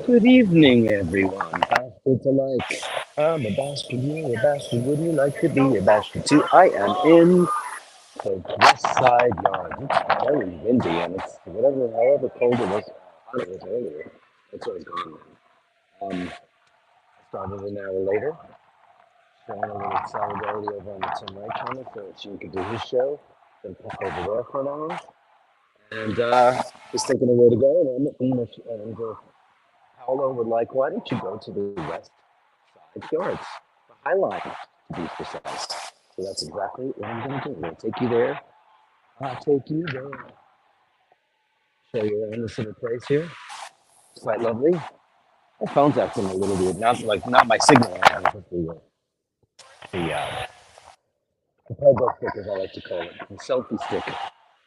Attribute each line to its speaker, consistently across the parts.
Speaker 1: Good evening, everyone. Bastards alike. I'm a bastard, you're a bastard. Would you like to be a bastard too? I am in the West Side Yard. It's very windy and it's however cold it was, hot it was earlier. It's always gone now. I started an hour later, showing a little solidarity over on the Tim Wright channel so she could do his show, then pop over there for an hour. And just thinking of where to go. And Paolo would like, why don't you go to the West Side Yards, the High Line, to be precise. So that's exactly what I'm going to do. I'm going to take you there. I'll take you there. Show you around this little place here. It's quite lovely. My phone's acting a little weird. Not my signal, but the pogo stick, as I like to call it, the selfie stick,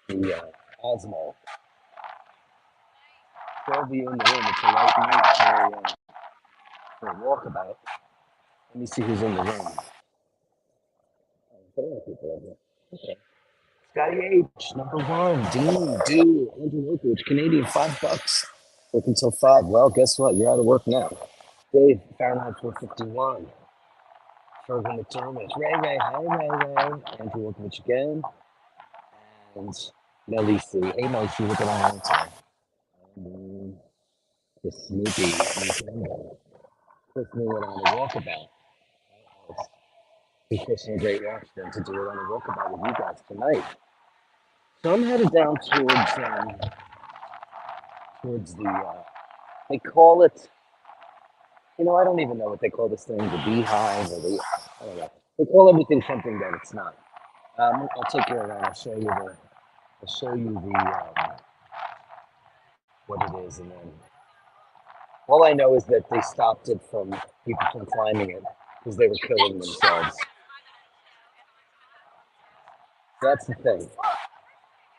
Speaker 1: the Osmo. 12 of you in the room. It's a light night for a walkabout. Let me see who's in the room. A lot of people over there. Okay. Scotty H, number one. Dean, dude, Andrew Oakridge, Canadian, $5. Work until 5. Well, guess what? You're out of work now. Dave, Fahrenheit 451. Fergal McDermott. Ray, hey, Ray. Andrew Oakridge again. And Melly C. Hey, Melly C, look at my own time. And the Snoopy. Chris me went on a walkabout. It's fishing a great Washington to do it on a walkabout with you guys tonight. So I'm headed down towards they call it, I don't even know what they call this thing, the beehive or I don't know. They call everything something that it's not. I'll take you around. I'll show you what it is, and then all I know is that they stopped it from people from climbing it because they were killing themselves. That's the thing.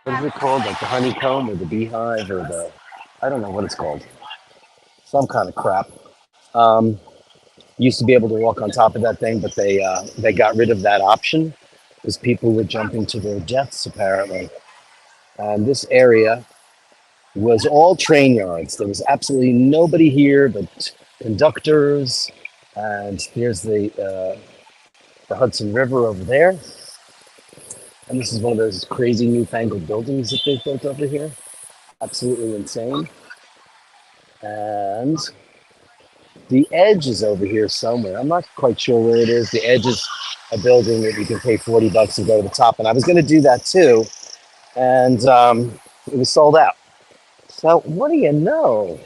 Speaker 1: What is it called? Like the honeycomb or the beehive or I don't know what it's called. Some kind of crap. Used to be able to walk on top of that thing, but they got rid of that option because people were jumping to their deaths apparently. And this area was all train yards. There was absolutely nobody here but conductors. And there's the Hudson River over there. And this is one of those crazy newfangled buildings that they've built over here. Absolutely insane. And the edge is over here somewhere. I'm not quite sure where it is. The edge is a building that you can pay $40 to go to the top. And I was going to do that too. And it was sold out. So what do you know?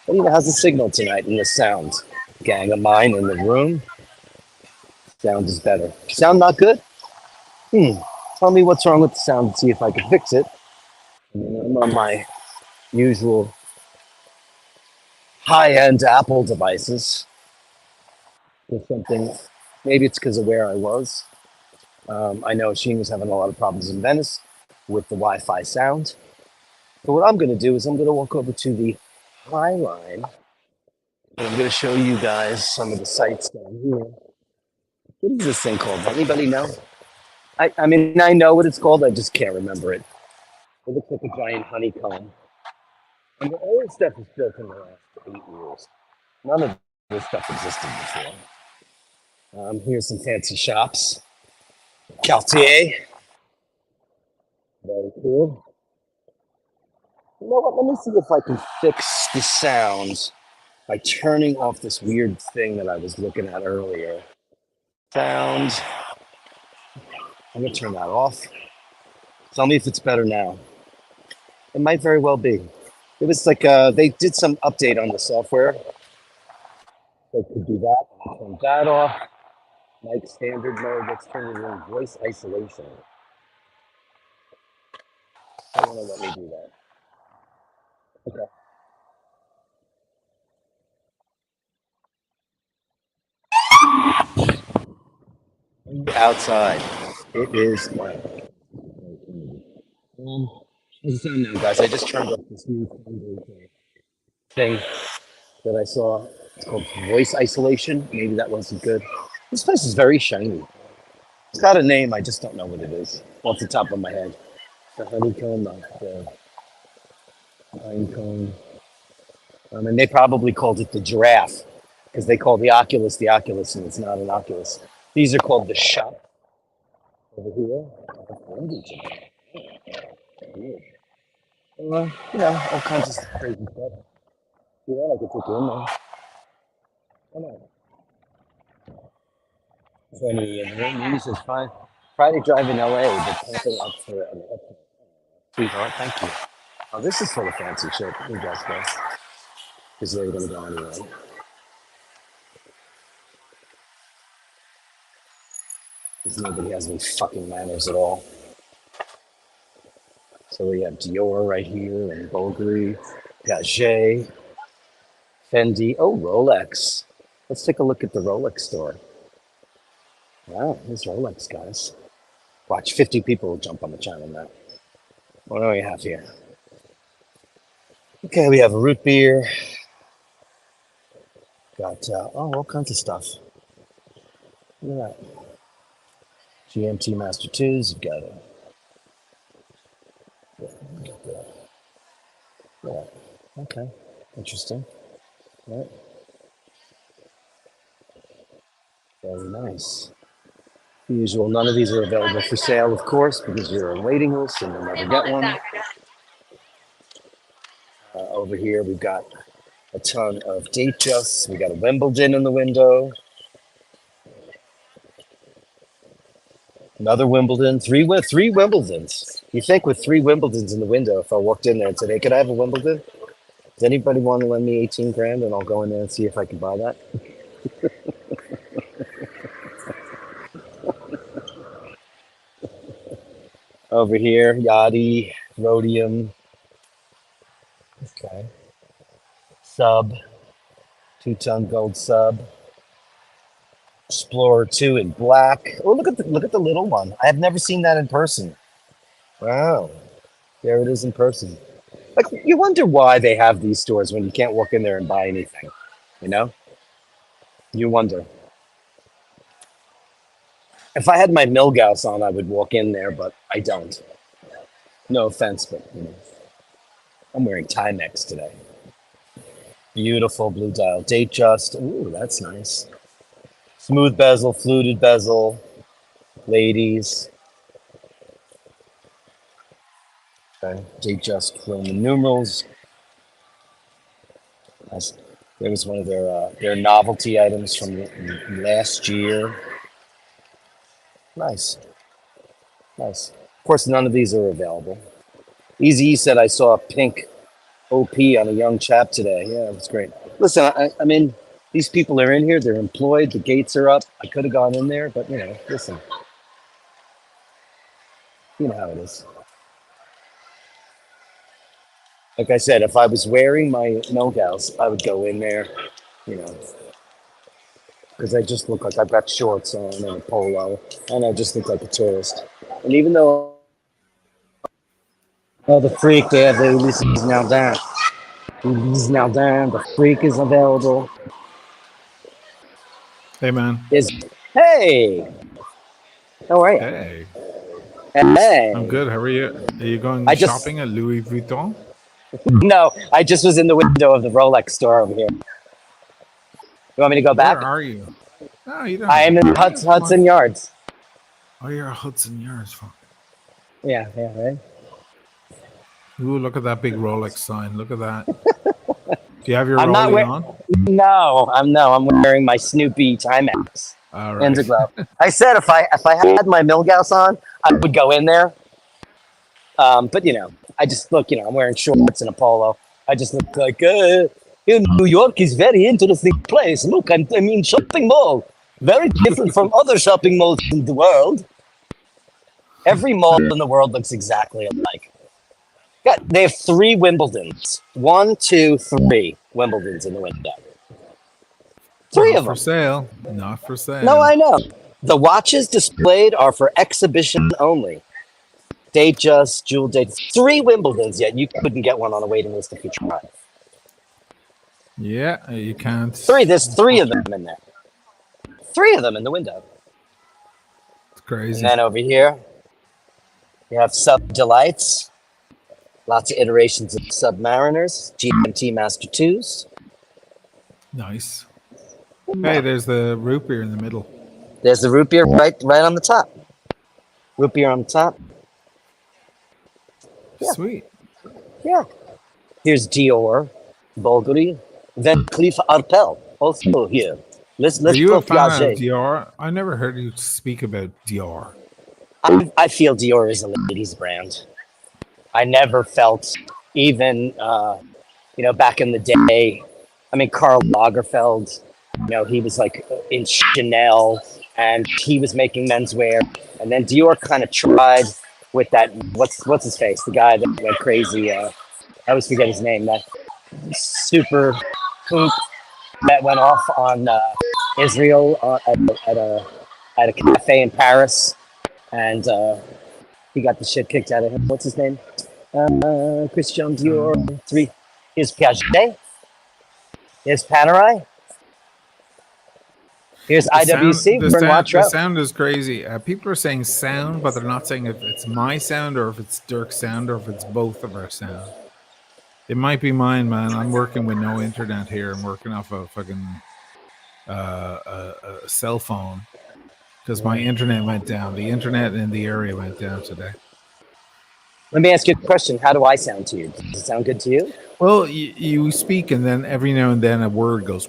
Speaker 1: What do you know? How's the signal tonight and the sound? Gang of mine in the room. Sound is better. Sound not good? Tell me what's wrong with the sound and see if I can fix it. I'm on my usual high-end Apple devices. There's something, maybe it's because of where I was. I know Sheen was having a lot of problems in Venice with the Wi-Fi sound. But what I'm going to do is I'm going to walk over to the High Line, and I'm going to show you guys some of the sights down here. What is this thing called? Anybody know? I mean, I know what it's called. I just can't remember it. It looks like a giant honeycomb. And all this stuff was built in the last 8 years. None of this stuff existed before. Here's some fancy shops. Cartier. Very cool. You know what? Let me see if I can fix the sound by turning off this weird thing that I was looking at earlier. Sound. I'm going to turn that off. Tell me if it's better now. It might very well be. It was like they did some update on the software. They could do that. Turn that off. Mic standard mode. Let's turn it on voice isolation. I don't want to let me do that. Okay. Outside. It is blank. How's it sound now, guys? I just turned off this new thing that I saw. It's called voice isolation. Maybe that wasn't good. This place is very shiny. It's got a name. I just don't know what it is off the top of my head. The honeycomb, the honeycomb. And they probably called it the giraffe because they call the Oculus, and it's not an Oculus. These are called the shop over here. All kinds of crazy stuff. Yeah, I could take you in there. Come on. Funny, and the news is fine. Friday drive in LA, but something up for an sweetheart. Thank you. Oh, this is full of fancy shit. You guys go. Because they're going to go anyway. Because nobody has any fucking manners at all. So we have Dior right here, and Bulgari, Piaget, Fendi. Oh, Rolex. Let's take a look at the Rolex store. Wow, there's Rolex, guys. Watch, 50 people will jump on the channel now. What do we have here? Okay, we have a root beer. Got, all kinds of stuff. Look at that. GMT Master 2s. You've got a... Yeah. Okay. Interesting. Right. Very nice. The usual. None of these are available for sale, of course, because you're on waiting list and you'll never get one. Over here, we've got a ton of Datejust. We got a Wimbledon in the window. Another Wimbledon. Three Wimbledons. You think with 3 Wimbledons in the window, if I walked in there and said, "Hey, could I have a Wimbledon? Does anybody want to lend me 18 grand?" And I'll go in there and see if I can buy that. Over here, Yachty, Rhodium. Okay. Sub. 2-ton gold sub. Explorer 2 in black. Oh, look at the little one. I have never seen that in person. Wow. There it is in person. Like, you wonder why they have these stores when you can't walk in there and buy anything. You know? You wonder. If I had my Milgauss on, I would walk in there, but I don't. No offense, but I'm wearing Timex today. Beautiful blue dial. Datejust. Ooh, that's nice. Smooth bezel, fluted bezel. Ladies. Okay. Datejust Roman numerals. Nice. There was one of their novelty items from last year. Nice. Nice. Of course, none of these are available. Easy said, "I saw a pink OP on a young chap today." Yeah, that's great. Listen, I mean, these people are in here. They're employed. The gates are up. I could have gone in there, but, listen. You know how it is. Like I said, if I was wearing my Milgauss, I would go in there, because I just look like I've got shorts on and a polo, and I just look like a tourist. And even though, the freak there, the Ulysse is now down. Ulysse is now down. The freak is available.
Speaker 2: Hey, man.
Speaker 1: Hey! How are you?
Speaker 2: Hey.
Speaker 1: Hey!
Speaker 2: I'm good. How are you? Are you going shopping at Louis Vuitton?
Speaker 1: No, I just was in the window of the Rolex store over here. You want me to go back?
Speaker 2: Where are you? No, you don't.
Speaker 1: I am in Hudson Yards.
Speaker 2: Oh, you're at Hudson Yards. Fuck.
Speaker 1: Yeah, right?
Speaker 2: Ooh, look at that big Rolex sign. Look at that. Do you have your Rollie on?
Speaker 1: No, I'm wearing my Snoopy Timex.
Speaker 2: All right.
Speaker 1: I said if I had my Milgauss on, I would go in there. But I just look, I'm wearing shorts and a polo. I just look like, New York is very interesting place. Look, I'm in shopping mall. Very different from other shopping malls in the world. Every mall in the world looks exactly alike. They have 3 Wimbledons. 1, 2, 3 Wimbledons in the window. 3 of them.
Speaker 2: For sale. Not for sale.
Speaker 1: No, I know. The watches displayed are for exhibition only. Datejust, jewel date. 3 Wimbledons, yet you couldn't get one on a waiting list if you tried.
Speaker 2: Yeah, you can't.
Speaker 1: 3. There's 3 of them in there. 3 of them in the window.
Speaker 2: It's crazy.
Speaker 1: And then over here, you have Sub Delights. Lots of iterations of Submariners, GMT Master 2s.
Speaker 2: Nice. Hey, there's the root beer in the middle.
Speaker 1: There's the root beer right on the top. Root beer on the top. Yeah.
Speaker 2: Sweet.
Speaker 1: Yeah. Here's Dior, Bulgari, Van Cleef Arpels, also here. Let's
Speaker 2: Are you a
Speaker 1: go
Speaker 2: fan of
Speaker 1: Piaget.
Speaker 2: Dior? I never heard you speak about Dior.
Speaker 1: I feel Dior is a ladies' brand. I never felt even, back in the day. I mean, Karl Lagerfeld, he was like in Chanel, and he was making menswear. And then Dior kind of tried with that. What's his face? The guy that went crazy. I always forget his name. That super kook that went off on Israel at a cafe in Paris, and he got the shit kicked out of him. What's his name? Christian Dior. 3. Here's Piaget. Here's Panerai. Here's IWC.
Speaker 2: The sound is crazy. People are saying sound, but they're not saying if it's my sound or if it's Dirk's sound or if it's both of our sound. It might be mine, man. I'm working with no internet here. I'm working off a fucking a cell phone because my internet went down. The internet in the area went down today.
Speaker 1: Let me ask you a question. How do I sound to you? Does it sound good to you?
Speaker 2: Well, you speak, and then every now and then a word goes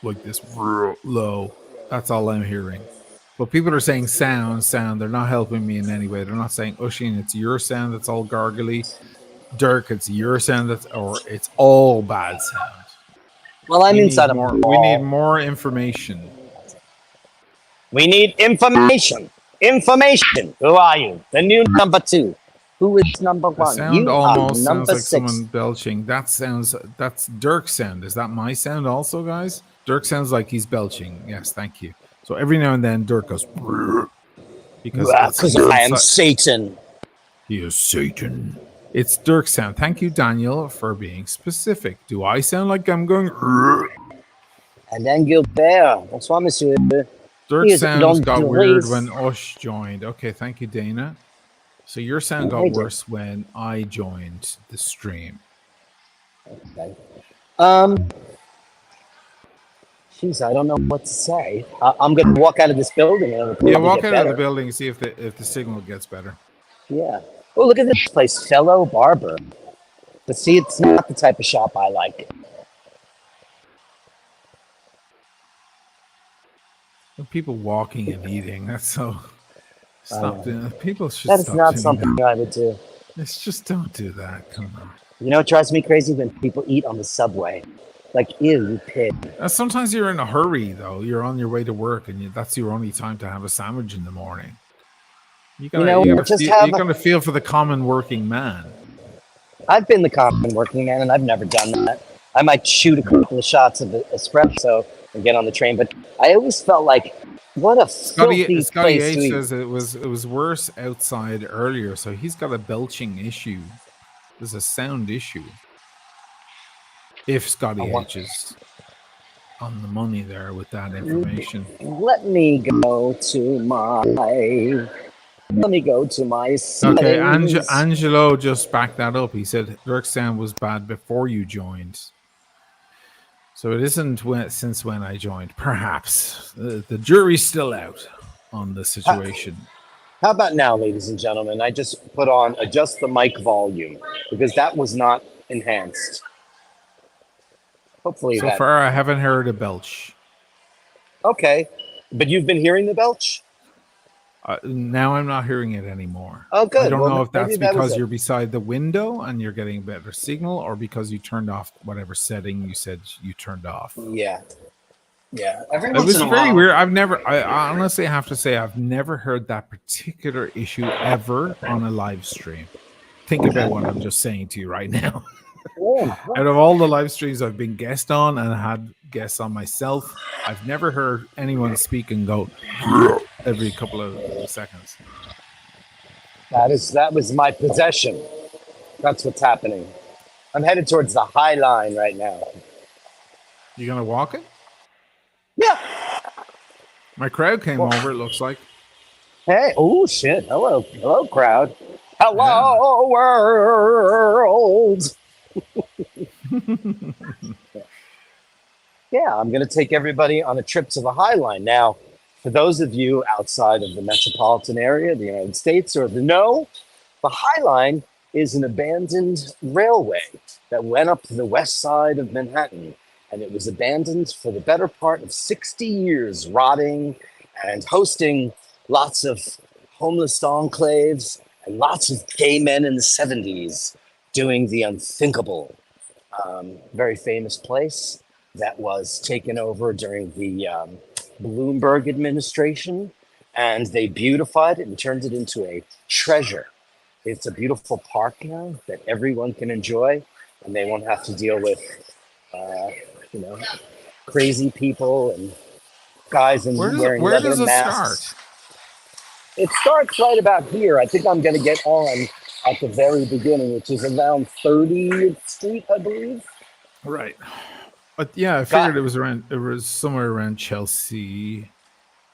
Speaker 2: like this low. That's all I'm hearing. But people are saying sound. They're not helping me in any way. They're not saying, Oisin, it's your sound that's all gargly. Dirk, it's your sound or it's all bad sound.
Speaker 1: Well, I'm inside of
Speaker 2: more. We need more information.
Speaker 1: We need information. Information. Who are you? The new number 2. Who is number 1?
Speaker 2: The sound
Speaker 1: you
Speaker 2: almost sounds like
Speaker 1: 6.
Speaker 2: someone belching. That's Dirk's sound. Is that my sound also, guys? Dirk sounds like he's belching. Yes, thank you. So every now and then Dirk goes
Speaker 1: because I am Satan.
Speaker 2: He is Satan. It's Dirk's sound. Thank you, Daniel, for being specific. Do I sound like I'm going?
Speaker 1: And then Gilbert. Bonsoir, monsieur.
Speaker 2: Dirk's sound got weird when Osh joined. Okay, thank you, Dana. So your sound got worse when I joined the stream.
Speaker 1: Okay. Jeez, I don't know what to say. I'm going to walk out of this building.
Speaker 2: Walk out of the building and see if the signal gets better.
Speaker 1: Yeah. Oh, look at this place, Fellow Barber. But see, it's not the type of shop I like.
Speaker 2: People walking and eating. That's so... Stop doing that. People should
Speaker 1: That is
Speaker 2: stop
Speaker 1: not something
Speaker 2: that.
Speaker 1: I would do.
Speaker 2: Let's just don't do that. Come on.
Speaker 1: You know what drives me crazy? When people eat on the subway. Like, ew, you pig.
Speaker 2: Sometimes you're in a hurry, though. You're on your way to work, and that's your only time to have a sandwich in the morning. You gotta feel for the common working man.
Speaker 1: I've been the common working man, and I've never done that. I might shoot a couple of shots of espresso and get on the train, but I always felt like, what a filthy place
Speaker 2: H
Speaker 1: to eat.
Speaker 2: says it was worse outside earlier, so he's got a belching issue. There's a sound issue. If Scotty H is on the money there with that information.
Speaker 1: Let me go to my settings.
Speaker 2: Okay, Angelo just backed that up. He said Dirk's sound was bad before you joined. So it isn't since when I joined. Perhaps. The jury's still out on the situation.
Speaker 1: How about now, ladies and gentlemen? I just put on adjust the mic volume because that was not enhanced. Hopefully
Speaker 2: so far I haven't heard a belch.
Speaker 1: Okay. But you've been hearing the belch?
Speaker 2: Now I'm not hearing it anymore.
Speaker 1: Oh, good.
Speaker 2: I don't know if that's because you're beside the window and you're getting a better signal or because you turned off whatever setting you said you turned off.
Speaker 1: Yeah. Yeah.
Speaker 2: It was very weird. I honestly have to say I've never heard that particular issue ever on a live stream. Think about what I'm just saying to you right now. Out of all the live streams I've been guest on and had guests on myself, I've never heard anyone speak and go every couple of seconds.
Speaker 1: That was my possession. That's what's happening. I'm headed towards the High Line right now.
Speaker 2: You gonna walk it?
Speaker 1: Yeah.
Speaker 2: My crowd came over, it looks like.
Speaker 1: Hey, oh shit. Hello crowd. Hello, world. Yeah, I'm going to take everybody on a trip to the High Line. Now, for those of you outside of the metropolitan area, the United States, or the High Line is an abandoned railway that went up to the west side of Manhattan. And it was abandoned for the better part of 60 years, rotting and hosting lots of homeless enclaves and lots of gay men in the 70s doing the unthinkable. Very famous place that was taken over during the Bloomberg administration, and they beautified it and turned it into a treasure. It's a beautiful park now that everyone can enjoy, and they won't have to deal with, crazy people and guys in wearing
Speaker 2: where
Speaker 1: leather
Speaker 2: does it
Speaker 1: masks.
Speaker 2: start?
Speaker 1: It starts right about here. I think I'm going to get on at the very beginning, which is around 30th Street, I believe.
Speaker 2: Right. But yeah, I figured it was somewhere around Chelsea.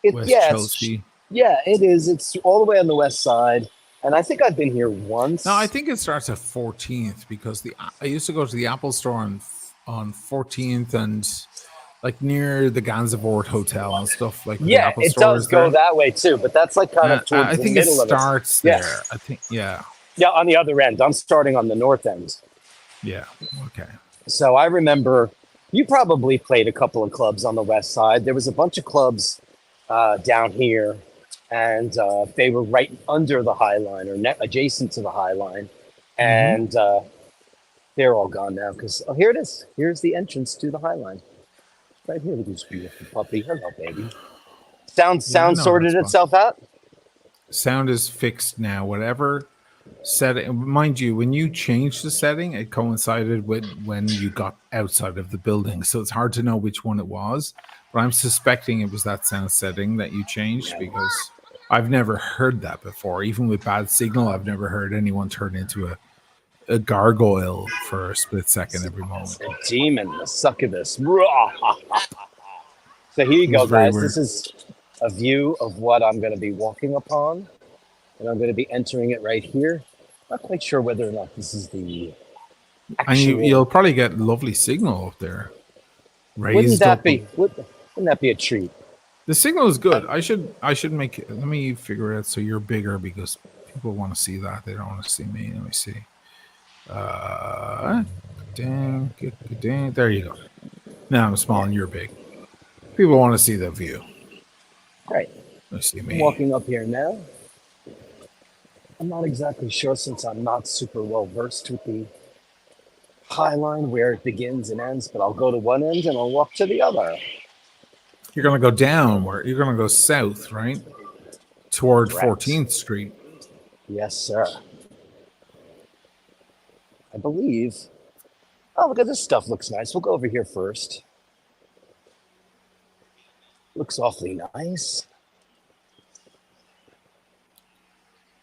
Speaker 2: Chelsea.
Speaker 1: Yeah, it is. It's all the way on the west side. And I think I've been here once.
Speaker 2: No, I think it starts at 14th because I used to go to the Apple store on 14th and like near the Gansevoort Hotel and stuff. Like
Speaker 1: yeah,
Speaker 2: the Apple
Speaker 1: it
Speaker 2: store
Speaker 1: does go that way too, but that's like kind of towards the middle of it.
Speaker 2: I think it starts there. I think, yeah.
Speaker 1: Yeah, on the other end. I'm starting on the north end.
Speaker 2: Yeah, okay.
Speaker 1: So I remember you probably played a couple of clubs on the west side. There was a bunch of clubs down here, and they were right under the High Line or adjacent to the High Line. And they're all gone now because, here it is. Here's the entrance to the High Line. Right here with this beautiful puppy. Hello, baby. Sound sorted itself out?
Speaker 2: Sound is fixed now. Whatever setting, mind you, when you changed the setting, it coincided with when you got outside of the building. So it's hard to know which one it was. But I'm suspecting it was that sound setting that you changed because I've never heard that before. Even with bad signal, I've never heard anyone turn into a gargoyle for a split second every moment.
Speaker 1: A demon, a succubus. So here you go, guys. Weird. This is a view of what I'm going to be walking upon. And I'm going to be entering it right here. Not quite sure whether or not this is the actual...
Speaker 2: And you'll probably get lovely signal up there.
Speaker 1: Wouldn't that be a treat?
Speaker 2: The signal is good. I should make it. Let me figure it out so you're bigger because people want to see that. They don't want to see me. Let me see. Dang. There you go. Now I'm small and you're big. People want to see the view.
Speaker 1: Right.
Speaker 2: Let's see me.
Speaker 1: I'm walking up here now. I'm not exactly sure since I'm not super well versed with the High Line where it begins and ends, but I'll go to one end and I'll walk to the other.
Speaker 2: You're going to go down where you're going to go south, right? Toward Correct. 14th Street.
Speaker 1: Yes, sir. I believe. Oh, look at this stuff. Looks nice. We'll go over here first. Looks awfully nice.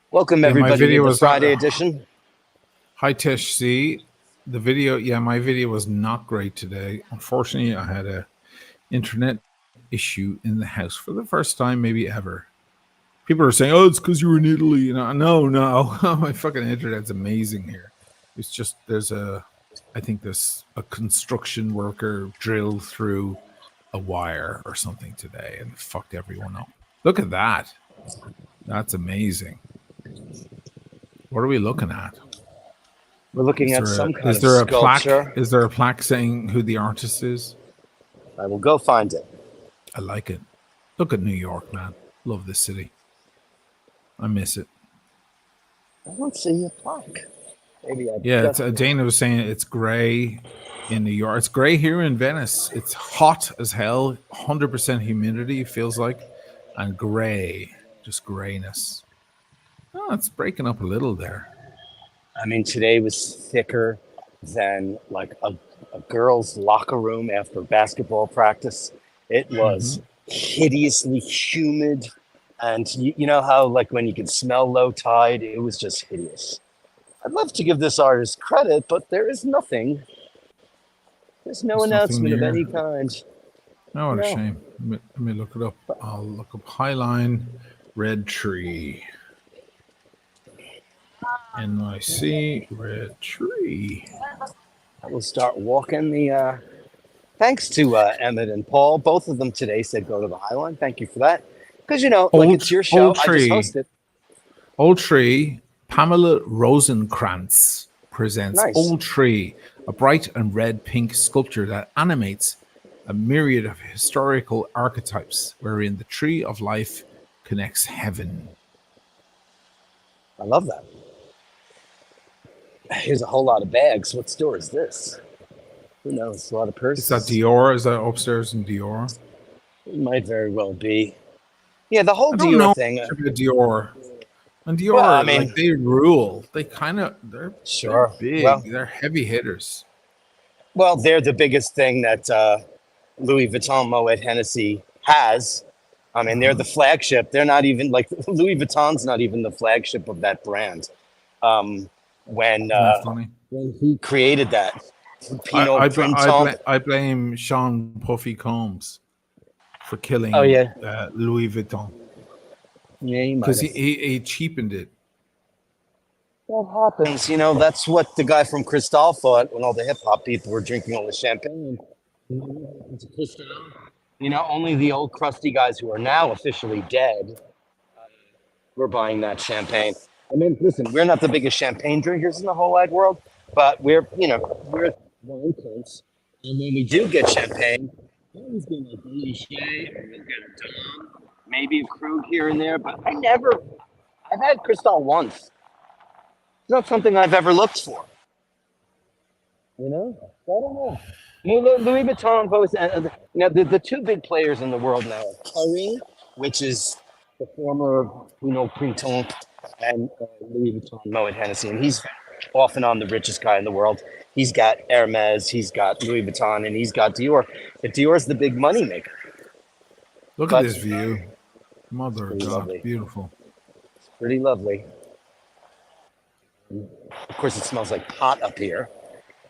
Speaker 1: Welcome, everybody, to the Friday edition.
Speaker 2: Hi, Tish C. The video, my video was not great today. Unfortunately, I had a internet issue in the house for the first time, maybe ever. People are saying, "Oh, it's because you were in Italy." No, my fucking internet's amazing here. It's just I think there's a construction worker drilled through a wire or something today and fucked everyone up. Look at that. That's amazing. What are we looking at?
Speaker 1: We're looking at some kind of sculpture.
Speaker 2: Is there a plaque saying who the artist is?
Speaker 1: I will go find it.
Speaker 2: I like it. Look at New York, man. Love this city. I miss it.
Speaker 1: I don't see a plaque. Maybe
Speaker 2: Dana was saying it's gray in New York. It's gray here in Venice. It's hot as hell. 100% humidity, it feels like. And gray. Just grayness. Oh, it's breaking up a little there.
Speaker 1: I mean, today was thicker than like a girl's locker room after basketball practice. It was hideously humid. And you know how like when you can smell low tide, it was just hideous. I'd love to give this artist credit, but there is nothing. There's no announcement of any kind.
Speaker 2: Oh, what a shame. Let me look it up. I'll look up Highline Red Tree. NYC red tree.
Speaker 1: I will start walking the. Thanks to Emmett and Paul. Both of them today said go to the Highline. Thank you for that. Because, like it's your show.
Speaker 2: Old
Speaker 1: I just
Speaker 2: tree.
Speaker 1: hosted.
Speaker 2: Old Tree, Pamela Rosenkrantz presents
Speaker 1: Nice.
Speaker 2: Old Tree, a bright and red pink sculpture that animates a myriad of historical archetypes wherein the tree of life connects heaven.
Speaker 1: I love that. Here's a whole lot of bags. What store is this? Who knows? A lot of purses.
Speaker 2: Is that Dior? Is that upstairs in Dior?
Speaker 1: It might very well be. Yeah, the whole
Speaker 2: I don't
Speaker 1: Dior
Speaker 2: know
Speaker 1: thing.
Speaker 2: much about Dior. And Dior,
Speaker 1: Well, I mean-
Speaker 2: like they rule. They're
Speaker 1: Sure.
Speaker 2: big.
Speaker 1: Well-
Speaker 2: They're heavy hitters.
Speaker 1: Well, they're the biggest thing that Louis Vuitton Moet Hennessy has. I mean, they're the flagship. They're not even like Louis Vuitton's not even the flagship of that brand. When
Speaker 2: Isn't that funny?
Speaker 1: he created that, Pinot
Speaker 2: I blame Sean Puffy Combs for killing
Speaker 1: Oh, yeah.
Speaker 2: Louis Vuitton
Speaker 1: Yeah, you might
Speaker 2: because
Speaker 1: have.
Speaker 2: he cheapened it.
Speaker 1: That happens, That's what the guy from Cristal thought when all the hip hop people were drinking all the champagne. Only the old crusty guys who are now officially dead were buying that champagne. I mean, listen, we're not the biggest champagne drinkers in the whole wide world, but we're wine cunts. And when we do get champagne, we always get like Liché or we'll get a Dom, maybe a Krug here and there, but I've had Cristal once. It's not something I've ever looked for. I don't know. Louis Vuitton, the two big players in the world now are Kering, which is the former Printemps, and Louis Vuitton Moet Hennessy, and he's off and on the richest guy in the world. He's got Hermes, he's got Louis Vuitton, and he's got Dior. But Dior's the big money maker.
Speaker 2: Look at this view. Mother of God,
Speaker 1: lovely.
Speaker 2: beautiful.
Speaker 1: It's pretty lovely. Of course, it smells like pot up here.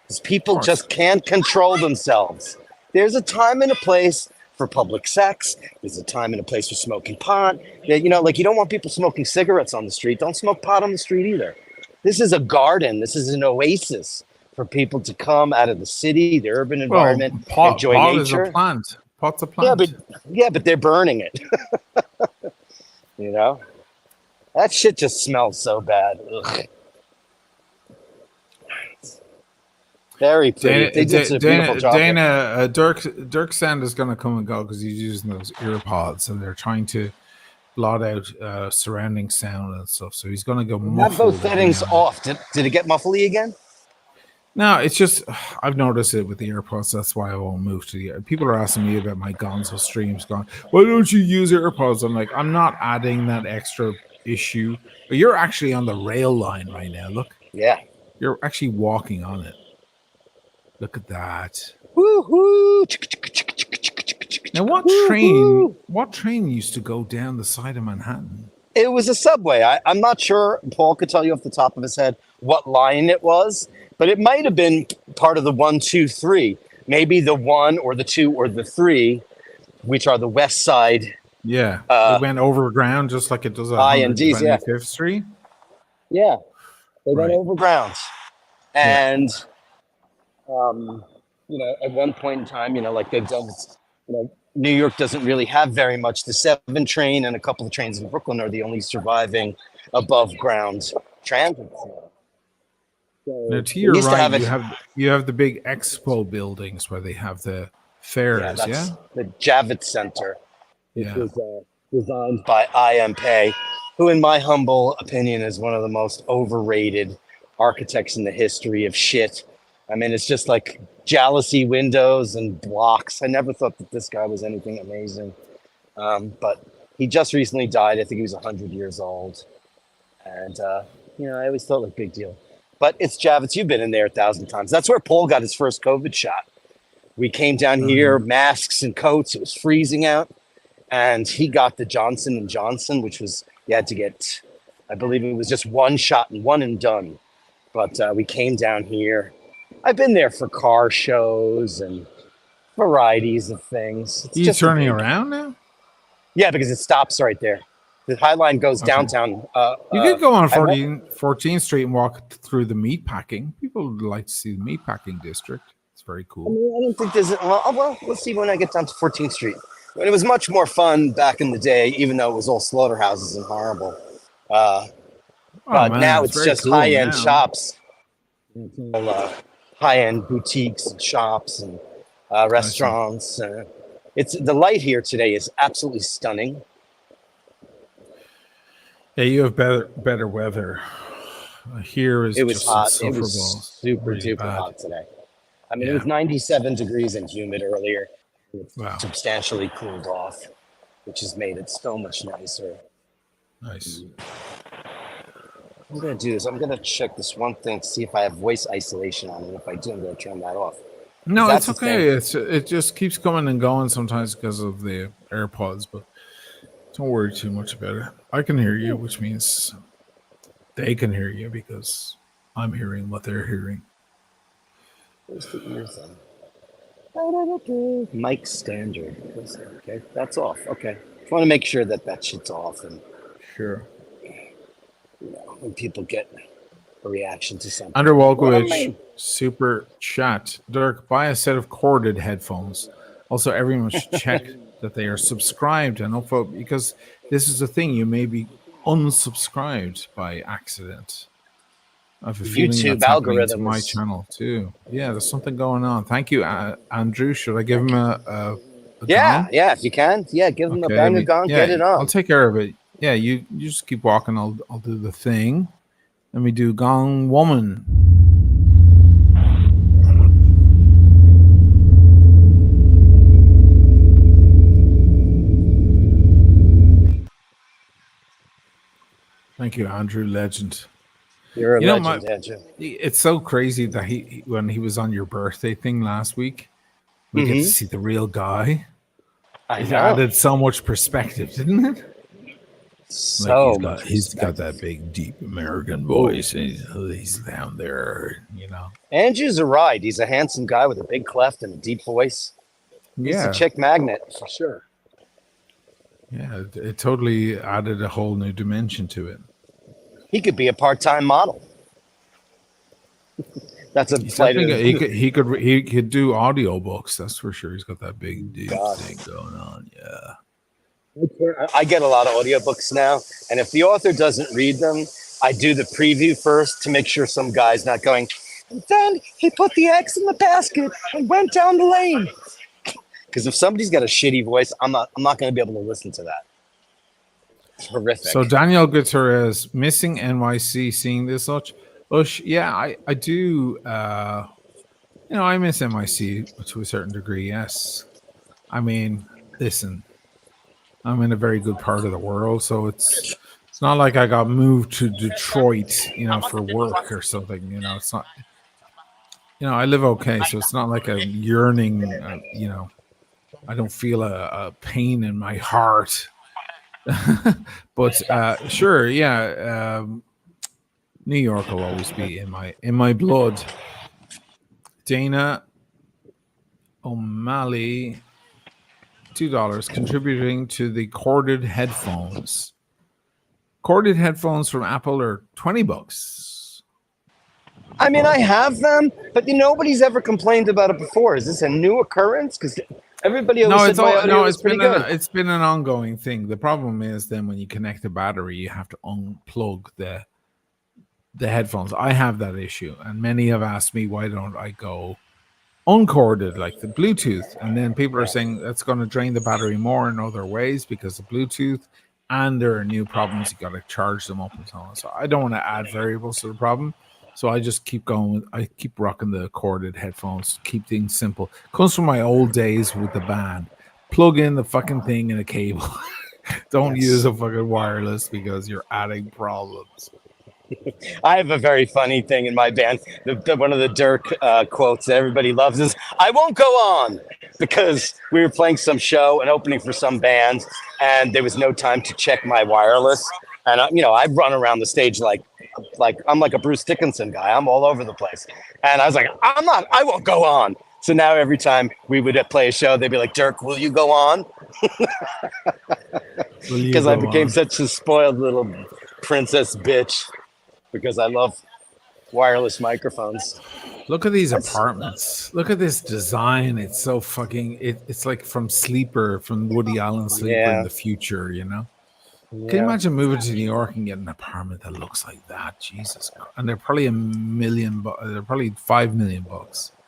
Speaker 1: Because people just can't control themselves. There's a time and a place for public sex. There's a time and a place for smoking pot. You don't want people smoking cigarettes on the street. Don't smoke pot on the street either. This is a garden. This is an oasis for people to come out of the city, the urban environment, enjoy
Speaker 2: pot
Speaker 1: nature.
Speaker 2: Is a plant. Pot's a plant.
Speaker 1: But they're burning it. That shit just smells so bad. Ugh. Very pretty. They did a beautiful job.
Speaker 2: Dirk Sand is going to come and go because he's using those ear pods and they're trying to blot out surrounding sound and stuff. So he's going to go muffled.
Speaker 1: Have those settings off. Did it get muffly again?
Speaker 2: No, it's just I've noticed it with the AirPods. That's why I won't move to the. People are asking me about my Gonzo streams. Going, why don't you use AirPods? I'm like, I'm not adding that extra issue. But you're actually on the rail line right now. Look.
Speaker 1: Yeah.
Speaker 2: You're actually walking on it. Look at that.
Speaker 1: Woo-hoo.
Speaker 2: Now, what train used to go down the side of Manhattan?
Speaker 1: It was a subway. I'm not sure. Paul could tell you off the top of his head what line it was, but it might have been part of the 1, 2, 3. Maybe the 1 or the 2 or the 3, which are the west side.
Speaker 2: Yeah. It went overground just like it does at 125th Street.
Speaker 1: Yeah. They went overground. And... at one point in time, like they've done, New York doesn't really have very much. The 7 train and a couple of trains in Brooklyn are the only surviving above ground transit. So
Speaker 2: now, to your right, you have the big expo buildings where they have the fairs. Yeah,
Speaker 1: the Javits Center, which was designed by IMP, who, in my humble opinion, is one of the most overrated architects in the history of shit. I mean, it's just like jalousie windows and blocks. I never thought that this guy was anything amazing. But he just recently died. I think he was 100 years old. And, I always thought like big deal. But it's Javits. You've been in there 1,000 times. That's where Paul got his first COVID shot. We came down here, masks and coats. It was freezing out. And he got the Johnson & Johnson, which was, you had to get, I believe it was just one shot and one and done. But we came down here. I've been there for car shows and varieties of things.
Speaker 2: Are you turning around now?
Speaker 1: Yeah, because it stops right there. The High Line goes downtown.
Speaker 2: You could go on 14th Street and walk through the meatpacking. People would like to see the meatpacking district. It's very cool.
Speaker 1: I don't think there's. Well, let's see when I get down to 14th Street. It was much more fun back in the day, even though it was all slaughterhouses and horrible. But now it's just cool high-end shops, high-end boutiques and shops and restaurants. It's the light here today is absolutely stunning.
Speaker 2: Yeah, you have better weather. Here is
Speaker 1: it was
Speaker 2: just
Speaker 1: hot. It was super duper hot today. I mean, it was 97 degrees and humid earlier. It's substantially cooled off, which has made it so much nicer.
Speaker 2: Nice.
Speaker 1: I'm going to do this. I'm going to check this one thing to see if I have voice isolation on, and if I do, I'm going to turn that off.
Speaker 2: No, it's okay. It just keeps coming and going sometimes because of the AirPods, but don't worry too much about it. I can hear you, which means they can hear you because I'm hearing what they're hearing.
Speaker 1: Where's the ears on? Mic standard. Okay, that's off. Okay. Just want to make sure that shit's off. And
Speaker 2: sure.
Speaker 1: When people get a reaction to something.
Speaker 2: Andrew Walkowicz, super chat. Dirk, buy a set of corded headphones. Also, everyone should check that they are subscribed and upvote, because this is the thing. You may be unsubscribed by accident. I have a feeling
Speaker 1: YouTube
Speaker 2: that's
Speaker 1: algorithms
Speaker 2: to my channel too. Yeah, there's something going on. Thank you, Andrew. Should I give him a gong?
Speaker 1: Yeah, if you can. Yeah, give him a banger gong. Get it on.
Speaker 2: I'll take care of it. Yeah, you just keep walking. I'll do the thing. Let me do Gong Woman. Thank you, Andrew. Legend.
Speaker 1: You're a legend, Andrew.
Speaker 2: It's so crazy that when he was on your birthday thing last week, we get to see the real guy. It added so much perspective, didn't it?
Speaker 1: So
Speaker 2: he's got that big, deep American voice. And he's down there,
Speaker 1: Andrew's a ride. He's a handsome guy with a big cleft and a deep voice. He's a chick magnet for sure.
Speaker 2: Yeah, it totally added a whole new dimension to it.
Speaker 1: He could be a part-time model. That's a flight.
Speaker 2: He could do audiobooks. That's for sure. He's got that big deep thing going on. Yeah.
Speaker 1: I get a lot of audiobooks now, and if the author doesn't read them, I do the preview first to make sure some guy's not going, and then he put the X in the basket and went down the lane. Because if somebody's got a shitty voice, I'm not going to be able to listen to that. It's horrific.
Speaker 2: So Daniel Gutierrez, missing NYC, seeing this much. Yeah, I do. I miss NYC to a certain degree. Yes, I mean, listen, I'm in a very good part of the world, so it's not like I got moved to Detroit, for work or something. It's not. I live okay, so it's not like a yearning. I don't feel a pain in my heart. But sure, yeah. New York will always be in my blood. Dana O'Malley, $2 contributing to the corded headphones. Corded headphones from Apple are $20.
Speaker 1: I mean, I have them, but nobody's ever complained about it before. Is this a new occurrence? Because everybody always
Speaker 2: it's been an ongoing thing. The problem is then when you connect the battery, you have to unplug the headphones. I have that issue, and many have asked me, why don't I go uncorded like the Bluetooth? And then people are saying that's going to drain the battery more in other ways because of Bluetooth, and there are new problems. You got to charge them up and so on. So I don't want to add variables to the problem. So I just keep going. I keep rocking the corded headphones. Keep things simple. Comes from my old days with the band. Plug in the fucking thing in a cable. Don't use a fucking wireless because you're adding problems.
Speaker 1: I have a very funny thing in my band. One of the Dirk quotes that everybody loves is, "I won't go on," because we were playing some show and opening for some band, and there was no time to check my wireless. And I run around the stage like I'm like a Bruce Dickinson guy. I'm all over the place. And I was like, I won't go on. So now every time we would play a show, they'd be like, "Dirk, will you go on?" because I became such a spoiled little princess bitch because I love wireless microphones.
Speaker 2: Look at these apartments. Look at this design. It's so fucking. It's like from Sleeper, from Woody Allen Sleeper in the future. You know.
Speaker 1: Yeah.
Speaker 2: Can you imagine moving to New York and getting an apartment that looks like that? Jesus Christ. And they're probably $1 million. They're probably $5 million.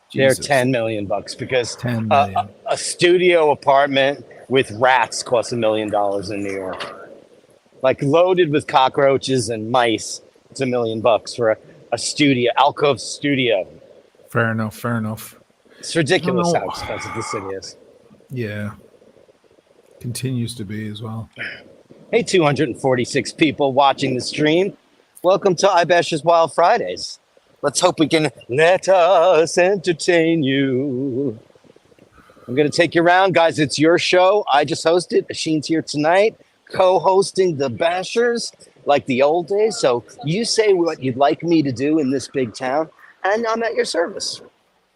Speaker 2: Jesus.
Speaker 1: They're $10 million because
Speaker 2: 10 million.
Speaker 1: A studio apartment with rats costs $1 million in New York. Like loaded with cockroaches and mice, it's $1 million for a studio, alcove studio.
Speaker 2: Fair enough. Fair enough.
Speaker 1: It's ridiculous how expensive the city is.
Speaker 2: Yeah. Continues to be as well.
Speaker 1: Hey, 246 people watching the stream. Welcome to iBashers Wild Fridays. Let's hope we can let us entertain you. I'm going to take you around, guys. It's your show. I just hosted. Asheen's here tonight, co-hosting the Bashers like the old days. So you say what you'd like me to do in this big town, and I'm at your service.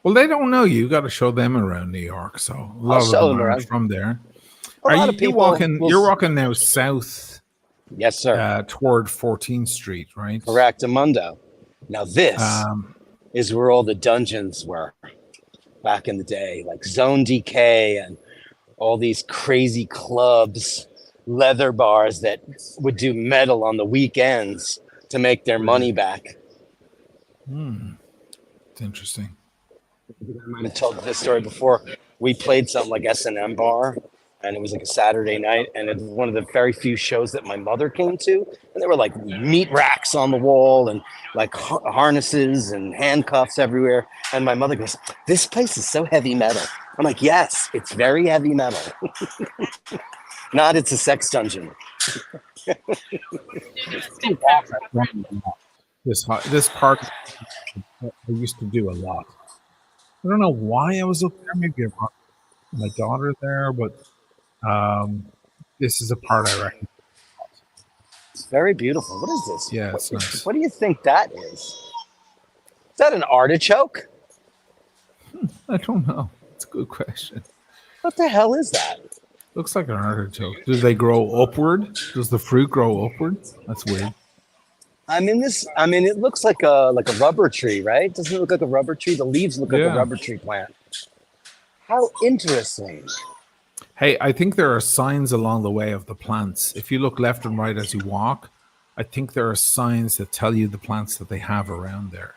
Speaker 2: Well, they don't know you. You got to show them around New York. So a lot of them are from there. Are you walking? You're walking now south.
Speaker 1: Yes, sir.
Speaker 2: Toward 14th Street, right?
Speaker 1: Correctamundo. Now this is where all the dungeons were back in the day, like Zone DK and all these crazy clubs, leather bars that would do metal on the weekends to make their money back.
Speaker 2: It's interesting.
Speaker 1: I might have told this story before. We played something like S&M Bar. And it was like a Saturday night, and it was one of the very few shows that my mother came to. And there were like meat racks on the wall and like harnesses and handcuffs everywhere. And my mother goes, "This place is so heavy metal." I'm like, "Yes, it's very heavy metal." Not it's a sex dungeon.
Speaker 2: This part I used to do a lot. I don't know why I was up there. Maybe I brought my daughter there, but this is a part I reckon.
Speaker 1: It's very beautiful. What is this?
Speaker 2: Yeah, it's nice.
Speaker 1: What do you think that is? Is that an artichoke?
Speaker 2: I don't know. It's a good question.
Speaker 1: What the hell is that?
Speaker 2: Looks like an artichoke. Do they grow upward? Does the fruit grow upward? That's weird.
Speaker 1: It looks like a rubber tree, right? Doesn't it look like a rubber tree? The leaves look like a rubber tree plant. How interesting.
Speaker 2: Hey, I think there are signs along the way of the plants. If you look left and right as you walk, I think there are signs that tell you the plants that they have around there.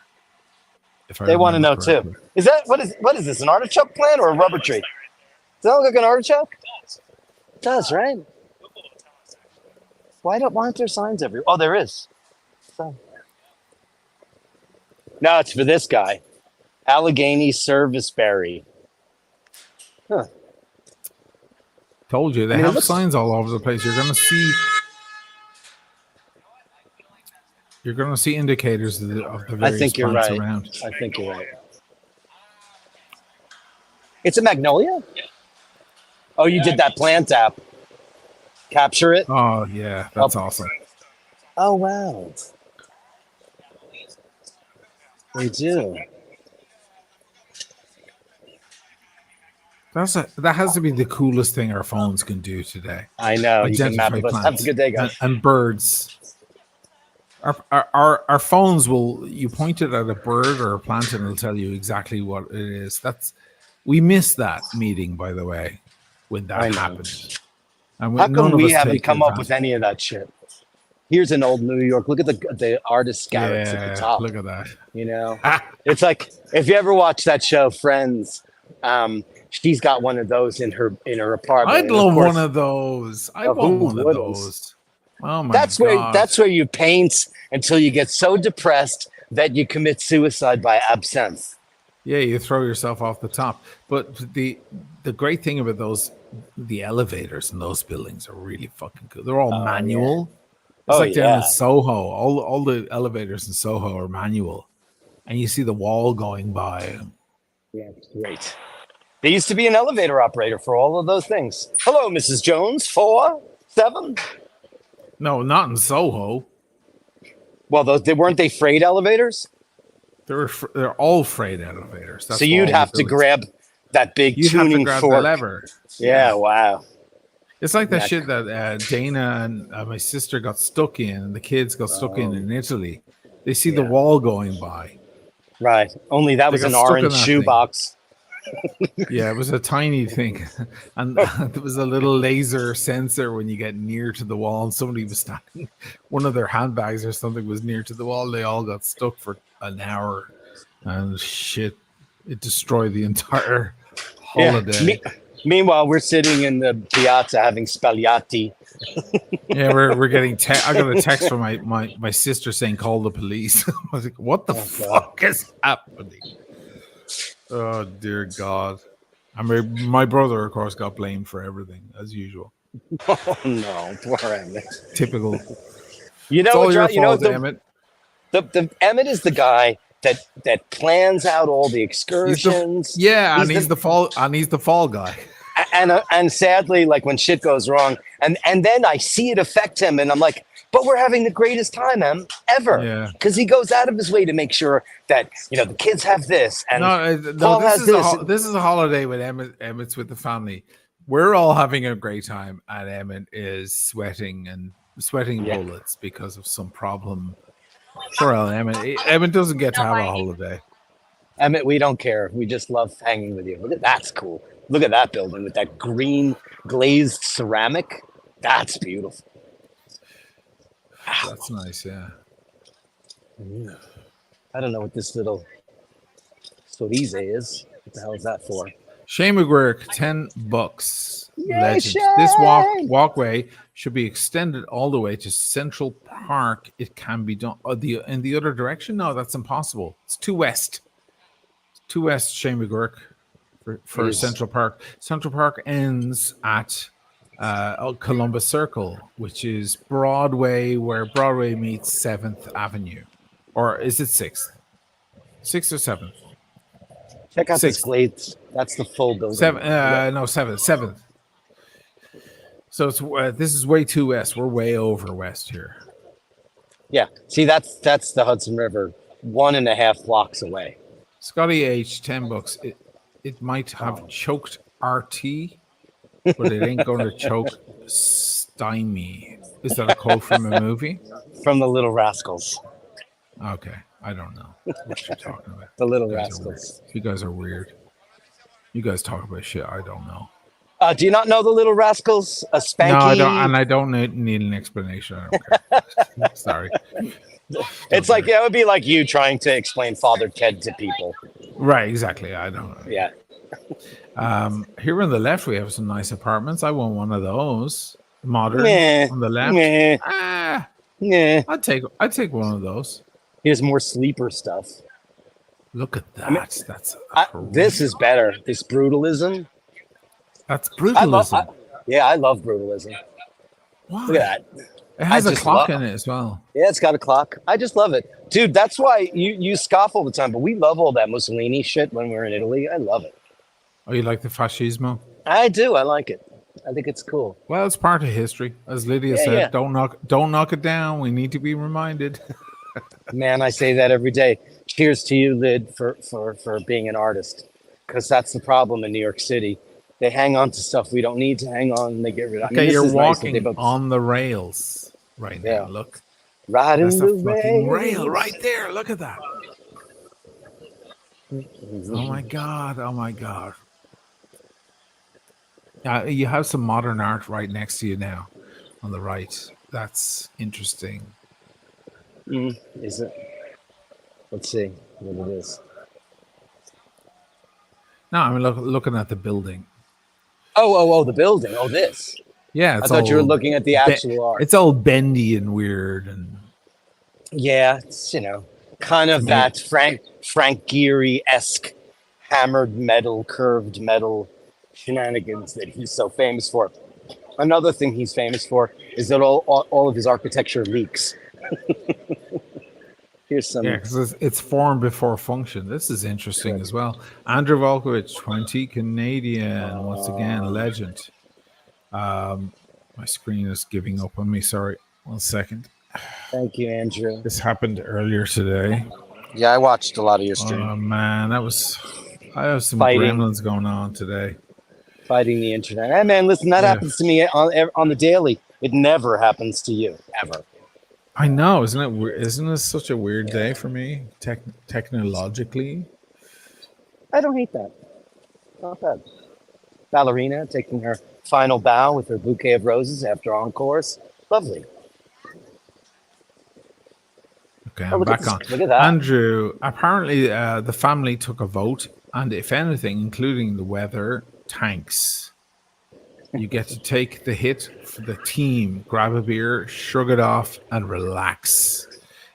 Speaker 1: They want to know too. Is that what is this? An artichoke plant or a rubber tree? Does that look like an artichoke? It does, right? Why aren't there signs everywhere? Oh, there is. So. No, it's for this guy. Allegheny serviceberry. Huh.
Speaker 2: Told you they have signs all over the place. You're gonna see indicators of the various plants around.
Speaker 1: I think you're right. It's a magnolia? Oh, you did that plant app. Capture it?
Speaker 2: Oh yeah, that's awesome.
Speaker 1: Oh wow. They do.
Speaker 2: That has to be the coolest thing our phones can do today.
Speaker 1: I know.
Speaker 2: Identify plants.
Speaker 1: Have a good day, guys.
Speaker 2: And birds. Our phones will. You point it at a bird or a plant, and it'll tell you exactly what it is. We missed that meeting, by the way, when that happened. And
Speaker 1: how come we haven't come up with any of that shit? Here's an old New York. Look at the artist galleries at the top.
Speaker 2: Look at that.
Speaker 1: You know, it's like if you ever watch that show, Friends. She's got one of those in her apartment.
Speaker 2: I'd love one of those. I want one of those. Oh my God.
Speaker 1: That's where you paint until you get so depressed that you commit suicide by absinthe.
Speaker 2: Yeah, you throw yourself off the top. But the great thing about the elevators in those buildings are really fucking cool. They're all manual. Yeah. It's down in Soho. All the elevators in Soho are manual, and you see the wall going by.
Speaker 1: Yeah, it's great. There used to be an elevator operator for all of those things. Hello, Mrs. Jones. 4-7.
Speaker 2: No, not in Soho.
Speaker 1: Well, weren't they freight elevators?
Speaker 2: They're all freight elevators.
Speaker 1: So you'd have to grab that big tuning fork.
Speaker 2: The lever.
Speaker 1: Yeah, wow.
Speaker 2: It's like that shit that Dana and my sister got stuck in, and the kids got stuck in Italy. They see the wall going by.
Speaker 1: Right. Only that
Speaker 2: They
Speaker 1: was
Speaker 2: got
Speaker 1: an
Speaker 2: stuck in
Speaker 1: orange
Speaker 2: that
Speaker 1: shoebox.
Speaker 2: Yeah, it was a tiny thing, and there was a little laser sensor when you get near to the wall. And somebody was standing, one of their handbags or something was near to the wall. They all got stuck for an hour, and shit, it destroyed the entire holiday.
Speaker 1: Yeah. Meanwhile, we're sitting in the piazza having spagliati.
Speaker 2: Yeah, we're getting. I got a text from my sister saying, "Call the police." I was like, "What the fuck is happening?" Oh dear God! I mean, my brother, of course, got blamed for everything as usual.
Speaker 1: Oh no, poor Emmett.
Speaker 2: Typical.
Speaker 1: You know,
Speaker 2: it's all your
Speaker 1: you
Speaker 2: fault,
Speaker 1: know,
Speaker 2: Emmett.
Speaker 1: The Emmett is the guy that plans out all the excursions.
Speaker 2: He's the fall guy.
Speaker 1: And sadly, like when shit goes wrong, and then I see it affect him, and I'm like, but we're having the greatest time ever, because he goes out of his way to make sure that the kids have this, and Paul has this.
Speaker 2: This is a holiday with Emmett's with the family. We're all having a great time, and Emmett is sweating bullets because of some problem. Poor Emmett doesn't get to have a holiday.
Speaker 1: Emmett, we don't care. We just love hanging with you. Look at that's cool. Look at that building with that green glazed ceramic. That's beautiful.
Speaker 2: That's nice, yeah.
Speaker 1: I don't know what this little Storize is. What the hell is that for?
Speaker 2: Shane McGuirk, $10.
Speaker 1: Yay,
Speaker 2: Legend.
Speaker 1: Shane!
Speaker 2: This walkway should be extended all the way to Central Park. It can be done in the other direction. No, that's impossible. It's too west. Too west, Shane McGuirk for Central Park. Central Park ends at Columbus Circle, which is Broadway, where Broadway meets 7th Avenue. Or is it 6th? 6th or 7th?
Speaker 1: Check out this glades. That's the full building.
Speaker 2: 7th. So it's this is way too west. We're way over west here.
Speaker 1: Yeah. See, that's the Hudson River, 1.5 blocks away.
Speaker 2: Scotty H, $10. It might have choked RT, but it ain't going to choke Stymie. Is that a quote from a movie?
Speaker 1: From The Little Rascals.
Speaker 2: Okay, I don't know what you're talking about.
Speaker 1: The Little Rascals.
Speaker 2: You guys are weird. You guys talk about shit I don't know.
Speaker 1: Do you not know The Little Rascals? A Spanky?
Speaker 2: No, I don't, and I don't need an explanation. I don't care. Sorry.
Speaker 1: It's like it would be like you trying to explain Father Ted to people.
Speaker 2: Right, exactly. I don't know.
Speaker 1: Yeah.
Speaker 2: Here on the left, we have some nice apartments. I want one of those. Modern on the left. I'd take one of those.
Speaker 1: Here's more sleeper stuff.
Speaker 2: Look at that.
Speaker 1: This is better. This brutalism.
Speaker 2: That's brutalism.
Speaker 1: I love brutalism.
Speaker 2: Why?
Speaker 1: Look at that.
Speaker 2: It has a clock in it as well.
Speaker 1: Yeah, it's got a clock. I just love it. Dude, that's why you scoff all the time, but we love all that Mussolini shit when we're in Italy. I love it.
Speaker 2: Oh, you like the fascismo?
Speaker 1: I do. I like it. I think it's cool.
Speaker 2: Well, it's part of history. As Lydia said, don't knock it down. We need to be reminded.
Speaker 1: Man, I say that every day. Cheers to you, Lyd, for being an artist. Because that's the problem in New York City. They hang on to stuff we don't need to hang on, and they get rid of it.
Speaker 2: Okay, you're walking on the rails right now.
Speaker 1: Yeah.
Speaker 2: Look.
Speaker 1: Riding
Speaker 2: That's
Speaker 1: the
Speaker 2: fucking
Speaker 1: rails.
Speaker 2: rail right there. Look at that. Oh my God. You have some modern art right next to you now on the right. That's interesting.
Speaker 1: Is it? Let's see what it is.
Speaker 2: No, I'm looking at the building.
Speaker 1: Oh, the building. Oh, this.
Speaker 2: Yeah,
Speaker 1: I thought you were looking at the actual art.
Speaker 2: It's all bendy and weird, and
Speaker 1: yeah, it's kind of that Frank Gehry-esque hammered metal, curved metal shenanigans that he's so famous for. Another thing he's famous for is that all of his architecture leaks. Here's some.
Speaker 2: Yeah, because it's form before function. This is interesting as well. Andrew Volkovich, 20 Canadian, once again, legend. My screen is giving up on me. Sorry, 1 second.
Speaker 1: Thank you, Andrew.
Speaker 2: This happened earlier today.
Speaker 1: Yeah, I watched a lot of your stream.
Speaker 2: Oh man, I have some gremlins going on today.
Speaker 1: Fighting the internet. Hey, man, listen, that happens to me on the daily. It never happens to you, ever.
Speaker 2: I know, isn't it weird? Isn't this such a weird day for me, technologically?
Speaker 1: I don't hate that. Not bad. Ballerina taking her final bow with her bouquet of roses after encores. Lovely.
Speaker 2: Okay, I'm back on.
Speaker 1: Look at that.
Speaker 2: Andrew, apparently the family took a vote, and if anything, including the weather, tanks. You get to take the hit for the team, grab a beer, shrug it off, and relax.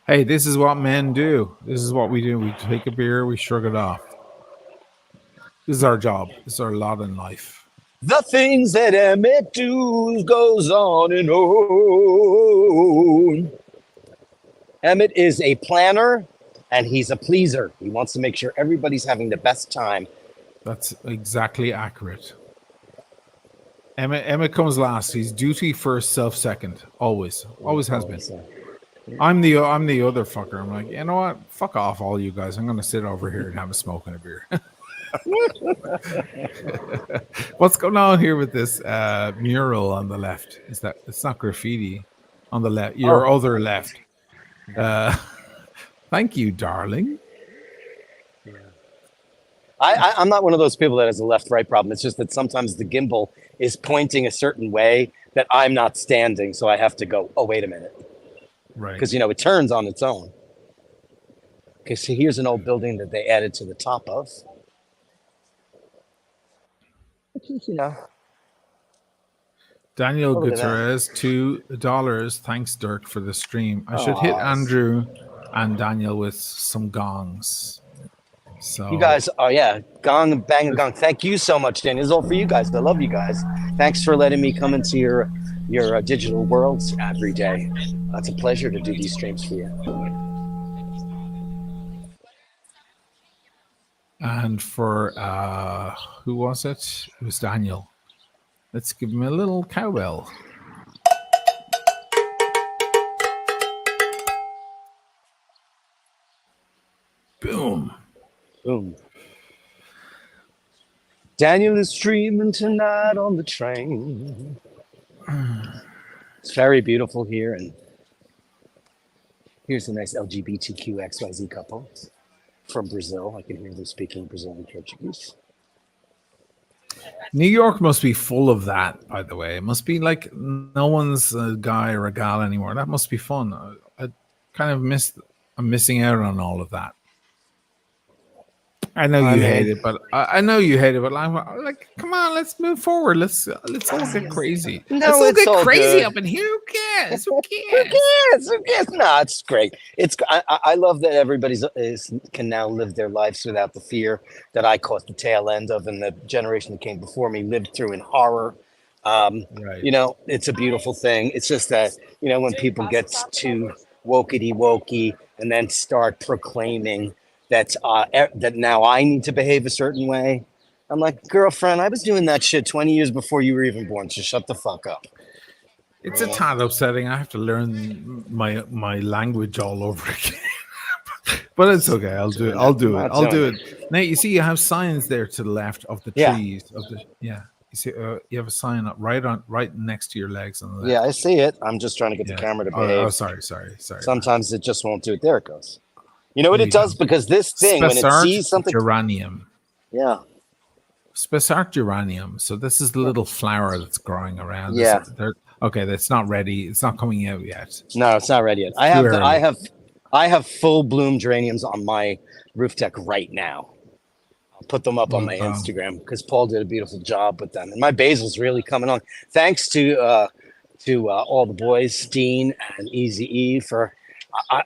Speaker 2: Hey, this is what men do. This is what we do. We take a beer, we shrug it off. This is our job. This is our lot in life.
Speaker 1: The things that Emmett does goes on and on. Emmett is a planner, and he's a pleaser. He wants to make sure everybody's having the best time.
Speaker 2: That's exactly accurate. Emmett comes last. He's duty first, self second. Always has been. I'm the other fucker. I'm like, you know what? Fuck off, all you guys. I'm gonna sit over here and have a smoke and a beer. What's going on here with this mural on the left? Is that it's not graffiti on the left? Your other left. Thank you, darling.
Speaker 1: Yeah. I'm not one of those people that has a left-right problem. It's just that sometimes the gimbal is pointing a certain way that I'm not standing, so I have to go, oh, wait a minute.
Speaker 2: Right.
Speaker 1: Because, it turns on its own. Okay, so here's an old building that they added to the top of.
Speaker 2: Daniel Gutierrez, $2. Thanks, Dirk, for the stream. I should hit Andrew and Daniel with some gongs. So
Speaker 1: you guys, gong, bang, and gong. Thank you so much, Daniel. It's all for you guys. I love you guys. Thanks for letting me come into your digital worlds every day. It's a pleasure to do these streams for you.
Speaker 2: And for who was it? It was Daniel. Let's give him a little cowbell. Boom.
Speaker 1: Boom. Daniel is streaming tonight on the train. It's very beautiful here, and here's a nice LGBTQ XYZ couple from Brazil. I can hear them speaking Brazilian Portuguese.
Speaker 2: New York must be full of that, by the way. It must be like no one's a guy or a gal anymore. That must be fun. I kind of I'm missing out on all of that. I know you hate it, but I'm like, come on, let's move forward. Let's all get crazy. Let's all get crazy up in here. Who cares? Who cares?
Speaker 1: No, it's great. I love that everybody can now live their lives without the fear that I caught the tail end of, and the generation that came before me lived through in horror. Right. It's a beautiful thing. It's just that when people get too wokey and then start proclaiming that now I need to behave a certain way. I'm like, girlfriend, I was doing that shit 20 years before you were even born, so shut the fuck up.
Speaker 2: It's a tad upsetting. I have to learn my language all over again. But it's okay. I'll do it. Now, you see, you have signs there to the left of the trees. You see, you have a sign up right next to your legs on the left.
Speaker 1: Yeah, I see it. I'm just trying to get the camera to behave.
Speaker 2: Oh, sorry.
Speaker 1: Sometimes it just won't do it. There it goes. You know what it does? Because this thing, when it sees something...
Speaker 2: geranium.
Speaker 1: Yeah.
Speaker 2: Spessart geranium. So this is the little flower that's growing around.
Speaker 1: Yeah.
Speaker 2: Okay, that's not ready. It's not coming out yet.
Speaker 1: No, it's not ready yet. I have full bloom geraniums on my roof deck right now. I'll put them up on my Instagram because Paul did a beautiful job with them. And my basil's really coming on. Thanks to all the boys, Dean and Easy E, for...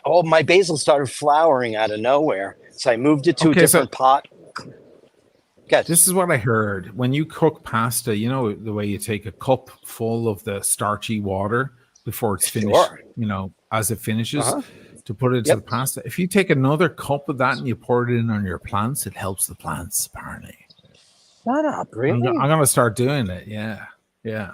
Speaker 1: all my basil started flowering out of nowhere, so I moved it to a different pot.
Speaker 2: This is what I heard. When you cook pasta, the way you take a cup full of the starchy water before it's finished, as it finishes, to put it into the pasta. If you take another cup of that and you pour it in on your plants, it helps the plants, apparently.
Speaker 1: Shut up, really?
Speaker 2: I'm going to start doing it, yeah.
Speaker 1: I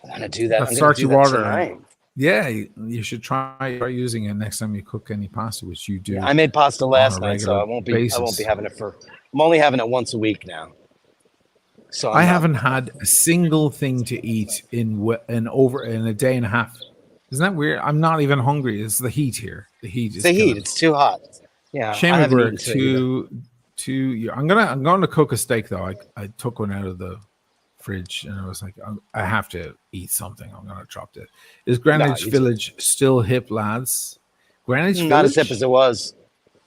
Speaker 1: want to do that.
Speaker 2: That starchy water tonight. Yeah, you should try using it next time you cook any pasta, which you do.
Speaker 1: Yeah, I made pasta last night, so I won't be having it I'm only having it once a week now. So
Speaker 2: I haven't had a single thing to eat in a day and a half. Isn't that weird? I'm not even hungry. It's the heat here. The heat
Speaker 1: it's
Speaker 2: is
Speaker 1: the heat.
Speaker 2: killing.
Speaker 1: It's too hot. Yeah,
Speaker 2: Shane
Speaker 1: I haven't eaten
Speaker 2: McGurk
Speaker 1: today either.
Speaker 2: I'm going to cook a steak though. I took one out of the fridge and I was like, I have to eat something. I'm going to drop it. Is Greenwich Village still hip, lads? Greenwich Village?
Speaker 1: Not as hip as it was.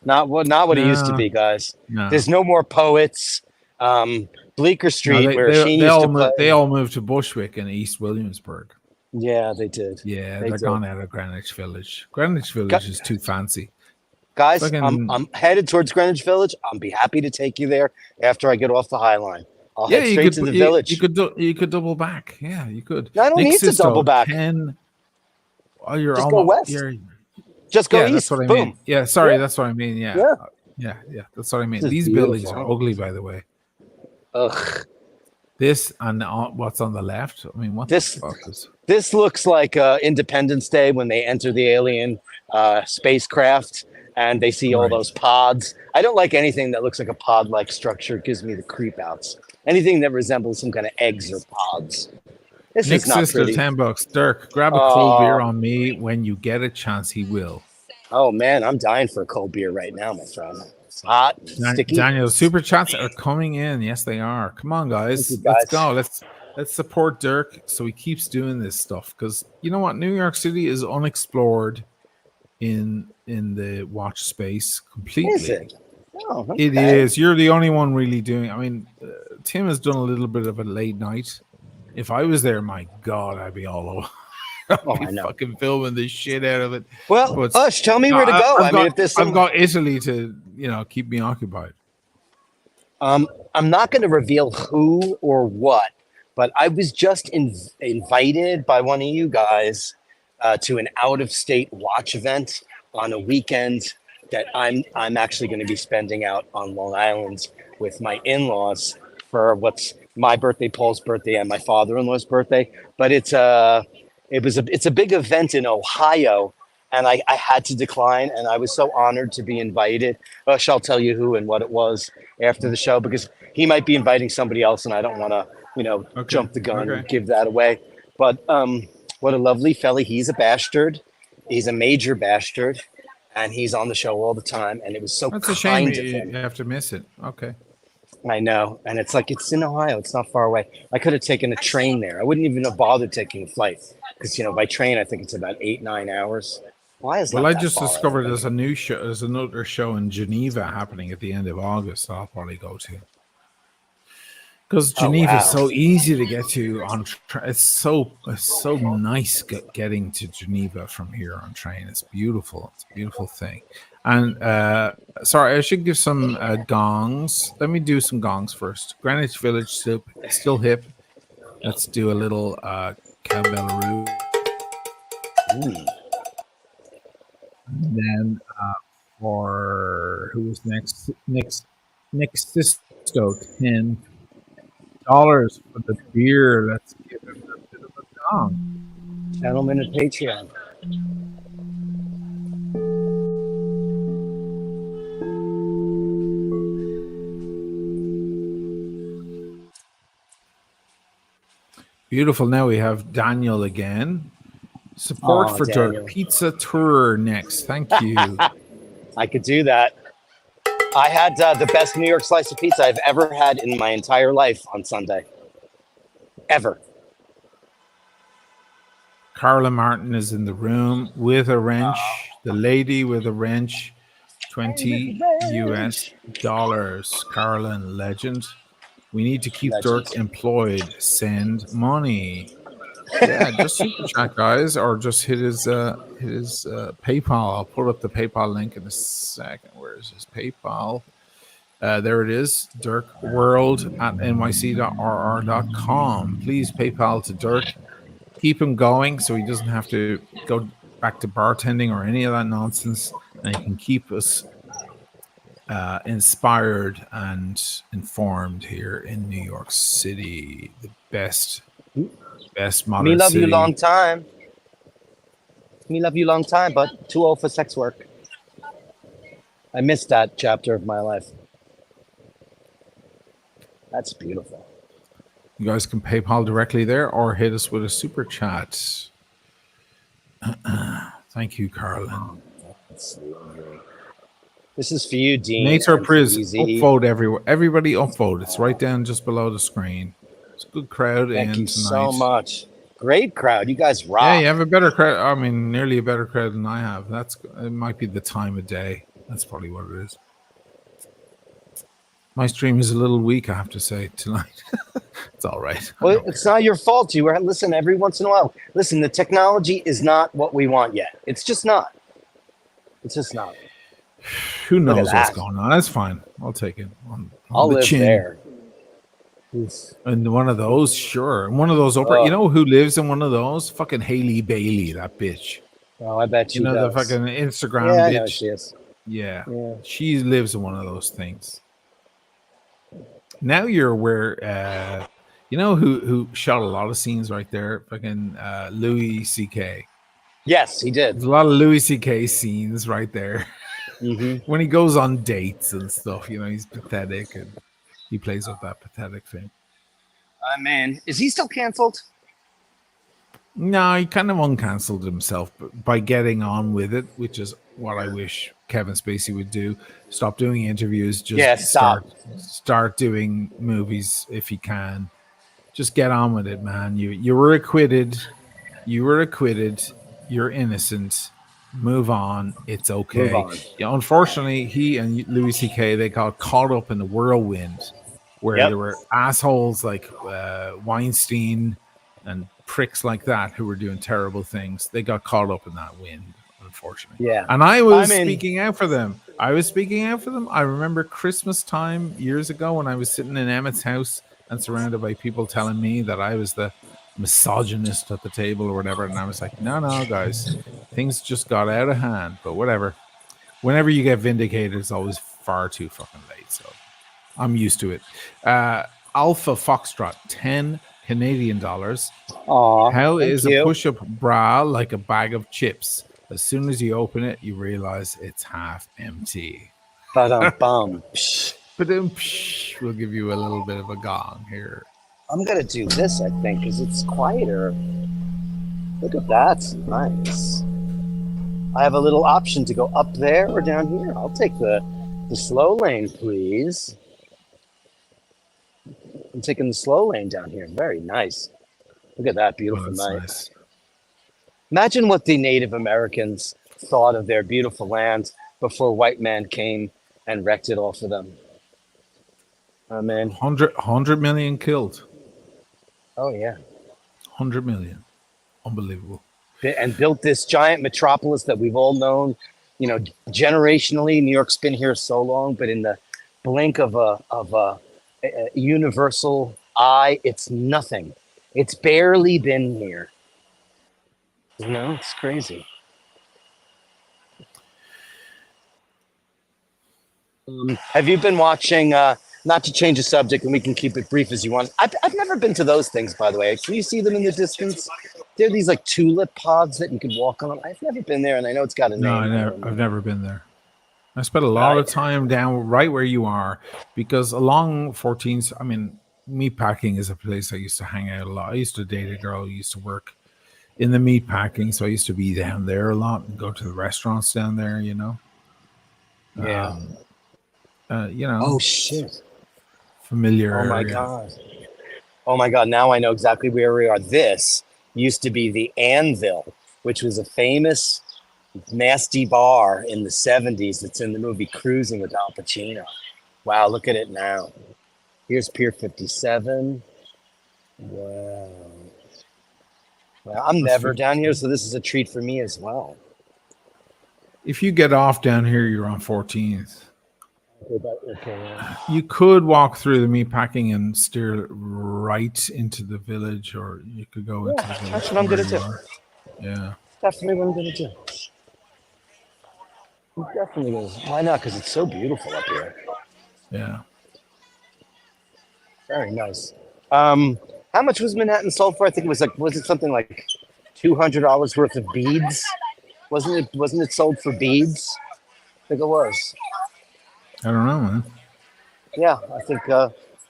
Speaker 1: Not what it used to be, guys.
Speaker 2: No.
Speaker 1: There's no more Poets. Bleecker Street,
Speaker 2: No,
Speaker 1: where Sheen used to play.
Speaker 2: They all moved to Bushwick and East Williamsburg.
Speaker 1: Yeah, they did.
Speaker 2: Yeah,
Speaker 1: they're
Speaker 2: gone out of Greenwich Village. Greenwich Village is too fancy.
Speaker 1: Guys, I'm headed towards Greenwich Village. I'll be happy to take you there after I get off the High Line. I'll head straight to the village.
Speaker 2: You could double back. Yeah, you could.
Speaker 1: No, I don't need to double back.
Speaker 2: You're
Speaker 1: just go west. Just go east.
Speaker 2: That's what I
Speaker 1: Boom.
Speaker 2: mean. Yeah, sorry, that's what I mean. Yeah. That's what I mean. These buildings are ugly, by the way.
Speaker 1: Ugh.
Speaker 2: This and what's on the left? I mean, what the fuck is...
Speaker 1: This looks like Independence Day when they enter the alien spacecraft and they see all those pods. I don't like anything that looks like a pod-like structure. It gives me the creep outs. Anything that resembles some kind of eggs or pods. This
Speaker 2: Nick's
Speaker 1: is not
Speaker 2: sister,
Speaker 1: pretty.
Speaker 2: $10. Dirk, grab a cold beer on me when you get a chance. He will.
Speaker 1: Oh man, I'm dying for a cold beer right now, my friend. It's hot, sticky.
Speaker 2: Daniel, super chats are coming in. Yes, they are. Come on, guys. Let's go. Let's support Dirk so he keeps doing this stuff. Because you know what? New York City is unexplored in the watch space completely.
Speaker 1: Is it? Oh, okay.
Speaker 2: It is. You're the only one really doing. I mean, Tim has done a little bit of a late night. If I was there, my God, I'd be all over.
Speaker 1: I know.
Speaker 2: Fucking filming the shit out of it.
Speaker 1: Well, Ush, tell me where to go.
Speaker 2: I've got Italy to, keep me occupied.
Speaker 1: I'm not going to reveal who or what, but I was just invited by one of you guys to an out-of-state watch event on a weekend that I'm actually going to be spending out on Long Island with my in-laws for what's my birthday, Paul's birthday, and my father-in-law's birthday. But it's a big event in Ohio, and I had to decline, and I was so honored to be invited. I'll tell you who and what it was after the show, because he might be inviting somebody else, and I don't want to, jump the gun and give that away. But what a lovely fella. He's a bastard. He's a major bastard, and he's on the show all the time, and it was so
Speaker 2: That's a shame you have to miss it. Okay.
Speaker 1: I know, and it's in Ohio. It's not far away. I could have taken a train there. I wouldn't even have bothered taking a flight because by train I think it's about 8-9 hours. Why is? Well,
Speaker 2: I just discovered there's a new show. There's another show in Geneva happening at the end of August. I'll probably go to because Geneva is so easy to get to on. It's so nice getting to Geneva from here on train. It's beautiful. It's a beautiful thing. And sorry, I should give some gongs. Let me do some gongs first. Greenwich Village still hip. Let's do a little cowbellaroo. And then for who was next? Nick Sisto, $10 for the beer. Let's give him a bit of a gong.
Speaker 1: Gentlemen at Patreon.
Speaker 2: Beautiful. Now we have Daniel again. Support for Dirk. Pizza tour next. Thank you.
Speaker 1: I could do that. I had the best New York slice of pizza I've ever had in my entire life on Sunday. Ever.
Speaker 2: Carla Martin is in the room with a wrench. The lady with a wrench. $20 US. Carla, legend. We need to keep Dirk employed. Send money. Yeah, just super chat, guys, or just hit his PayPal. I'll put up the PayPal link in a second. Where is his PayPal? There it is. dirkworld at nyc.rr.com. Please PayPal to Dirk. Keep him going so he doesn't have to go back to bartending or any of that nonsense, and he can keep us inspired and informed here in New York City, the best modern
Speaker 1: Me love
Speaker 2: city.
Speaker 1: you long time. Me love you long time, but too old for sex work. I missed that chapter of my life. That's beautiful.
Speaker 2: You guys can PayPal directly there or hit us with a super chat. Thank you, Carlin.
Speaker 1: That's lovely. This is for you, Dean.
Speaker 2: Nature
Speaker 1: And for
Speaker 2: Priz,
Speaker 1: Easy.
Speaker 2: upvote everywhere. Everybody upvote. It's right down just below the screen. It's a good crowd
Speaker 1: Thank
Speaker 2: in
Speaker 1: you
Speaker 2: tonight.
Speaker 1: so much. Great crowd. You guys rock.
Speaker 2: Yeah, you have a better crowd. I mean, nearly a better crowd than I have. It might be the time of day. That's probably what it is. My stream is a little weak, I have to say, tonight. It's all right.
Speaker 1: Well, it's not your fault. You listen every once in a while. Listen, the technology is not what we want yet. It's just not. It's just not.
Speaker 2: Who knows what's going on? That's fine. I'll take it.
Speaker 1: I'll live there.
Speaker 2: And one of those, sure. One of those, you know who lives in one of those? Fucking Haley Bailey, that bitch.
Speaker 1: Oh, I bet you
Speaker 2: know
Speaker 1: does.
Speaker 2: The fucking Instagram bitch.
Speaker 1: I know she is.
Speaker 2: Yeah. She lives in one of those things. Now you're aware, you know who shot a lot of scenes right there? Fucking Louis C.K.
Speaker 1: Yes, he did.
Speaker 2: There's a lot of Louis C.K. scenes right there.
Speaker 1: Mm-hmm.
Speaker 2: When he goes on dates and stuff, you know, he's pathetic and he plays up that pathetic thing.
Speaker 1: Man, is he still canceled?
Speaker 2: No, he kind of uncancelled himself by getting on with it, which is what I wish Kevin Spacey would do. Stop doing interviews. Just start doing movies if he can. Just get on with it, man. You were acquitted. You're innocent. Move on. It's okay.
Speaker 1: Move on.
Speaker 2: Yeah, unfortunately, he and Louis C.K. they got caught up in the whirlwind where there were assholes like Weinstein and pricks like that who were doing terrible things. They got caught up in that wind, unfortunately.
Speaker 1: Yeah.
Speaker 2: And I was speaking out for them. I remember Christmas time years ago when I was sitting in Emmett's house and surrounded by people telling me that I was the misogynist at the table or whatever. And I was like, no, guys, things just got out of hand, but whatever. Whenever you get vindicated, it's always far too fucking late. So I'm used to it. Alpha Foxtrot, 10 Canadian dollars. How is a push-up bra like a bag of chips? As soon as you open it, you realize it's half empty.
Speaker 1: Ba-dum-bum.
Speaker 2: We'll give you a little bit of a gong here.
Speaker 1: I'm going to do this, I think, because it's quieter. Look at that. It's nice. I have a little option to go up there or down here. I'll take the slow lane, please. I'm taking the slow lane down here. Very nice. Look at that beautiful night. Nice. Imagine what the Native Americans thought of their beautiful land before white man came and wrecked it all for them. Oh, man.
Speaker 2: 100 million killed.
Speaker 1: Oh, yeah.
Speaker 2: 100 million. Unbelievable.
Speaker 1: And built this giant metropolis that we've all known, you know, generationally. New York's been here so long, but in the blink of a universal eye, it's nothing. It's barely been here. You know, it's crazy. Have you been watching, not to change the subject, and we can keep it brief as you want. I've never been to those things, by the way. Can you see them in the distance? They're these like tulip pods that you could walk on. I've never been there, and I know it's got a name.
Speaker 2: No, I've never been there. I spent a lot of time down right where you are, because along 14th, I mean, meatpacking is a place I used to hang out a lot. I used to date a girl who used to work in the meatpacking, so I used to be down there a lot and go to the restaurants down there, you know.
Speaker 1: Yeah.
Speaker 2: You know.
Speaker 1: Oh shit.
Speaker 2: Familiar.
Speaker 1: Oh my god. Oh my god. Now I know exactly where we are. This used to be the Anvil, which was a famous nasty bar in the 70s that's in the movie Cruising with Al Pacino. Wow, look at it now. Here's Pier 57. Wow. Well, I'm never down here, so this is a treat for me as well.
Speaker 2: If you get off down here, you're on 14th.
Speaker 1: Okay, yeah.
Speaker 2: You could walk through the meatpacking and steer right into the village, or you could go into the village.
Speaker 1: That's what I'm going to do.
Speaker 2: Yeah.
Speaker 1: Definitely what I'm going to do. I'm definitely going to. Why not? Because it's so beautiful up here.
Speaker 2: Yeah.
Speaker 1: Very nice. How much was Manhattan sold for? I think it was it something like $200 worth of beads? Wasn't it sold for beads? I think it was.
Speaker 2: I don't know, man.
Speaker 1: Yeah, I think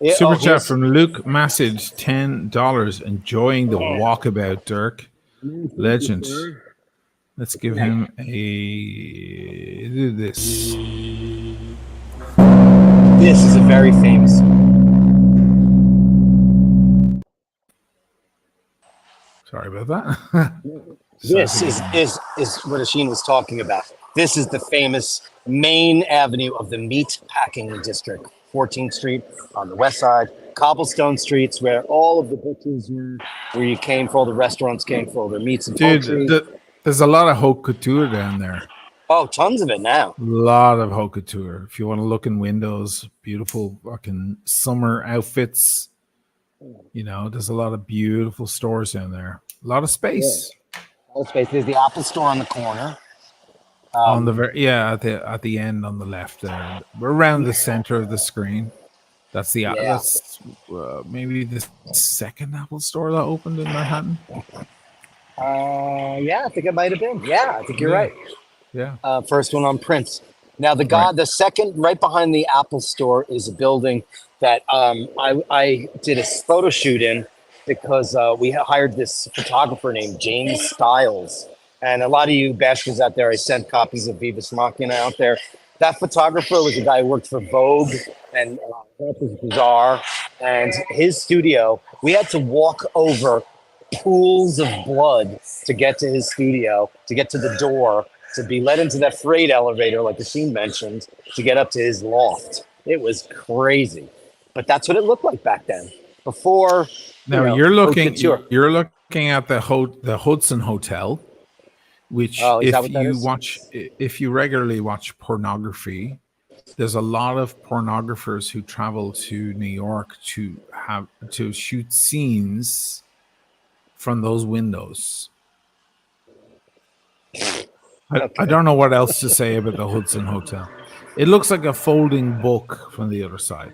Speaker 1: Yeah,
Speaker 2: Super chat from Luke Massage, $10. Enjoying the walkabout, Dirk. Legend. Let's give him a do this.
Speaker 1: This is a very famous.
Speaker 2: Sorry about that.
Speaker 1: This is what Oisin was talking about. This is the famous main avenue of the meat packing district, 14th Street on the west side, cobblestone streets where all of the butchers were, where you came for all the restaurants came for all their meats and poultry.
Speaker 2: There's a lot of haute couture down there.
Speaker 1: Oh, tons of it now.
Speaker 2: A lot of haute couture. If you want to look in windows, beautiful fucking summer outfits. You know, there's a lot of beautiful stores down there. A lot of space.
Speaker 1: Yeah. A lot of space. There's the Apple store on the corner.
Speaker 2: On the at the end on the left there. We're around the center of the screen. That's the that's maybe the second Apple store that opened in Manhattan.
Speaker 1: Yeah, I think it might have been. Yeah, I think you're right.
Speaker 2: Yeah.
Speaker 1: First one on Prince. Now the second right behind the Apple store is a building that I did a photo shoot in because we hired this photographer named James Stiles. And a lot of you bashers out there, I sent copies of Viva Machina out there. That photographer was a guy who worked for Vogue and Harper's Bazaar. And his studio, we had to walk over pools of blood to get to his studio, to get to the door, to be let into that freight elevator, like the scene mentioned, to get up to his loft. It was crazy. But that's what it looked like back then. Before,
Speaker 2: now you're looking at the Hudson Hotel, which if you regularly watch pornography, there's a lot of pornographers who travel to New York to shoot scenes from those windows. I don't know what else to say about the Hudson Hotel. It looks like a folding book from the other side.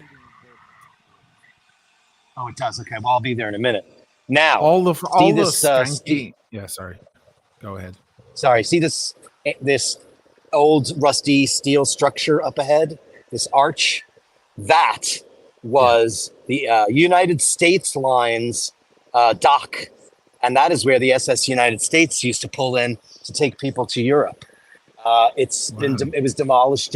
Speaker 1: Oh, it does. Okay, well, I'll be there in a minute. Now,
Speaker 2: all the skanky. Yeah, sorry. Go ahead.
Speaker 1: Sorry. See this old rusty steel structure up ahead? This arch? That was the United States Lines dock, and that is where the SS United States used to pull in to take people to Europe. It was demolished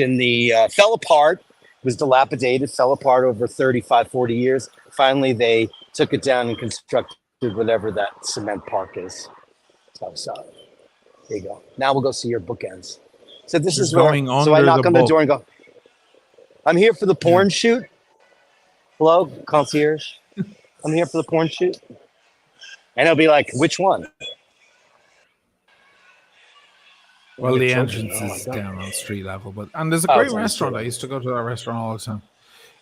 Speaker 1: fell apart. It was dilapidated, fell apart over 35, 40 years. Finally, they took it down and constructed whatever that cement park is. So there you go. Now we'll go see your bookends. So this is where, so I knock on the door and go, I'm here for the porn shoot. Hello, concierge. I'm here for the porn shoot. And they'll be like, which one?
Speaker 2: Well, the entrance is down on street level, and there's a great restaurant. I used to go to that restaurant all the time.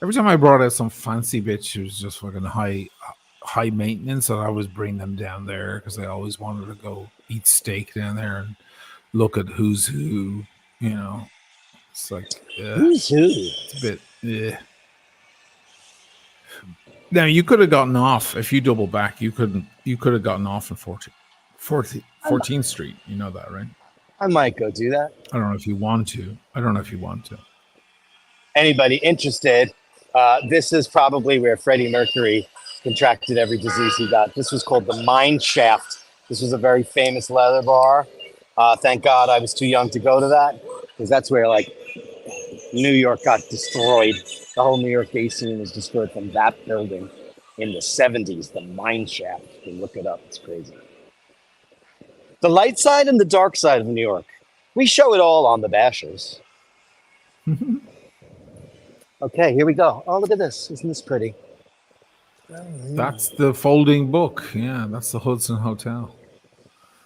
Speaker 2: Every time I brought out some fancy bitch who was just fucking high maintenance, and I always bring them down there because I always wanted to go eat steak down there and look at who's who. You know, it's like
Speaker 1: who's who?
Speaker 2: It's a bit. Now you could have gotten off if you double back. You could have gotten off in 14th Street. You know that, right?
Speaker 1: I might go do that.
Speaker 2: I don't know if you want to.
Speaker 1: Anybody interested? This is probably where Freddie Mercury contracted every disease he got. This was called the Mine Shaft. This was a very famous leather bar. Thank God I was too young to go to that, because that's where New York got destroyed. The whole New York gay scene was destroyed from that building in the 70s, the Mine Shaft. You can look it up. It's crazy. The light side and the dark side of New York. We show it all on the Bashers. Okay, here we go. Oh, look at this. Isn't this pretty?
Speaker 2: That's the folding book. Yeah, that's the Hudson Hotel.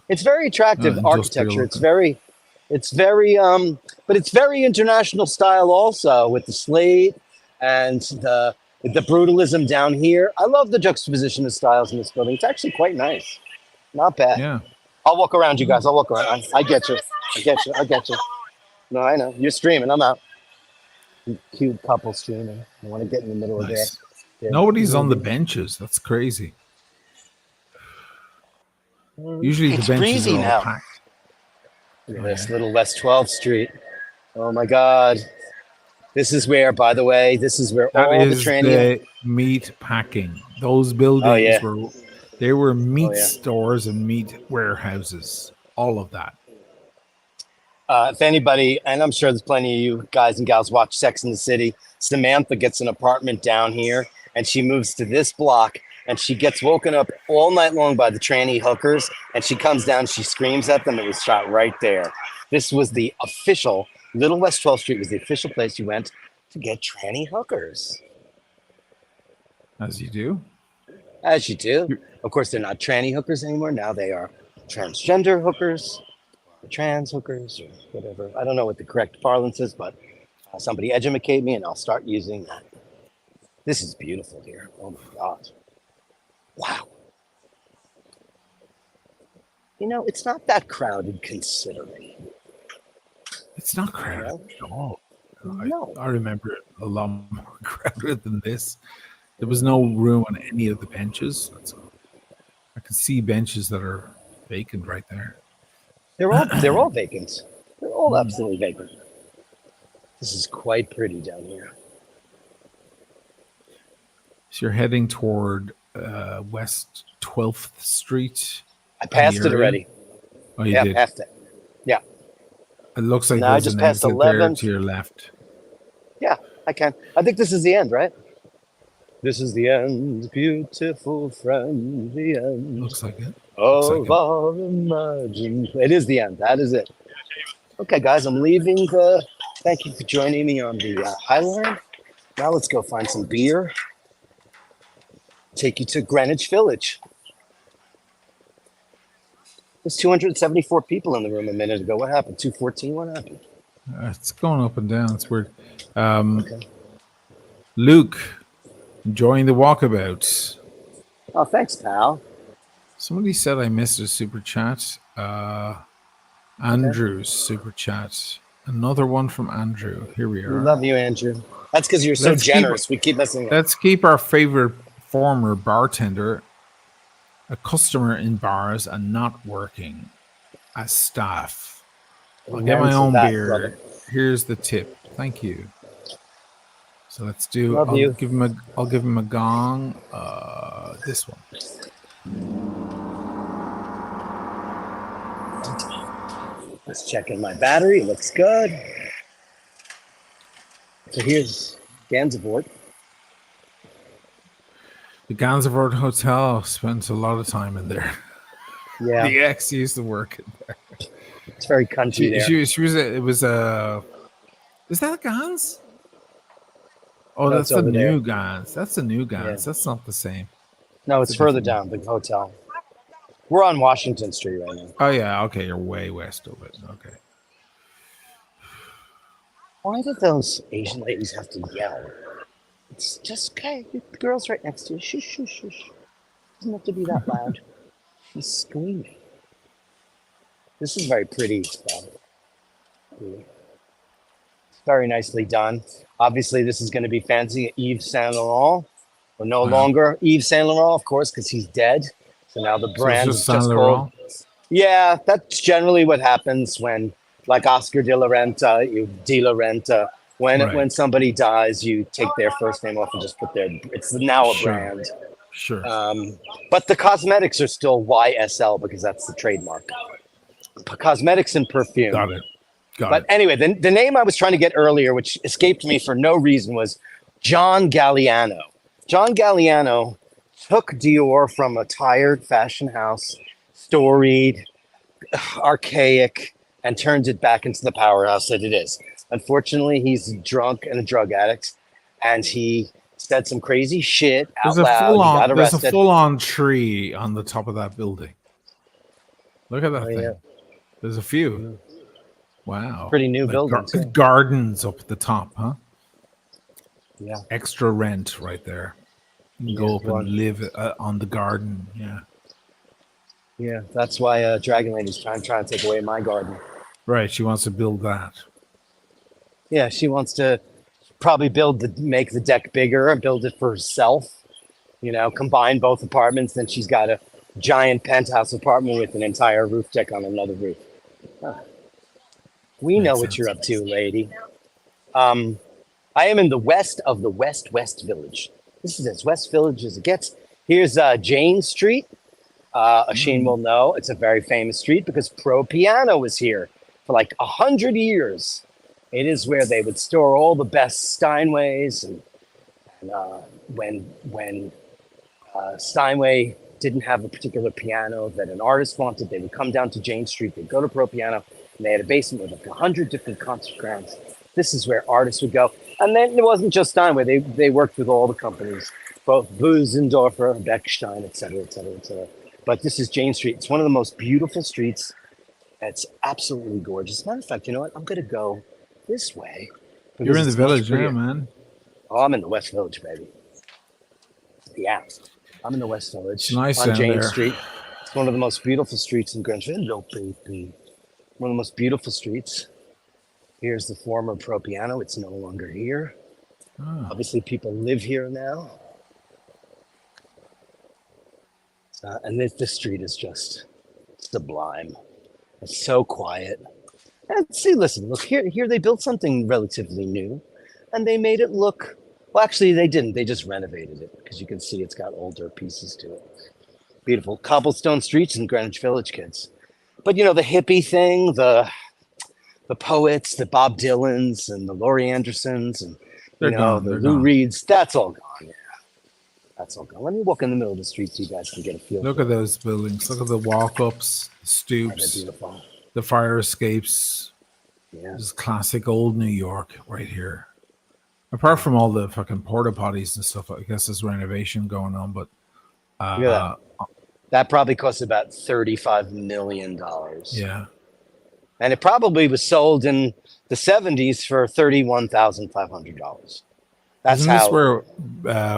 Speaker 1: It's very attractive architecture. It's very, but it's very international style also, with the slate and the brutalism down here. I love the juxtaposition of styles in this building. It's actually quite nice. Not bad.
Speaker 2: Yeah.
Speaker 1: I'll walk around you guys. I'll walk around. I get you. No, I know. You're streaming. I'm out. Cute couple streaming. I want to get in the middle of there.
Speaker 2: Nobody's on the benches. That's crazy. Usually the benches are all packed.
Speaker 1: Look at this little West 12th Street. Oh my God. This is where, by the way, this is where
Speaker 2: That
Speaker 1: all the
Speaker 2: is
Speaker 1: tranny.
Speaker 2: the meat packing. Those buildings
Speaker 1: yeah.
Speaker 2: were meat
Speaker 1: yeah.
Speaker 2: stores and meat warehouses. All of that.
Speaker 1: If anybody, and I'm sure there's plenty of you guys and gals watch Sex in the City, Samantha gets an apartment down here and she moves to this block and she gets woken up all night long by the tranny hookers and she comes down, she screams at them. It was shot right there. This was the official, Little West 12th Street was the official place you went to get tranny hookers.
Speaker 2: As you do.
Speaker 1: As you do. Of course, they're not tranny hookers anymore. Now they are transgender hookers. Trans hookers or whatever. I don't know what the correct parlance is, but somebody educate me and I'll start using that. This is beautiful here. Oh my God. Wow. You know, it's not that crowded considering.
Speaker 2: It's not crowded at all.
Speaker 1: No.
Speaker 2: I remember it a lot more crowded than this. There was no room on any of the benches. I could see benches that are vacant right there.
Speaker 1: They're all vacant. They're all absolutely vacant. This is quite pretty down here.
Speaker 2: So you're heading toward West 12th Street.
Speaker 1: I passed it already.
Speaker 2: Oh, you did?
Speaker 1: Passed it. Yeah.
Speaker 2: It looks like
Speaker 1: now
Speaker 2: there's
Speaker 1: I just
Speaker 2: an
Speaker 1: passed
Speaker 2: exit
Speaker 1: 11.
Speaker 2: there to your left.
Speaker 1: Yeah, I can. I think this is the end, right? This is the end, beautiful friend, the end.
Speaker 2: Looks like it.
Speaker 1: Of our imagined. It is the end. That is it. Okay, guys, I'm leaving. Thank you for joining me on the Highline. Now let's go find some beer. Take you to Greenwich Village. There's 274 people in the room a minute ago. What happened? 214? What happened?
Speaker 2: It's going up and down. It's weird.
Speaker 1: Okay.
Speaker 2: Luke, enjoying the walkabout.
Speaker 1: Oh, thanks, pal.
Speaker 2: Somebody said I missed a super chat. Andrew's super chat. Another one from Andrew. Here we are.
Speaker 1: We love you, Andrew. That's because you're so generous. We keep messing up.
Speaker 2: Let's keep our favorite former bartender, a customer in bars and not working as staff. I'll get my own beer. Brother. Here's the tip. Thank you. So let's do. I'll give him a gong. This one.
Speaker 1: Just checking my battery. Looks good. So here's Gansevoort.
Speaker 2: The Gansevoort Hotel spent a lot of time in there.
Speaker 1: Yeah.
Speaker 2: The ex used to work in there.
Speaker 1: It's very country there.
Speaker 2: It was a. Is that a Gans? Oh, that's the new Gans. That's the new Gans. Yeah. That's not the same.
Speaker 1: No, it's further down, the hotel. We're on Washington Street right now.
Speaker 2: Oh, yeah. Okay, you're way west of it. Okay.
Speaker 1: Why do those Asian ladies have to yell? It's just, okay, the girl's right next to you. Shush, shush, shush. Doesn't have to be that loud. She's screaming. This is very pretty stuff. Very nicely done. Obviously, this is going to be fancy Yves Saint Laurent. We're no longer Yves Saint Laurent, of course, because he's dead. So now the brand is just called. Yeah, that's generally what happens when, like Oscar de la Renta, when somebody dies, you take their first name off and just put their. It's now a brand.
Speaker 2: Sure.
Speaker 1: But the cosmetics are still YSL because that's the trademark. Cosmetics and perfume.
Speaker 2: Got it.
Speaker 1: But anyway, the name I was trying to get earlier, which escaped me for no reason, was John Galliano. John Galliano took Dior from a tired fashion house, storied, archaic, and turned it back into the powerhouse that it is. Unfortunately, he's drunk and a drug addict, and he said some crazy shit out loud. He got arrested.
Speaker 2: There's a full-on tree on the top of that building. Look at that thing. Yeah. There's a few. Wow.
Speaker 1: Pretty new building.
Speaker 2: Gardens up at the top, huh?
Speaker 1: Yeah.
Speaker 2: Extra rent right there. You can go up and live on the garden. Yeah.
Speaker 1: Yeah, that's why Dragon Lady's trying to take away my garden.
Speaker 2: Right. She wants to build that.
Speaker 1: Yeah, she wants to probably make the deck bigger and build it for herself. You know, combine both apartments. Then she's got a giant penthouse apartment with an entire roof deck on another roof. We know what you're up to, lady. I am in the west of the West Village. This is as West Village as it gets. Here's Jane Street. Oisin will know it's a very famous street because Pro Piano was here for like 100 years. It is where they would store all the best Steinways, and when Steinway didn't have a particular piano that an artist wanted, they would come down to Jane Street. They'd go to Pro Piano, and they had a basement with like 100 different concert grounds. This is where artists would go. And then it wasn't just Steinway. They worked with all the companies, both Busendorfer, Beckstein, et cetera, et cetera, et cetera. But this is Jane Street. It's one of the most beautiful streets. It's absolutely gorgeous. Matter of fact, you know what? I'm going to go this way.
Speaker 2: You're in the village now, man.
Speaker 1: Oh, I'm in the West Village, baby. Yeah. I'm in the West Village.
Speaker 2: It's nice
Speaker 1: on Jane
Speaker 2: there.
Speaker 1: Street. It's one of the most beautiful streets in Greenwich. Hello, baby. One of the most beautiful streets. Here's the former Pro Piano. It's no longer here. Oh. Obviously, people live here now. And this street is just sublime. It's so quiet. And see, listen, look, here they built something relatively new. And they made it look... Well, actually, they didn't. They just renovated it because you can see it's got older pieces to it. Beautiful cobblestone streets in Greenwich Village, kids. But, you know, the hippie thing, the poets, the Bob Dylans and the Laurie Andersons and, the Lou Reeds, that's all gone. Yeah, that's all gone. Let me walk in the middle of the street so you guys can get a feel.
Speaker 2: Look at those buildings. Look at the walk-ups, the stoops, the fire escapes.
Speaker 1: Yeah.
Speaker 2: This is classic old New York right here. Apart from all the fucking porta potties and stuff, I guess there's renovation going on, but
Speaker 1: that probably cost about $35 million.
Speaker 2: Yeah.
Speaker 1: And it probably was sold in the 70s for $31,500.
Speaker 2: Isn't this where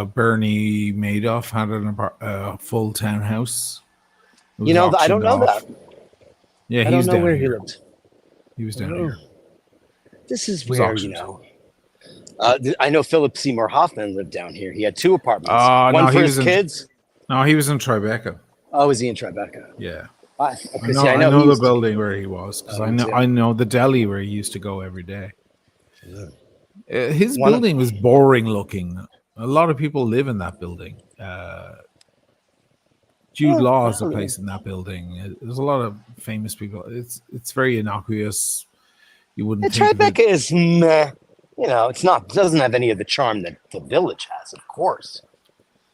Speaker 2: Bernie Madoff had a full townhouse?
Speaker 1: You know, I don't know that.
Speaker 2: Yeah,
Speaker 1: I don't know where he lived.
Speaker 2: He was down here.
Speaker 1: This is where, you know... I know Philip Seymour Hoffman lived down here. He had two apartments. One for his kids.
Speaker 2: No, he was in Tribeca.
Speaker 1: Oh, was he in Tribeca?
Speaker 2: Yeah.
Speaker 1: I
Speaker 2: know the building where he was because I know the deli where he used to go every day. Yeah. His building was boring looking. A lot of people live in that building. Jude Law has a place in that building. There's a lot of famous people. It's very innocuous. You wouldn't think
Speaker 1: Tribeca is meh. You know, it doesn't have any of the charm that the Village has, of course.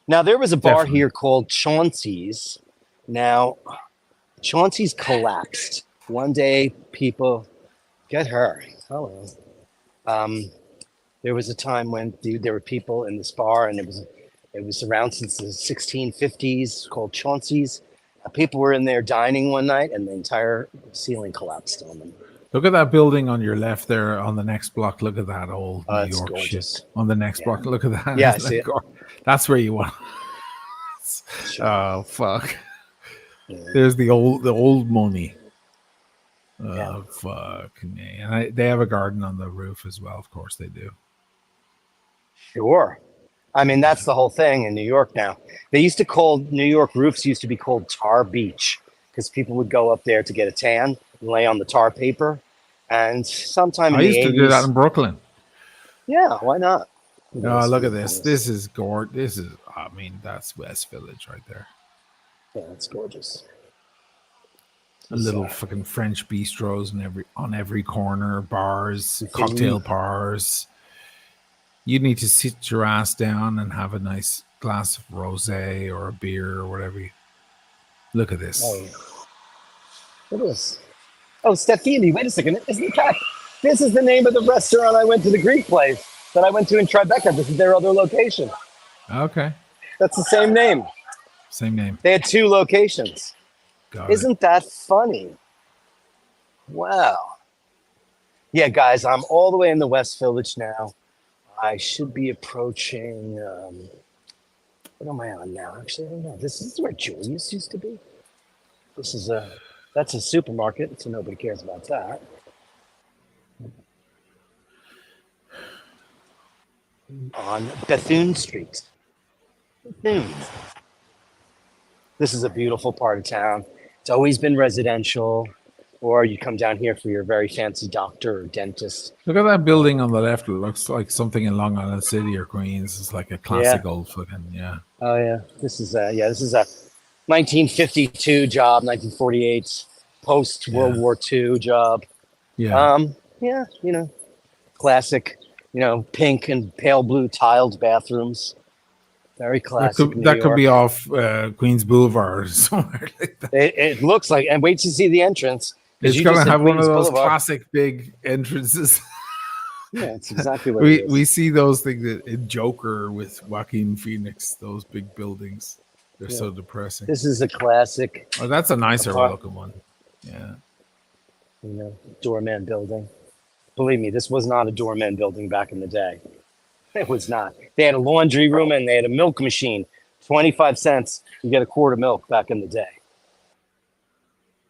Speaker 1: Now, there was a bar here called Chauncey's. Now, Chauncey's collapsed. One day, people... Get her. Hello. There was a time when there were people in this bar, and it was around since the 1650s, called Chauncey's. People were in there dining one night, and the entire ceiling collapsed on them.
Speaker 2: Look at that building on your left there on the next block. Look at that old New York
Speaker 1: gorgeous.
Speaker 2: Shit. On the next block, look at that.
Speaker 1: Yeah, I see it.
Speaker 2: That's where you want. Oh, fuck. Yeah. There's the old money. Oh, fuck me. And they have a garden on the roof as well. Of course they do.
Speaker 1: Sure. I mean, that's the whole thing in New York now. They used to call New York roofs used to be called Tar Beach because people would go up there to get a tan and lay on the tar paper. And sometime
Speaker 2: I used to do that in Brooklyn.
Speaker 1: Yeah, why not?
Speaker 2: No, look at this. This is gorgeous. I mean, that's West Village right there.
Speaker 1: Yeah, it's gorgeous.
Speaker 2: A little fucking French bistros on every corner, bars, cocktail bars. You need to sit your ass down and have a nice glass of rosé or a beer or whatever. Look at this.
Speaker 1: Oh, look at this. Oh, Stefini, wait a second. This is the name of the restaurant I went to, the Greek place that I went to in Tribeca. This is their other location.
Speaker 2: Okay.
Speaker 1: That's the same name.
Speaker 2: Same name.
Speaker 1: They had two locations. Isn't that funny? Wow. Yeah, guys, I'm all the way in the West Village now. I should be approaching... what am I on now? Actually, I don't know. This is where Julius used to be. That's a supermarket, so nobody cares about that. On Bethune Street. Bethune. This is a beautiful part of town. It's always been residential. or you come down here for your very fancy doctor or dentist.
Speaker 2: Look at that building on the left. It looks like something in Long Island City or Queens. It's like a classic
Speaker 1: Yeah.
Speaker 2: old fucking, yeah.
Speaker 1: Oh yeah. This is a 1952 job, 1948 post World War II job.
Speaker 2: Yeah.
Speaker 1: Yeah, classic, pink and pale blue tiled bathrooms. Very classic.
Speaker 2: That could be off Queens Boulevard or somewhere like that.
Speaker 1: It looks like, and wait to see the entrance.
Speaker 2: It's going to have one of those classic big entrances.
Speaker 1: Yeah, it's exactly what
Speaker 2: we see those things in Joker with Joaquin Phoenix, those big buildings. They're so depressing.
Speaker 1: This is a classic.
Speaker 2: Oh, that's a nicer looking one. Yeah.
Speaker 1: Doorman building. Believe me, this was not a doorman building back in the day. It was not. They had a laundry room and they had a milk machine. 25 cents, you get a quart of milk back in the day.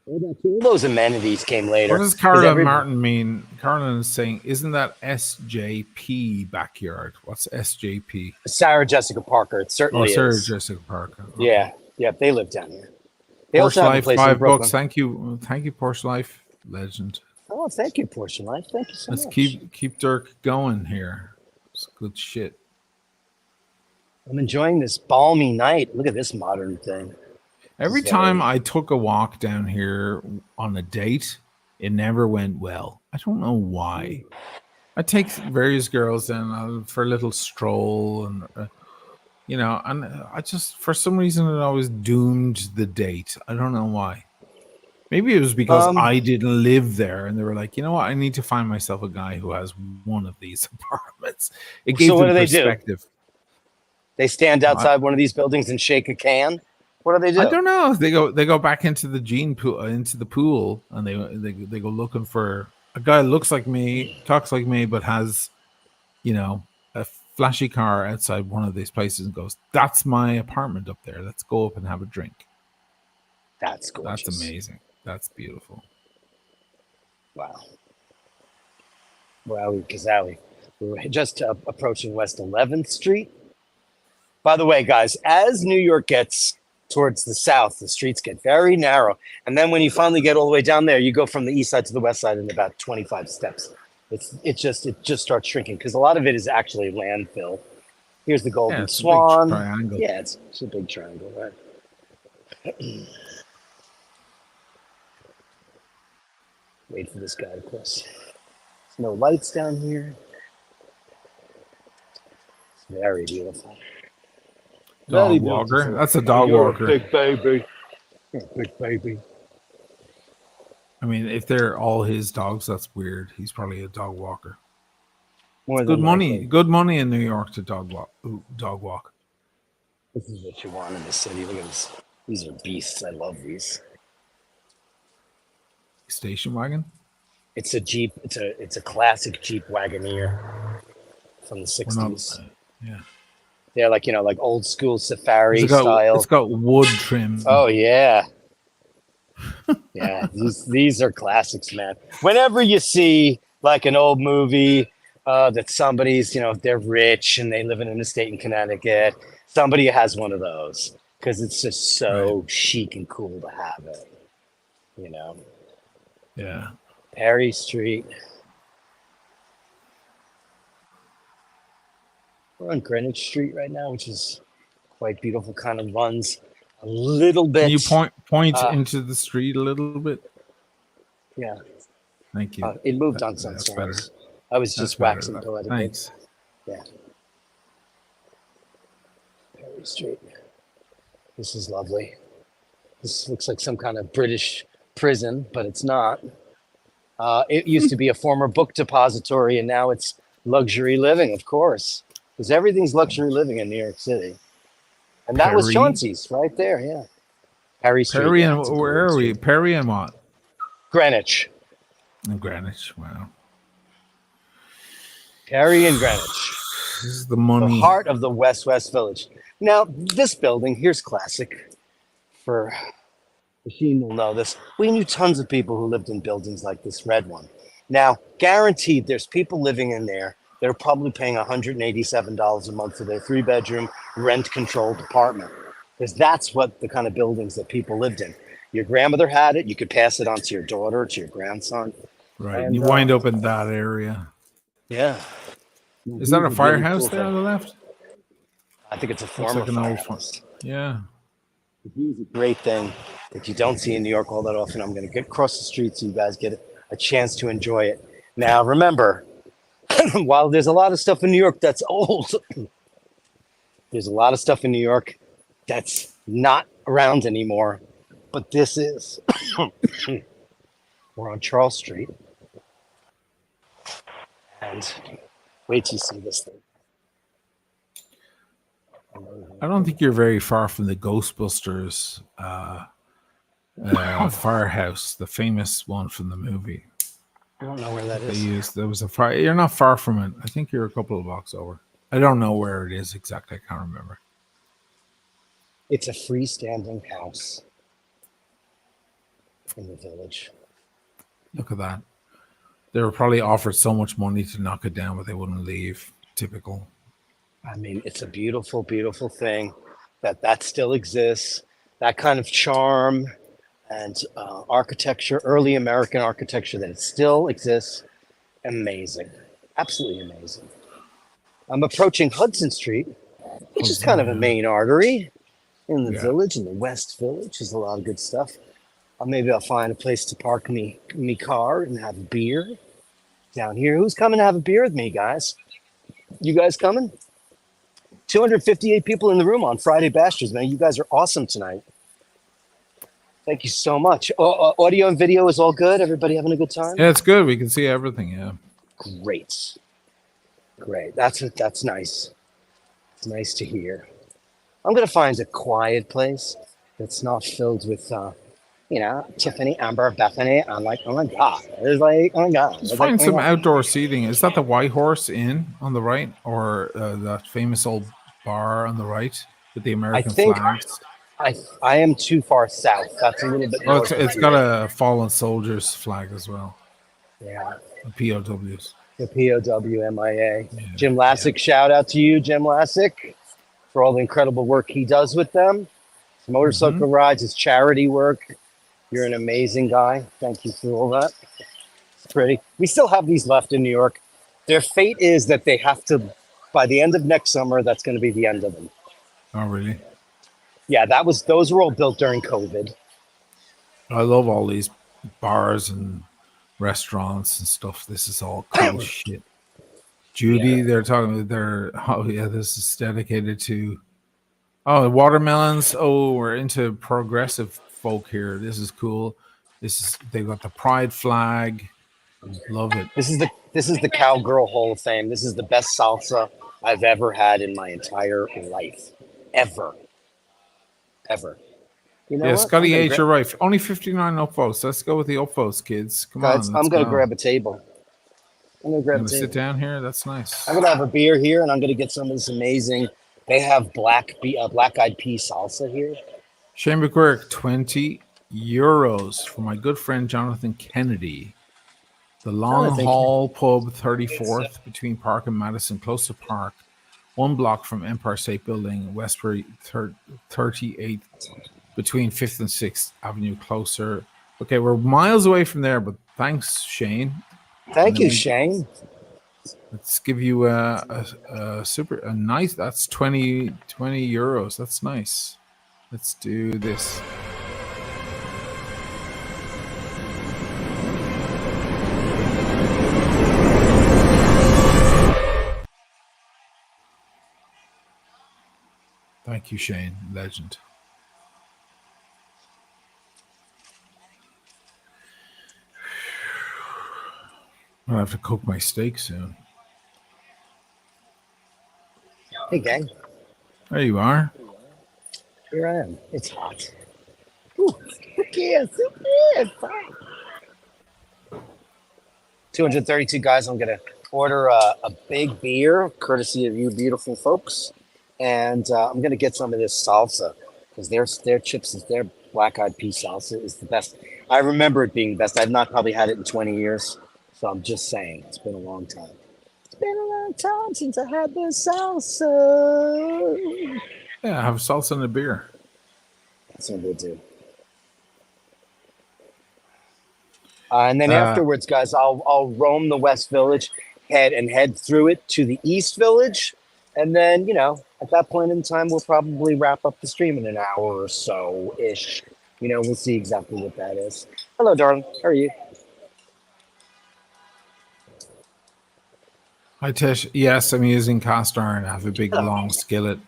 Speaker 1: All those amenities came later.
Speaker 2: What does Carolyn Martin mean? Carolyn is saying, isn't that SJP backyard? What's SJP?
Speaker 1: Sarah Jessica Parker. It certainly is.
Speaker 2: Sarah Jessica Parker. Okay.
Speaker 1: Yeah, they live down here. They
Speaker 2: Porsche Life, $5. Thank you, Porsche Life, legend.
Speaker 1: Oh, thank you, Porsche Life. Thank you so much.
Speaker 2: Let's keep Dirk going here. It's good shit.
Speaker 1: I'm enjoying this balmy night. Look at this modern thing.
Speaker 2: Every time I took a walk down here on a date, it never went well. I don't know why. I take various girls in for a little stroll, and and I just, for some reason, it always doomed the date. I don't know why. Maybe it was because I didn't live there, and they were like, you know what? I need to find myself a guy who has one of these apartments. It gave them perspective.
Speaker 1: Do? They stand outside one of these buildings and shake a can. What do they do?
Speaker 2: I don't know. They go back into the into the pool, and they go looking for a guy who looks like me, talks like me, but has, a flashy car outside one of these places, and goes, "That's my apartment up there. Let's go up and have a drink."
Speaker 1: That's gorgeous.
Speaker 2: That's amazing. That's beautiful.
Speaker 1: Wow. Wowie kazowie. We're just approaching West 11th Street. By the way, guys, as New York gets towards the south, the streets get very narrow. And then when you finally get all the way down there, you go from the east side to the west side in about 25 steps. It just starts shrinking because a lot of it is actually landfill. Here's the Golden Swan. Yeah, it's a big triangle, right? Wait for this guy to cross. There's no lights down here. It's very beautiful.
Speaker 2: Dog walker. That's a dog walker.
Speaker 1: Big baby. Big baby.
Speaker 2: I mean, if they're all his dogs, that's weird. He's probably a dog walker.
Speaker 1: Good money.
Speaker 2: Good money in New York to dog walk.
Speaker 1: This is what you want in the city. Look at this. These are beasts. I love these.
Speaker 2: Station wagon?
Speaker 1: It's a Jeep. It's a classic Jeep Wagoneer from the 60s.
Speaker 2: Yeah.
Speaker 1: They're like old school safari style.
Speaker 2: It's got wood trim.
Speaker 1: Oh yeah. Yeah, these are classics, man. Whenever you see like an old movie that somebody's, they're rich and they live in an estate in Connecticut, somebody has one of those because it's just so chic and cool to have it.
Speaker 2: Yeah.
Speaker 1: Perry Street. We're on Greenwich Street right now, which is quite beautiful. Kind of runs a little bit.
Speaker 2: Can you point into the street a little bit?
Speaker 1: Yeah.
Speaker 2: Thank you.
Speaker 1: It moved on some songs. I was just waxing poetic.
Speaker 2: Thanks.
Speaker 1: Yeah. Perry Street. This is lovely. This looks like some kind of British prison, but it's not. It used to be a former book depository, and now it's luxury living, of course. Because everything's luxury living in New York City. And that was Chauncey's right there, yeah. Perry Street.
Speaker 2: Perry and where are we? Perry and what?
Speaker 1: Greenwich.
Speaker 2: In Greenwich, wow.
Speaker 1: Perry and Greenwich.
Speaker 2: This is the money.
Speaker 1: The heart of the West Village. Now, this building, here's classic. For Machine will know this. We knew tons of people who lived in buildings like this red one. Now, guaranteed there's people living in there. They're probably paying $187 a month for their 3-bedroom rent-controlled apartment, because that's what the kind of buildings that people lived in. Your grandmother had it. You could pass it on to your daughter, to your grandson.
Speaker 2: Right.
Speaker 1: And
Speaker 2: you wind up in that area.
Speaker 1: Yeah.
Speaker 2: Is that a
Speaker 1: Really
Speaker 2: firehouse
Speaker 1: cool
Speaker 2: there
Speaker 1: thing.
Speaker 2: on the left?
Speaker 1: I think it's a
Speaker 2: Looks
Speaker 1: former
Speaker 2: like an old
Speaker 1: firehouse.
Speaker 2: Yeah.
Speaker 1: The view's a great thing that you don't see in New York all that often. I'm going to get across the street so you guys get a chance to enjoy it. Now, remember, while there's a lot of stuff in New York that's old, there's a lot of stuff in New York that's not around anymore. But this is. We're on Charles Street. And wait till you see this thing.
Speaker 2: I don't think you're very far from the Ghostbusters firehouse, the famous one from the movie.
Speaker 1: I don't know where that
Speaker 2: They
Speaker 1: is.
Speaker 2: used there was a fire. You're not far from it. I think you're a couple of blocks over. I don't know where it is exactly. I can't remember.
Speaker 1: It's a freestanding house in the village.
Speaker 2: Look at that. They were probably offered so much money to knock it down, but they wouldn't leave. Typical.
Speaker 1: I mean, it's a beautiful, beautiful thing that still exists. That kind of charm and architecture, early American architecture, that it still exists. Amazing. Absolutely amazing. I'm approaching Hudson Street, which is kind of a main artery in the village, in the West Village. There's a lot of good stuff. Maybe I'll find a place to park me car and have a beer down here. Who's coming to have a beer with me, guys? You guys coming? 258 people in the room on Friday Bashtard, man. You guys are awesome tonight. Thank you so much. Audio and video is all good? Everybody having a good time?
Speaker 2: Yeah, it's good. We can see everything, yeah.
Speaker 1: Great. That's nice. It's nice to hear. I'm going to find a quiet place that's not filled with, Tiffany, Amber, Bethany. I'm like, oh my God. It's like, oh my God.
Speaker 2: Let's find some outdoor seating. Is that the White Horse Inn on the right, or that famous old bar on the right with the American flags?
Speaker 1: I am too far south. That's a little bit north.
Speaker 2: It's got a fallen soldiers flag as well.
Speaker 1: Yeah.
Speaker 2: The POWs.
Speaker 1: The POW MIA. Yeah, Jim Lassick, shout out to you, Jim Lassick, for all the incredible work he does with them. His motorcycle rides, his charity work. You're an amazing guy. Thank you for all that. It's pretty. We still have these left in New York. Their fate is that they have to, by the end of next summer, that's going to be the end of them.
Speaker 2: Oh, really?
Speaker 1: Yeah, those were all built during COVID.
Speaker 2: I love all these bars and restaurants and stuff. This is all cool shit. Judy, they're talking. This is dedicated to. Oh, watermelons. Oh, we're into progressive folk here. This is cool. They've got the pride flag. Love it.
Speaker 1: This is the Cowgirl Hall of Fame. This is the best salsa I've ever had in my entire life, ever. You know,
Speaker 2: Scotty H, you're right. Only 59 upvotes. Let's go with the upvotes, kids. Come
Speaker 1: guys,
Speaker 2: on.
Speaker 1: I'm gonna grab a table.
Speaker 2: Sit down here. That's nice.
Speaker 1: I'm gonna have a beer here, and I'm gonna get some of this amazing. They have black-eyed pea salsa here.
Speaker 2: Shane McQuirk, €20 for my good friend Jonathan Kennedy. The Long Hall Pub, 34th between Park and Madison, close to Park. 1 block from Empire State Building, Westbury, 38th between 5th and 6th Avenue, closer. Okay, we're miles away from there, but thanks, Shane.
Speaker 1: Thank you, Shane.
Speaker 2: Let's give you a nice. That's 20 euros. That's nice. Let's do this. Thank you, Shane. Legend. I'll have to cook my steak soon.
Speaker 1: Hey, gang.
Speaker 2: There you are.
Speaker 1: Here I am. It's hot. Ooh, yes. 232 guys. I'm going to order a big beer, courtesy of you beautiful folks. And I'm going to get some of this salsa because their chips, their black-eyed pea salsa is the best. I remember it being the best. I've not probably had it in 20 years. So I'm just saying, it's been a long time. It's been a long time since I had this salsa.
Speaker 2: Yeah, have salsa and a beer.
Speaker 1: That's what we'll do. And then afterwards, guys, I'll roam the West Village, head through it to the East Village, and then at that point in time, we'll probably wrap up the stream in an hour or so ish. We'll see exactly what that is. Hello, darling. How are you?
Speaker 2: Hi, Tish. Yes, I'm using cast iron. I have a big long skillet.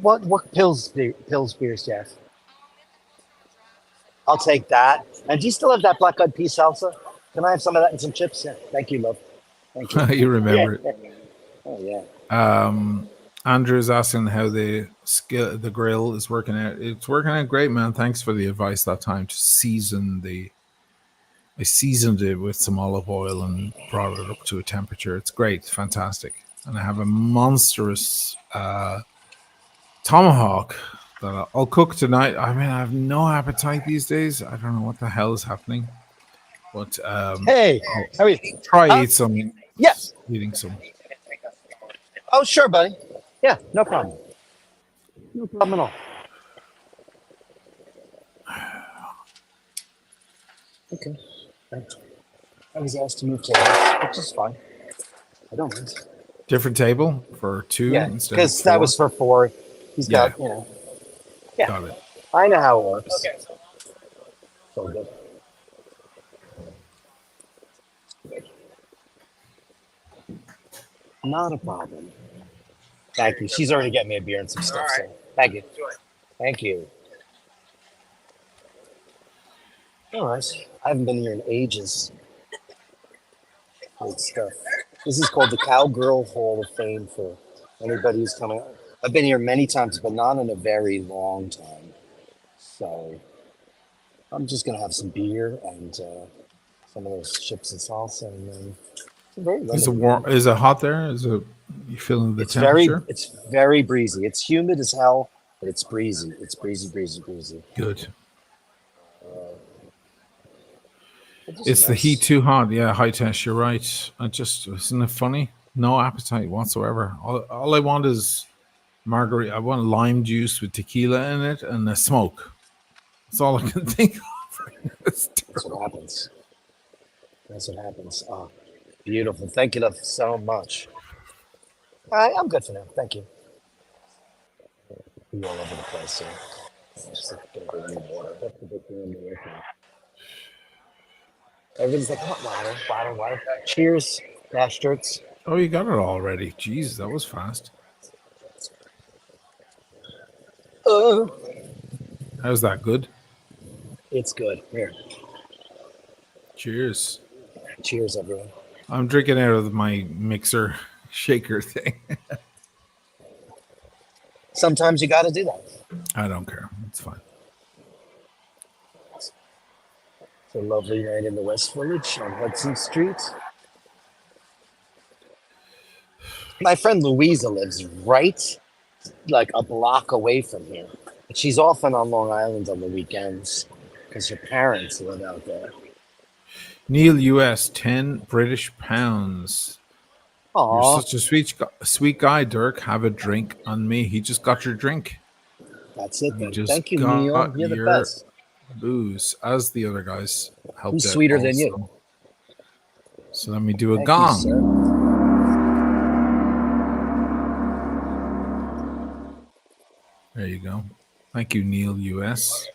Speaker 1: What pills beers, Jeff? I'll take that. And do you still have that black eyed pea salsa? Can I have some of that and some chips? Yeah. Thank you, love. Thank you.
Speaker 2: You remember it.
Speaker 1: Oh yeah.
Speaker 2: Andrew's asking how the grill is working out. It's working out great, man. Thanks for the advice that time to season I seasoned it with some olive oil and brought it up to a temperature. It's great. It's fantastic. And I have a monstrous tomahawk that I'll cook tonight. I mean, I have no appetite these days. I don't know what the hell is happening. But
Speaker 1: hey, how are you?
Speaker 2: Try eat some.
Speaker 1: Yes.
Speaker 2: Eating some.
Speaker 1: Oh, sure, buddy. Yeah, no problem. No problem at all. Okay. I was asked to move tables, which is fine. I don't mind.
Speaker 2: Different table for two instead of
Speaker 1: because that was for 4. He's got, Yeah.
Speaker 2: Got it.
Speaker 1: I know how it works. Okay. So good. Not a problem. Thank you. She's already getting me a beer and some stuff. Right. So thank you. Thank you. All right. I haven't been here in ages. Good stuff. This is called the Cowgirl Hall of Fame for anybody who's coming. I've been here many times, but not in a very long time. So I'm just going to have some beer and some of those chips and salsa. And then
Speaker 2: is it warm? Is it hot there? Is it you feeling the temperature?
Speaker 1: It's very breezy. It's humid as hell, but it's breezy. It's breezy.
Speaker 2: Good. It's the heat too hot. Yeah, high test. You're right. Isn't it funny? No appetite whatsoever. All I want is margarita. I want lime juice with tequila in it and a smoke. That's all I can think of.
Speaker 1: That's what happens. Oh, beautiful. Thank you, love, so much. I'm good for now. Thank you. You're all over the place, so just gonna go need water. That's the big thing in the air. Everybody's like, what, water. Cheers, Bashtards.
Speaker 2: Oh, you got it already. Jeez, that was fast. How's that? Good?
Speaker 1: It's good. Here.
Speaker 2: Cheers.
Speaker 1: Cheers, everyone.
Speaker 2: I'm drinking out of my mixer shaker thing.
Speaker 1: Sometimes you got to do that.
Speaker 2: I don't care. It's fine.
Speaker 1: It's a lovely night in the West Village on Hudson Street. My friend Louisa lives right like a block away from here. She's often on Long Island on the weekends because her parents live out there.
Speaker 2: Neil US, 10 British pounds.
Speaker 1: Aww.
Speaker 2: You're such a sweet guy, Dirk. Have a drink on me. He just got your drink.
Speaker 1: That's it, then. Thank you, Neil. You're the best.
Speaker 2: Booze, as the other guys helped.
Speaker 1: Who's sweeter than you?
Speaker 2: So let me do a gong. There you go. Thank you, Neil US.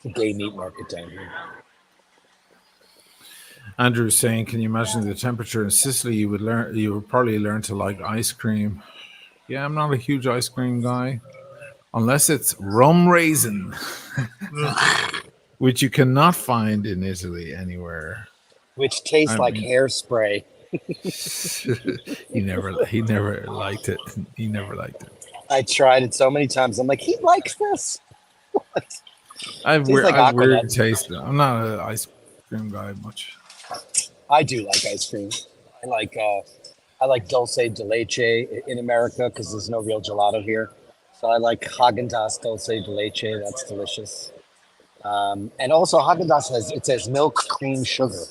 Speaker 1: The gay meat market down here.
Speaker 2: Andrew's saying, can you imagine the temperature in Sicily? You would probably learn to like ice cream. Yeah, I'm not a huge ice cream guy. Unless it's rum raisin. Which you cannot find in Italy anywhere.
Speaker 1: Which tastes like hairspray.
Speaker 2: He never liked it. He never liked it.
Speaker 1: I tried it so many times. I'm like, he likes this. What?
Speaker 2: I have weird taste. I'm not an ice cream guy much.
Speaker 1: I do like ice cream. I like dulce de leche in America because there's no real gelato here. So I like Haagen-Dazs dulce de leche. That's delicious. And also Haagen-Dazs says milk, cream, sugar.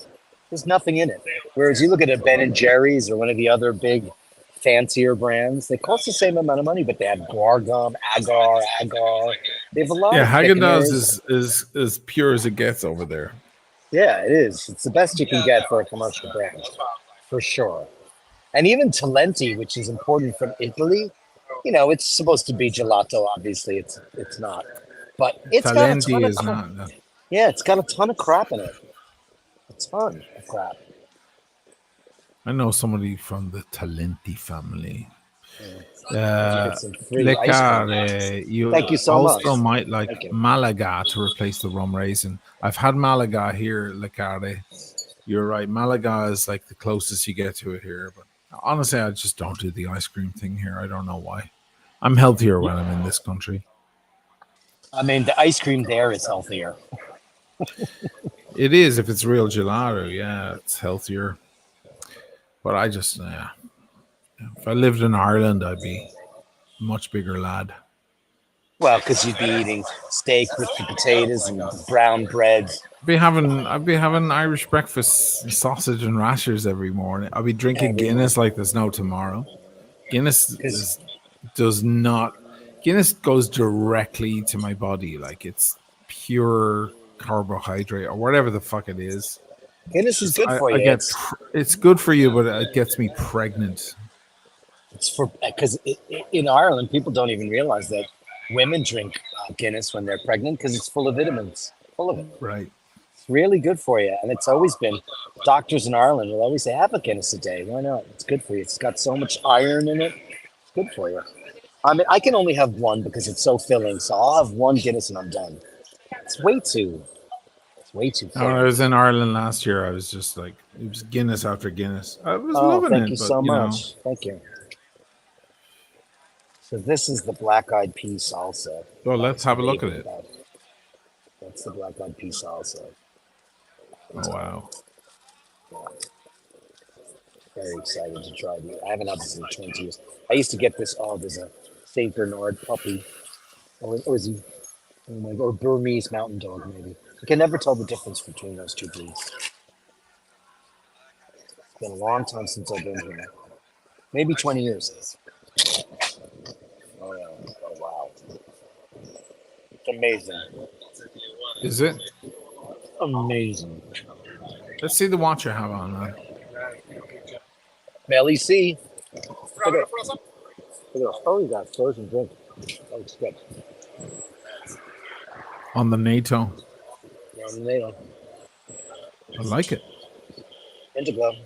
Speaker 1: There's nothing in it. Whereas you look at a Ben & Jerry's or one of the other big fancier brands, they cost the same amount of money, but they have guar gum, agar, They have a lot
Speaker 2: Yeah,
Speaker 1: of
Speaker 2: Haagen-Dazs
Speaker 1: thickeners.
Speaker 2: is as pure as it gets over there.
Speaker 1: Yeah, it is. It's the best you can get for a commercial brand, for sure. And even Talenti, which is important from Italy, it's supposed to be gelato. Obviously, it's not, but it's got a ton
Speaker 2: Talenti
Speaker 1: of
Speaker 2: is not. No.
Speaker 1: yeah, it's got a ton of crap in it. A ton of crap.
Speaker 2: I know somebody from the Talenti family.
Speaker 1: You get some free ice cream.
Speaker 2: Lecare, you
Speaker 1: Thank you so much.
Speaker 2: also might like
Speaker 1: Thank you.
Speaker 2: Malaga to replace the rum raisin. I've had Malaga here, Lecare. You're right. Malaga is like the closest you get to it here. But honestly, I just don't do the ice cream thing here. I don't know why. I'm healthier when I'm in this country.
Speaker 1: I mean, the ice cream there is healthier.
Speaker 2: It is if it's real gelato. Yeah, it's healthier. But I just, if I lived in Ireland, I'd be a much bigger lad.
Speaker 1: Well, because you'd be eating steak with the potatoes and brown bread.
Speaker 2: I'd be having Irish breakfast, sausage and rashers every morning. I'll be drinking Guinness like there's no tomorrow. Guinness Guinness goes directly to my body, like it's pure carbohydrate or whatever the fuck it is.
Speaker 1: Guinness is good for you.
Speaker 2: It's good for you, but it gets me pregnant.
Speaker 1: It's because in Ireland, people don't even realize that women drink Guinness when they're pregnant because it's full of vitamins, full of it.
Speaker 2: Right.
Speaker 1: It's really good for you, and it's always been. Doctors in Ireland will always say, "Have a Guinness a day. Why not? It's good for you. It's got so much iron in it. It's good for you." I mean, I can only have one because it's so filling. So I'll have one Guinness and I'm done. It's way too filling.
Speaker 2: I was in Ireland last year. I was just like, it was Guinness after Guinness. I was loving it.
Speaker 1: Thank you so much. Thank you. So this is the black-eyed pea salsa.
Speaker 2: Well, let's have a look at it.
Speaker 1: That's the black-eyed pea salsa.
Speaker 2: Oh, wow.
Speaker 1: Very excited to try these. I haven't had this in 20 years. I used to get this. Oh, there's a Saint Bernard puppy. Or is he? Oh my God, or Burmese mountain dog, maybe. I can never tell the difference between those two breeds. It's been a long time since I've been here. Maybe 20 years. Oh, yeah. Oh wow. It's amazing.
Speaker 2: Is it?
Speaker 1: Amazing.
Speaker 2: Let's see the watch I have on, man.
Speaker 1: Melly C. Look at it. Oh, you got frozen drink. That looks good.
Speaker 2: On the NATO.
Speaker 1: Yeah, on the NATO.
Speaker 2: I like it.
Speaker 1: Indiglo.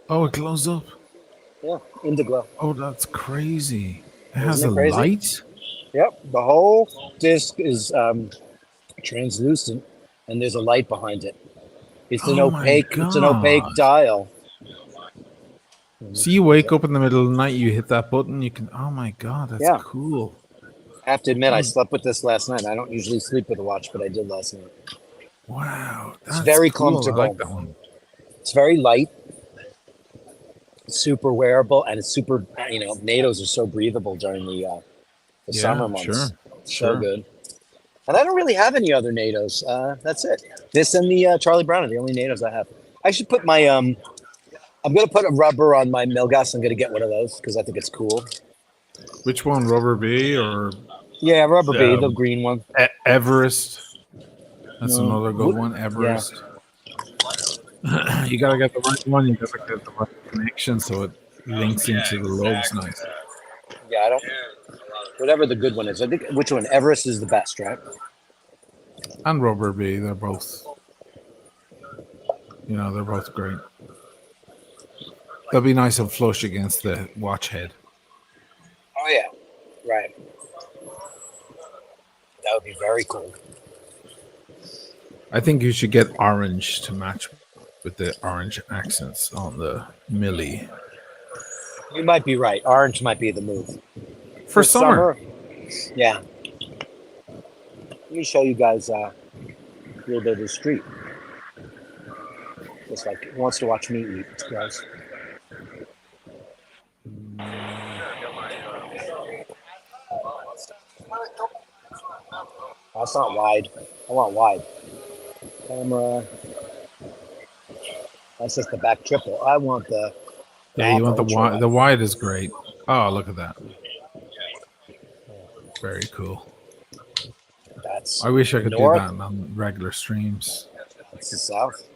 Speaker 2: Oh, it glows up.
Speaker 1: Yeah, Indiglo.
Speaker 2: Oh, that's crazy. It has
Speaker 1: Isn't
Speaker 2: a
Speaker 1: it crazy?
Speaker 2: light?
Speaker 1: Yep, the whole disc is translucent, and there's a light behind it. It's an opaque dial.
Speaker 2: So you wake up in the middle of the night, you hit that button, you can. Oh my God, that's cool.
Speaker 1: I have to admit, I slept with this last night. I don't usually sleep with a watch, but I did last night.
Speaker 2: Wow,
Speaker 1: it's very
Speaker 2: cool.
Speaker 1: comfortable.
Speaker 2: I like that one.
Speaker 1: It's very light, super wearable, and it's super. NATOs are so breathable during the summer months. So good. And I don't really have any other NATOs. That's it. This and the Charlie Brown are the only NATOs I have. I should put my I'm going to put a rubber on my Milgas. I'm going to get one of those because I think it's cool.
Speaker 2: Which one, Rubber B or?
Speaker 1: Yeah, Rubber B, the green one.
Speaker 2: Everest. That's another good one, Everest. Yeah. You got to get the right one. You got to get the right connection so it links into the lobes nice.
Speaker 1: Yeah, I don't. Whatever the good one is. I think which one? Everest is the best, right?
Speaker 2: And Rubber B, they're both. They're both great. They'll be nice and flush against the watch head.
Speaker 1: Oh yeah, right. That would be very cool.
Speaker 2: I think you should get orange to match with the orange accents on the Millie.
Speaker 1: You might be right. Orange might be the move.
Speaker 2: For summer.
Speaker 1: Yeah. Let me show you guys a little bit of the street. Just like it wants to watch me eat, guys. That's not wide. I want wide. Camera. That's just the back triple. I want the.
Speaker 2: Yeah, you want the wide. The wide is great. Oh, look at that. Very cool.
Speaker 1: That's
Speaker 2: I wish I
Speaker 1: the
Speaker 2: could
Speaker 1: north.
Speaker 2: do that on regular streams.
Speaker 1: That's the south.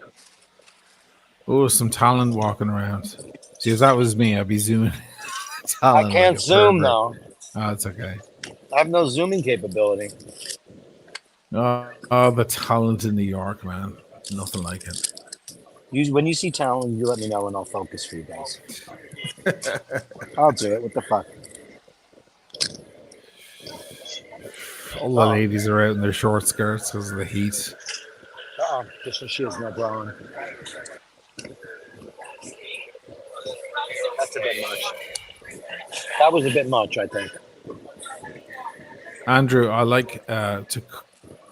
Speaker 2: Oh, some talent walking around. See, if that was me, I'd be zooming.
Speaker 1: I can't zoom
Speaker 2: pervert.
Speaker 1: though.
Speaker 2: Oh, it's okay.
Speaker 1: I have no zooming capability.
Speaker 2: Oh, the talent in New York, man. Nothing like it.
Speaker 1: When you see talent, you let me know and I'll focus for you guys. I'll do it. What the fuck?
Speaker 2: All the ladies are out in their short skirts because of the heat.
Speaker 1: Just she has no bra on. That's a bit much. That was a bit much, I think.
Speaker 2: Andrew, I like to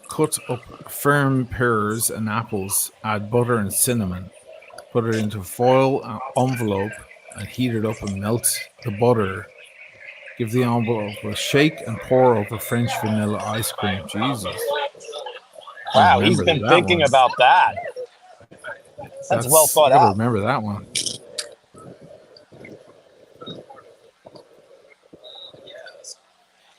Speaker 2: cut up firm pears and apples, add butter and cinnamon, put it into a foil envelope and heat it up and melt the butter. Give the envelope a shake and pour over French vanilla ice cream. Jesus.
Speaker 1: Wow, he's been thinking about that. That's well thought out.
Speaker 2: I remember that one.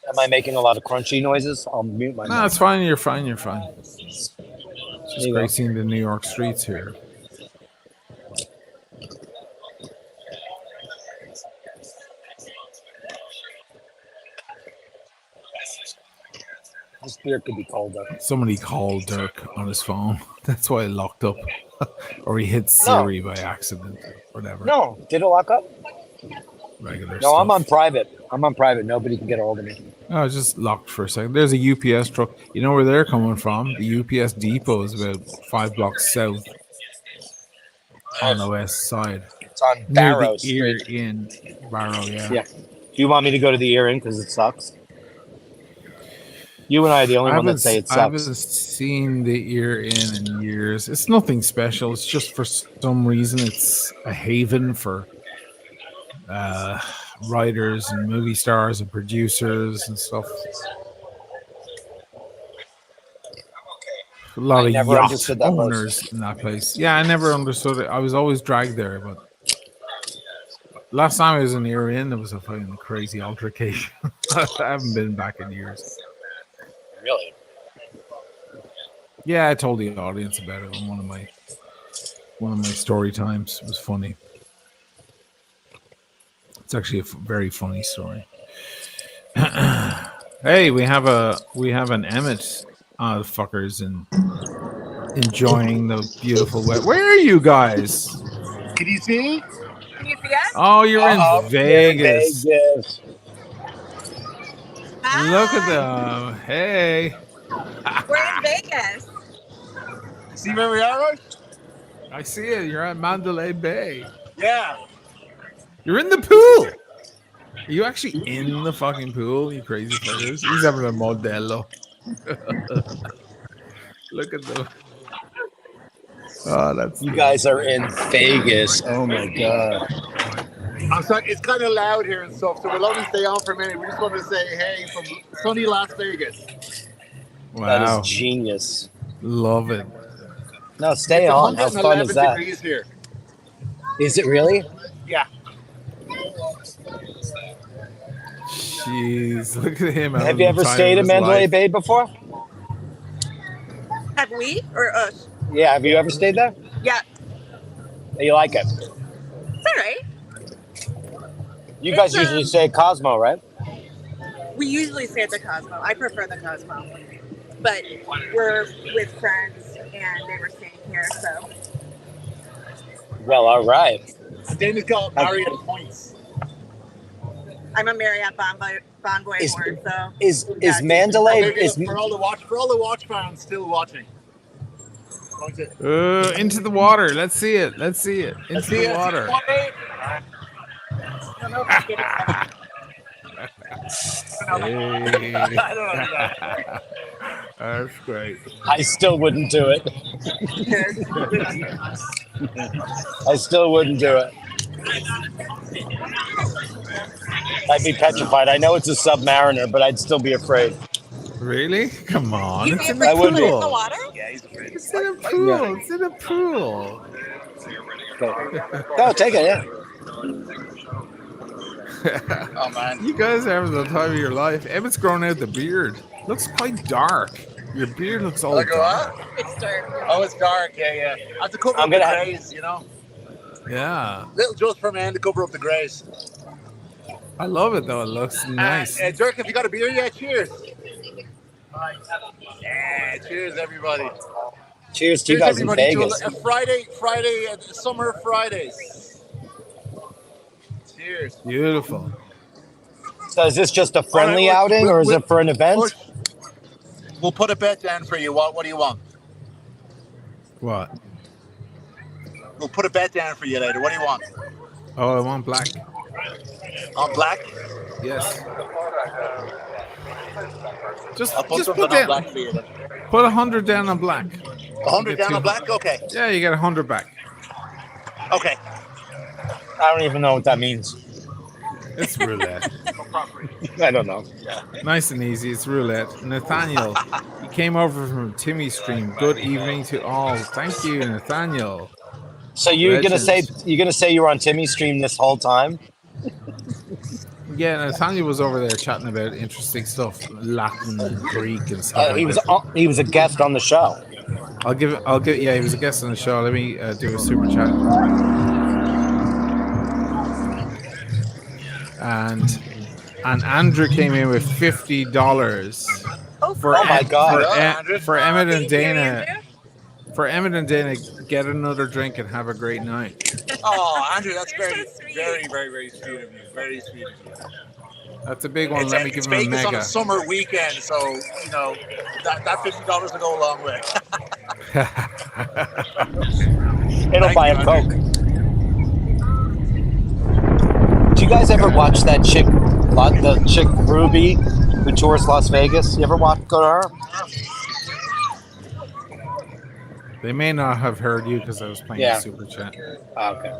Speaker 1: Am I making a lot of crunchy noises? I'll mute my mic.
Speaker 2: No, it's fine. You're fine. You're fine. It's just great seeing the New York streets here.
Speaker 1: This beer could be colder.
Speaker 2: Somebody called Dirk on his phone. That's why it locked up. Or he hit Siri by accident. Whatever.
Speaker 1: No. Did it lock up?
Speaker 2: Regular
Speaker 1: No,
Speaker 2: stuff.
Speaker 1: I'm on private. Nobody can get a hold of me.
Speaker 2: Oh, it's just locked for a second. There's a UPS truck. You know where they're coming from? The UPS depot is about 5 blocks south on the west side.
Speaker 1: It's on Barrow
Speaker 2: Street.
Speaker 1: Street.
Speaker 2: Ear in Barrow, yeah.
Speaker 1: Do you want me to go to the ear in because it sucks? You and I are the only one that say it sucks.
Speaker 2: I haven't seen the ear in years. It's nothing special. It's just for some reason it's a haven for writers and movie stars and producers and stuff. A lot of yacht owners in that place. Yeah, I never understood it. I was always dragged there, but last time I was in the ear in, there was a fucking crazy altercation. I haven't been back in years.
Speaker 1: Really?
Speaker 2: Yeah, I told the audience about it on one of my story times. It was funny. It's actually a very funny story. Hey, we have an Emmett fuckers and enjoying the beautiful weather. Where are you guys?
Speaker 3: Can you see?
Speaker 4: Can you see us?
Speaker 2: Oh, you're in Vegas.
Speaker 1: Vegas.
Speaker 2: Look at them. Hey.
Speaker 4: We're in Vegas.
Speaker 3: See where we are, right?
Speaker 2: I see it. You're at Mandalay Bay.
Speaker 3: Yeah.
Speaker 2: You're in the pool. Are you actually in the fucking pool, you crazy fuckers? He's having a Modelo. Look at them. Oh, that's
Speaker 1: you guys are in Vegas. Oh my god.
Speaker 3: I'm sorry, it's kind of loud here and stuff, so we'll only stay on for a minute. We just want to say hey from sunny Las Vegas.
Speaker 2: Wow.
Speaker 1: That is genius.
Speaker 2: Love it.
Speaker 1: No, stay on. How fun is that?
Speaker 3: Here.
Speaker 1: Is it really?
Speaker 3: Yeah.
Speaker 2: Jeez, look at him.
Speaker 1: Have you ever stayed in Mandalay Bay before?
Speaker 4: Have we or us?
Speaker 1: Yeah, have you ever stayed there?
Speaker 4: Yeah.
Speaker 1: You like it?
Speaker 4: It's all right.
Speaker 1: You guys usually stay at Cosmo, right?
Speaker 4: We usually stay at the Cosmo. I prefer the Cosmo. But we're with friends and they were staying here, so.
Speaker 1: Well, all right.
Speaker 3: Dana's got Marriott points.
Speaker 4: I'm a Marriott Bonvoy horn, so.
Speaker 1: Is Mandalay
Speaker 3: for all the watch fans still watching?
Speaker 2: Into the water. Let's see it. Into the water.
Speaker 4: I don't know if I get it.
Speaker 2: That's great.
Speaker 1: I still wouldn't do it. I still wouldn't do it. I'd be petrified. I know it's a Submariner, but I'd still be afraid.
Speaker 2: Really? Come on.
Speaker 4: It's in
Speaker 1: the pool.
Speaker 4: Water?
Speaker 3: Yeah, he's afraid.
Speaker 2: It's in a pool. Yeah. It's in a pool.
Speaker 1: Go, take it, yeah.
Speaker 3: Oh man.
Speaker 2: You guys are having the time of your life. Emmett's grown out the beard. Looks quite dark. Your beard looks all
Speaker 3: Like
Speaker 2: dark.
Speaker 3: what?
Speaker 4: It's dark.
Speaker 3: Oh, it's dark. Yeah. I have to cover
Speaker 1: I'm
Speaker 3: up the
Speaker 1: gonna-
Speaker 3: greys, you know.
Speaker 2: Yeah.
Speaker 3: Little just for man to cover up the greys.
Speaker 2: I love it though. It looks nice.
Speaker 3: Dirk, have you got a beer yet? Cheers. Yeah, cheers everybody.
Speaker 1: Cheers to you guys in
Speaker 3: everybody
Speaker 1: Vegas.
Speaker 3: to a Friday, summer Fridays. Cheers.
Speaker 2: Beautiful.
Speaker 1: So is this just a friendly
Speaker 3: All right,
Speaker 1: outing, or is it for an event?
Speaker 3: We'll put a bet down for you. What do you want?
Speaker 2: What?
Speaker 3: We'll put a bet down for you later. What do you want?
Speaker 2: Oh, I want black.
Speaker 3: On black?
Speaker 2: Yes. Just
Speaker 3: I'll put
Speaker 2: just
Speaker 3: something
Speaker 2: put
Speaker 3: on
Speaker 2: down.
Speaker 3: black for you then.
Speaker 2: Put 100 down on black.
Speaker 3: 100 down on black? Okay.
Speaker 2: Yeah, you get 100 back.
Speaker 3: Okay.
Speaker 1: I don't even know what that means.
Speaker 2: It's roulette.
Speaker 1: I don't know.
Speaker 2: Nice and easy. It's roulette. Nathaniel, he came over from Timmy's stream. Good evening to all. Thank you, Nathaniel.
Speaker 1: So you're gonna
Speaker 2: Legends.
Speaker 1: say you were on Timmy's stream this whole time?
Speaker 2: Yeah, Nathaniel was over there chatting about interesting stuff, Latin and Greek and stuff.
Speaker 1: He
Speaker 2: like
Speaker 1: was he was a guest on the show.
Speaker 2: I'll give. Yeah, he was a guest on the show. Let me do a super chat. And Andrew came in with $50 for
Speaker 1: Oh my God.
Speaker 2: for Emmett and
Speaker 4: Thank you,
Speaker 2: Dana.
Speaker 4: Andrew.
Speaker 2: For Emmett and Dana, get another drink and have a great night.
Speaker 3: Oh, Andrew, that's
Speaker 4: You're
Speaker 3: very,
Speaker 4: so sweet.
Speaker 3: very, very, very sweet of you. Very sweet of you.
Speaker 2: That's a big one. Let me give
Speaker 3: It's
Speaker 2: him a
Speaker 3: Vegas on
Speaker 2: mega.
Speaker 3: a summer weekend, so you know that $50 will go a long way.
Speaker 1: It'll
Speaker 3: Thank
Speaker 1: buy
Speaker 3: you,
Speaker 1: a Coke. Do you guys ever watch that chick, the chick Ruby, who tours Las Vegas? You ever go to her?
Speaker 2: They may not have heard you because I was playing
Speaker 1: Yeah.
Speaker 2: the super chat.
Speaker 1: Okay.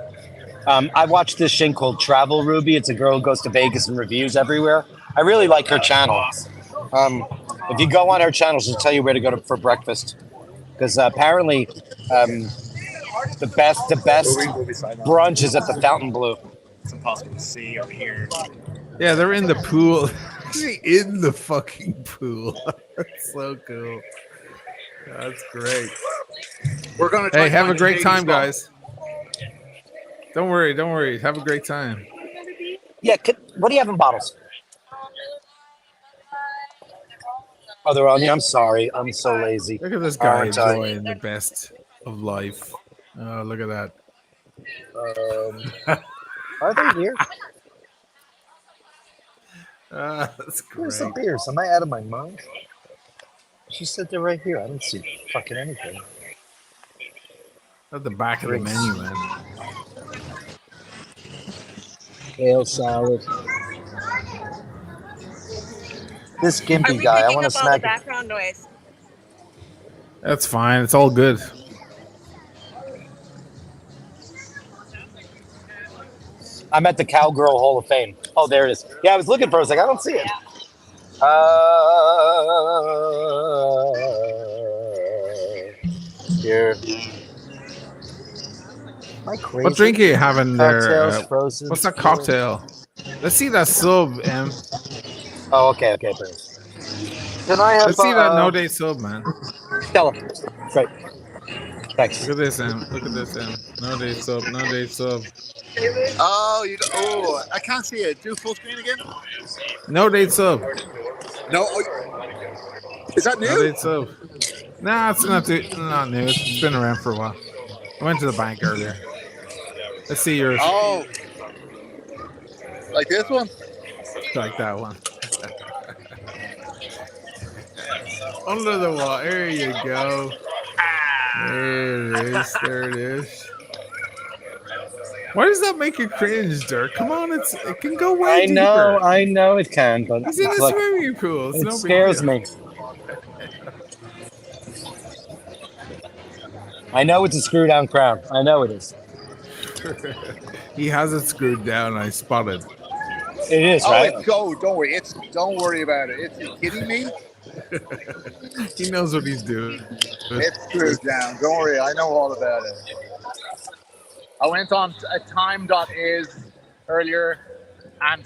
Speaker 1: I watched this thing called Travel Ruby. It's a girl who goes to Vegas and reviews everywhere. I really like her channel. If you go on her channel, she'll tell you where to go for breakfast. Because apparently, the best
Speaker 3: We'll be signing off.
Speaker 1: brunch is at the Fontainebleau.
Speaker 3: It's impossible to see or hear.
Speaker 2: Yeah, they're in the pool. Actually, in the fucking pool. That's so cool. That's great.
Speaker 3: We're gonna try
Speaker 2: Hey,
Speaker 3: to
Speaker 2: have
Speaker 3: find
Speaker 2: a great
Speaker 3: shady
Speaker 2: time,
Speaker 3: spot.
Speaker 2: guys. Don't worry. Have a great time.
Speaker 1: Yeah, what do you have in bottles? Oh, they're on me. I'm sorry. I'm so lazy.
Speaker 2: Look at this guy
Speaker 1: Aren't I?
Speaker 2: enjoying the best of life. Oh, look at that.
Speaker 1: Are they here?
Speaker 2: That's
Speaker 1: Where's
Speaker 2: great.
Speaker 1: the beers? Am I out of my mind? She said they're right here. I don't see fucking anything.
Speaker 2: At the back of the
Speaker 1: Drinks.
Speaker 2: menu, man.
Speaker 1: Kale salad. This
Speaker 4: Are
Speaker 1: gimpy
Speaker 4: we
Speaker 1: guy, I
Speaker 4: picking
Speaker 1: want to
Speaker 4: up all the
Speaker 1: smack it.
Speaker 4: background noise?
Speaker 2: That's fine. It's all good.
Speaker 1: I'm at the Cowgirl Hall of Fame. Oh, there it is. Yeah, I was looking for it. I was like, I don't see it. Here. Am I crazy?
Speaker 2: What drink are you having there?
Speaker 1: Cocktails, frozen.
Speaker 2: What's that cocktail? Let's see that sub, Em.
Speaker 1: Oh, okay, thanks. Can I have
Speaker 2: Let's see that no date sub, man.
Speaker 1: Stella. Great. Thanks.
Speaker 2: Look at this, Em. Look at this, Em. No date sub. No date sub.
Speaker 3: Oh, I can't see it. Do full screen again?
Speaker 2: No date sub.
Speaker 3: No. Is that
Speaker 2: No
Speaker 3: new?
Speaker 2: date sub. Nah, it's not new. It's been around for a while. I went to the bank earlier. Let's see yours.
Speaker 3: Oh. Like this one?
Speaker 2: Like that one. Under the wall. There you go. There it is. There it is. Why does that make you cringe, Dirk? Come on, it can go way deeper.
Speaker 1: I know it can, but
Speaker 2: He's in a
Speaker 1: look,
Speaker 2: swimming pool. It's
Speaker 1: it
Speaker 2: no big
Speaker 1: scares
Speaker 2: deal.
Speaker 1: me. I know it's a screw down crown. I know it is.
Speaker 2: He has it screwed down. I spotted.
Speaker 1: It is,
Speaker 3: Oh,
Speaker 1: right?
Speaker 3: don't worry. Don't worry about it. It's you kidding me?
Speaker 2: He knows what he's doing.
Speaker 3: It's screwed down. Don't worry. I know all about it. I went on time.is earlier and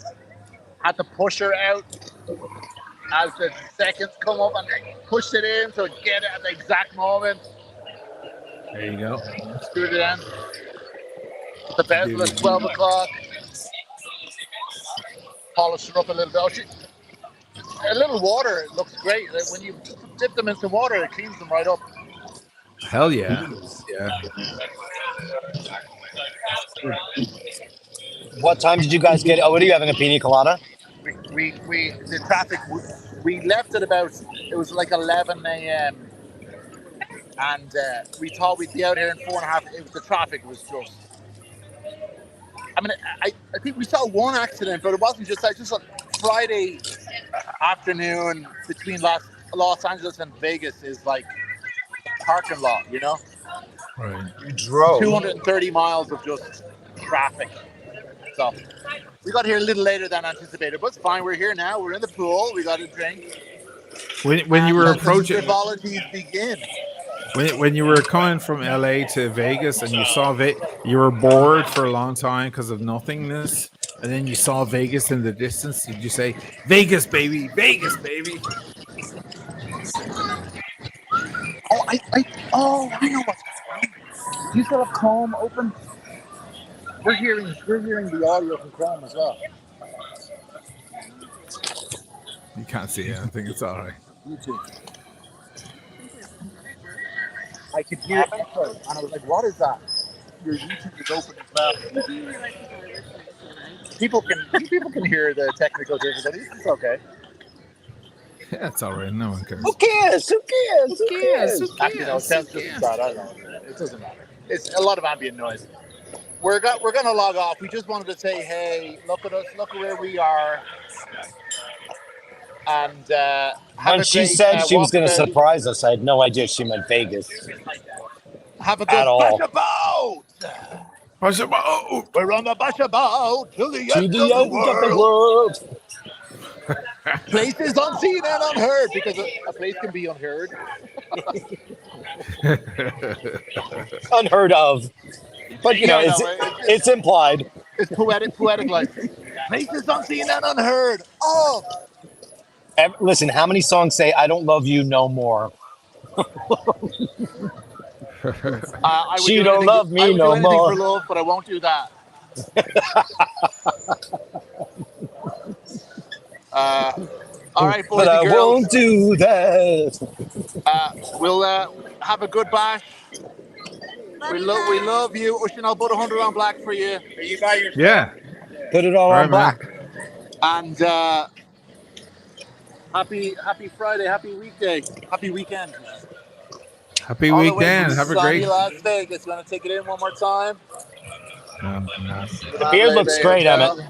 Speaker 3: had to push her out as the seconds come up and pushed it in to get it at the exact moment.
Speaker 2: There you go.
Speaker 3: Screwed it in. The bezel at 12 o'clock. Polish her up a little bit. A little water, it looks great. When you dip them in some water, it cleans them right up.
Speaker 2: Hell yeah. Yeah.
Speaker 1: What time did you guys get? Oh, what are you having, a pina colada?
Speaker 3: The traffic, we left at about, it was like 11 a.m. And we thought we'd be out here in 4.5. The traffic was just, I mean, I think we saw one accident, but it wasn't just a Friday afternoon between Los Angeles and Vegas is like parking lot, you know?
Speaker 2: Right.
Speaker 1: You drove
Speaker 3: 230 miles of just traffic. So we got here a little later than anticipated, but it's fine. We're here now. We're in the pool. We got a drink.
Speaker 2: When you were approaching,
Speaker 3: frivolities begin.
Speaker 2: When you were coming from LA to Vegas and you saw you were bored for a long time because of nothingness, and then you saw Vegas in the distance, did you say, Vegas, baby, Vegas, baby?
Speaker 3: I know what's happening. Do you still have Chrome open? We're hearing the audio from Chrome as well.
Speaker 2: You can't see anything. It's all right.
Speaker 3: YouTube. I could hear echo, and I was like, "What is that?" Your YouTube is open as well. People can hear the technical difficulties. It's okay.
Speaker 2: Yeah, it's all right. No one cares.
Speaker 1: Who cares?
Speaker 3: Actually, no, it sounds just as bad. I don't know. It doesn't matter. It's a lot of ambient noise. We're gonna log off. We just wanted to say, hey, look at us, look at where we are. And
Speaker 1: when she said she was going to surprise us, I had no idea she meant Vegas.
Speaker 3: Have a good bash about. We're on the bash about to the end of the world. Places unseen and unheard, because a place can be unheard.
Speaker 1: Unheard of. But, you know, it's implied.
Speaker 3: It's poetic like. Places unseen and unheard. Oh.
Speaker 1: Listen, how many songs say, I don't love you no more? She don't love me no more.
Speaker 3: For love, but I won't do that. All right, boys
Speaker 1: but
Speaker 3: and
Speaker 1: I
Speaker 3: girls.
Speaker 1: won't do that.
Speaker 3: We'll have a good bash. We love you. Oisin, I'll put 100 on black for you. Are you by yourself?
Speaker 2: Yeah.
Speaker 1: Put it all on black.
Speaker 3: And happy Friday, happy weekday, happy weekend.
Speaker 2: Happy weekend. Have a great.
Speaker 3: Las Vegas. You want to take it in one more time?
Speaker 2: No.
Speaker 1: The beard looks great, Emmett.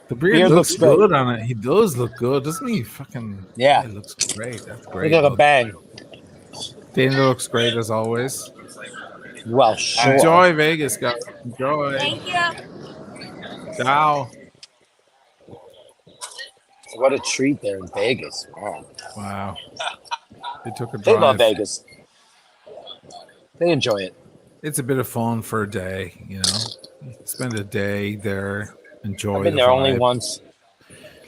Speaker 2: The beard looks good on it. He does look good, doesn't he? Fucking
Speaker 1: yeah.
Speaker 2: It looks great. That's great.
Speaker 1: Look at a bang.
Speaker 2: Dana looks great as always.
Speaker 1: Well, sure.
Speaker 2: Enjoy Vegas, guys. Enjoy.
Speaker 4: Thank you.
Speaker 2: Ciao.
Speaker 1: What a treat there in Vegas.
Speaker 2: Wow. They took a drive.
Speaker 1: They love Vegas. They enjoy it.
Speaker 2: It's a bit of fun for a day, you know. Spend a day there, enjoy.
Speaker 1: I've been there only once.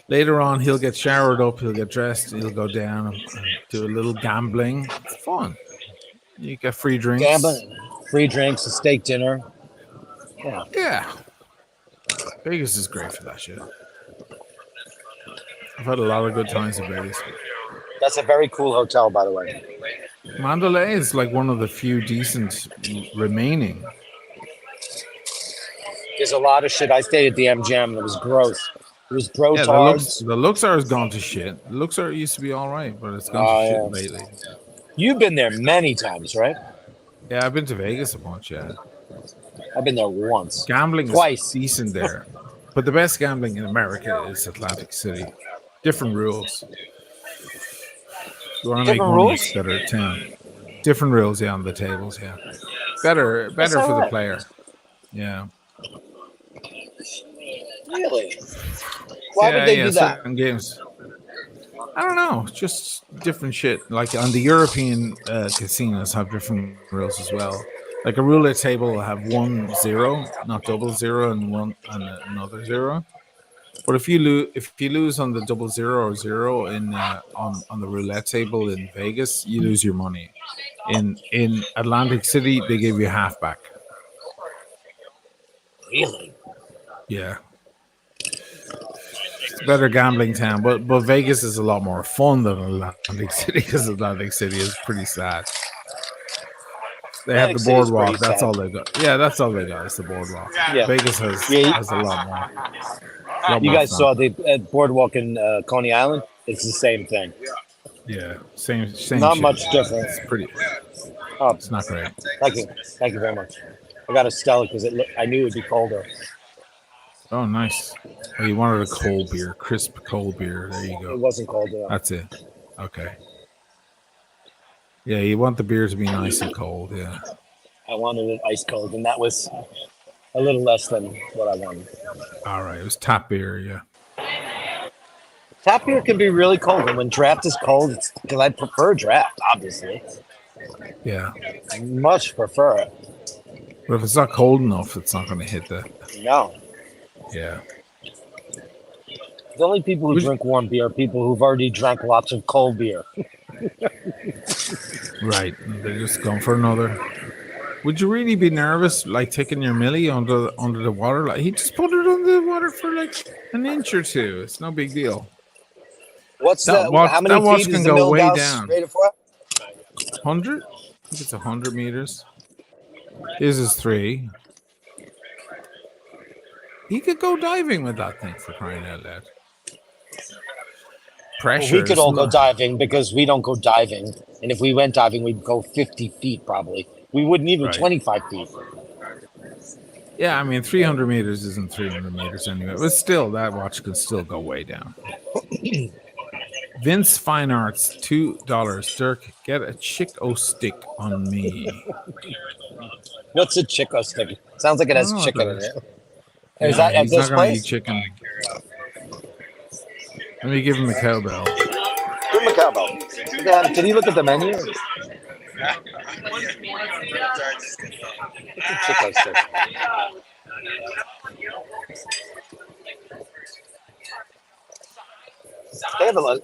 Speaker 2: Later on, he'll get showered up, he'll get dressed, he'll go down and do a little gambling. It's fun. You get free drinks.
Speaker 1: Gambling, free drinks, a steak dinner.
Speaker 2: Yeah. Vegas is great for that shit. I've had a lot of good times in Vegas.
Speaker 1: That's a very cool hotel, by the way.
Speaker 2: Mandalay is like one of the few decent remaining.
Speaker 1: There's a lot of shit. I stayed at the MGM and it was gross. It was gross.
Speaker 2: Yeah, the Luxor has gone to shit. The Luxor used to be all right, but it's gone to shit lately.
Speaker 1: You've been there many times, right?
Speaker 2: Yeah, I've been to Vegas a bunch, yeah.
Speaker 1: I've been there once.
Speaker 2: Gambling
Speaker 1: twice.
Speaker 2: Is decent there. But the best gambling in America is Atlantic City. Different rules. You want to make money better at 10. Different rules, yeah, on the tables, yeah. Better for the player. Yeah.
Speaker 1: Really? Why would they do that?
Speaker 2: Certain games. I don't know. Just different shit. Like on the European casinos have different rules as well. Like a roulette table will have 1 0, not double zero, and one and another 0. But if you lose on the double zero or 0 in on the roulette table in Vegas, you lose your money. In Atlantic City, they give you half back.
Speaker 1: Really?
Speaker 2: Yeah. It's a better gambling town, but Vegas is a lot more fun than Atlantic City because Atlantic City is pretty sad. They have the boardwalk. That's all they got. Yeah, that's all they got. It's the boardwalk.
Speaker 1: Yeah.
Speaker 2: Vegas has a lot more.
Speaker 1: You guys saw the boardwalk in Coney Island? It's the same thing.
Speaker 2: Yeah, same.
Speaker 1: Not
Speaker 2: shit.
Speaker 1: much different.
Speaker 2: It's pretty.
Speaker 1: Oh,
Speaker 2: It's not great.
Speaker 1: thank you very much. I got a Stella because I knew it'd be colder.
Speaker 2: Oh, nice. Oh, you wanted a cold beer, crisp cold beer. There you
Speaker 1: It
Speaker 2: go.
Speaker 1: wasn't cold enough.
Speaker 2: That's it. Okay. Yeah, you want the beer to be nice and cold. Yeah.
Speaker 1: I wanted it ice cold, and that was a little less than what I wanted.
Speaker 2: All right. It was tap beer. Yeah.
Speaker 1: Tap beer can be really cold, and when draft is cold, it's because I prefer draft, obviously.
Speaker 2: Yeah.
Speaker 1: Much prefer it.
Speaker 2: But if it's not cold enough, it's not going to hit the.
Speaker 1: No.
Speaker 2: Yeah.
Speaker 1: The only people who drink warm beer are people who've already drank lots of cold beer.
Speaker 2: Right. They're just going for another. Would you really be nervous, like taking your millie under the water? Like he just put it under the water for like an inch or two. It's no big deal.
Speaker 1: What's
Speaker 2: That
Speaker 1: that? How many
Speaker 2: watch
Speaker 1: feet
Speaker 2: can
Speaker 1: is the
Speaker 2: go
Speaker 1: Mill
Speaker 2: way
Speaker 1: House
Speaker 2: down.
Speaker 1: rated for?
Speaker 2: 100? I think it's 100 meters. His is 3. He could go diving with that thing for crying out loud. Pressure.
Speaker 1: We could all go diving because we don't go diving. And if we went diving, we'd go 50 feet probably. We wouldn't even
Speaker 2: Right.
Speaker 1: 25 feet.
Speaker 2: Yeah, I mean 300 meters isn't 300 meters anyway. But still, that watch can still go way down. Vince Fine Arts, $2. Dirk, get a Chico stick on me.
Speaker 1: What's a Chico stick? Sounds like it has
Speaker 2: I don't know
Speaker 1: chicken
Speaker 2: what
Speaker 1: in
Speaker 2: that
Speaker 1: it. Is
Speaker 2: Yeah,
Speaker 1: that at
Speaker 2: he's
Speaker 1: this
Speaker 2: not going to eat
Speaker 1: place?
Speaker 2: chicken. Let me give him a cowbell.
Speaker 1: Give him a cowbell. Yeah, can you look at the menu? It's a Chico stick. They have a lot.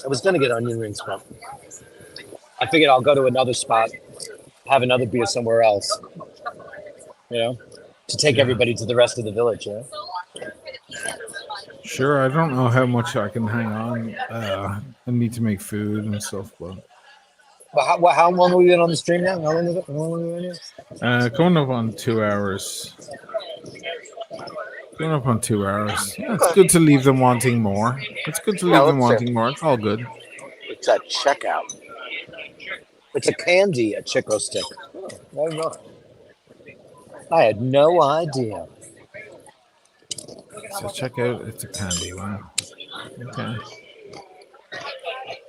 Speaker 1: I was going to get onion rings, but I figured I'll go to another spot, have another beer somewhere else, you know, to take everybody to the rest of the village, you know?
Speaker 2: Sure, I don't know how much I can hang on. I need to make food and stuff, but
Speaker 1: But how long have we been on the stream now? How long is it? How long have we been here?
Speaker 2: coming up on 2 hours. Going up on 2 hours. Yeah, it's good to leave them wanting more. It's good to leave them wanting more. It's all good.
Speaker 1: It's a checkout. It's a candy, a Chico stick. Oh, I don't know. I had no idea.
Speaker 2: So check out. It's a candy. Wow. Okay.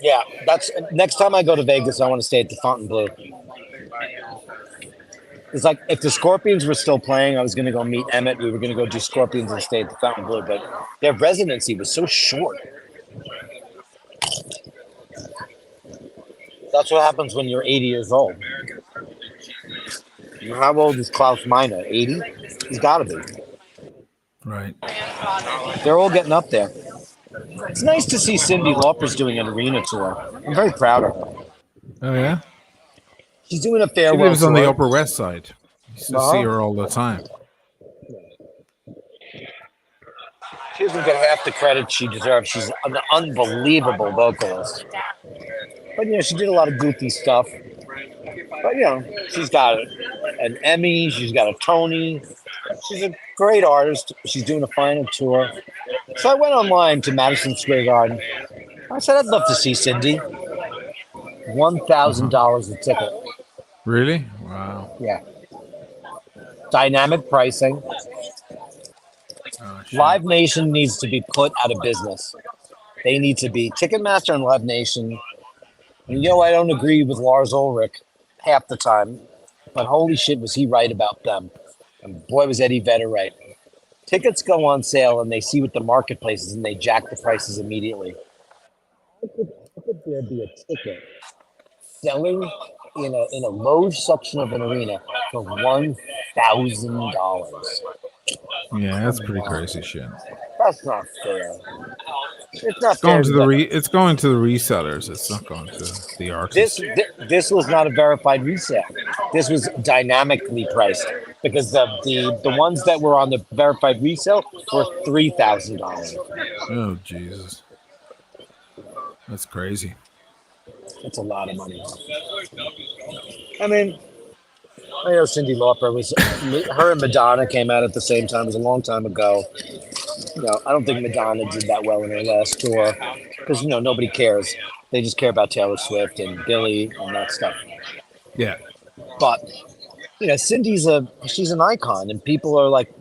Speaker 1: Yeah, that's next time I go to Vegas, I want to stay at the Fontainebleau. It's like if the Scorpions were still playing, I was going to go meet Emmett. We were going to go do Scorpions and stay at the Fontainebleau, but their residency was so short. That's what happens when you're 80 years old. How old is Klaus Meine? 80? He's got to be.
Speaker 2: Right.
Speaker 1: They're all getting up there. It's nice to see Cyndi Lauper's doing an arena tour. I'm very proud of her.
Speaker 2: Oh yeah.
Speaker 1: She's doing a
Speaker 2: She
Speaker 1: farewell
Speaker 2: lives on the
Speaker 1: tour.
Speaker 2: Upper West Side. I used to see her all the time.
Speaker 1: She doesn't get half the credit she deserves. She's an unbelievable vocalist. But, you know, she did a lot of goofy stuff. But, you know, she's got an Emmy. She's got a Tony. She's a great artist. She's doing a final tour. So I went online to Madison Square Garden. I said, I'd love to see Cyndi. $1,000 a ticket.
Speaker 2: Really? Wow.
Speaker 1: Yeah. Dynamic pricing.
Speaker 2: Oh, shit.
Speaker 1: Live Nation needs to be put out of business. They need to be Ticketmaster and Live Nation. You know, I don't agree with Lars Ulrich half the time, but holy shit, was he right about them. And boy, was Eddie Vedder right. Tickets go on sale and they see what the marketplace is and they jack the prices immediately. How could there be a ticket selling in a low section of an arena for $1,000.
Speaker 2: Yeah, that's pretty crazy shit.
Speaker 1: That's not fair. It's not
Speaker 2: It's going
Speaker 1: fair
Speaker 2: to
Speaker 1: to
Speaker 2: the
Speaker 1: the,
Speaker 2: it's going to the resellers. It's not going to the artists.
Speaker 1: this was not a verified resale. This was dynamically priced because the ones that were on the verified resale were $3,000.
Speaker 2: Oh Jesus, that's crazy.
Speaker 1: That's a lot of money. I mean, I know Cyndi Lauper was her and Madonna came out at the same time. It was a long time ago. I don't think Madonna did that well in her last tour because nobody cares. They just care about Taylor Swift and Billy and that stuff.
Speaker 2: Yeah,
Speaker 1: But Cindy's she's an icon, and people are like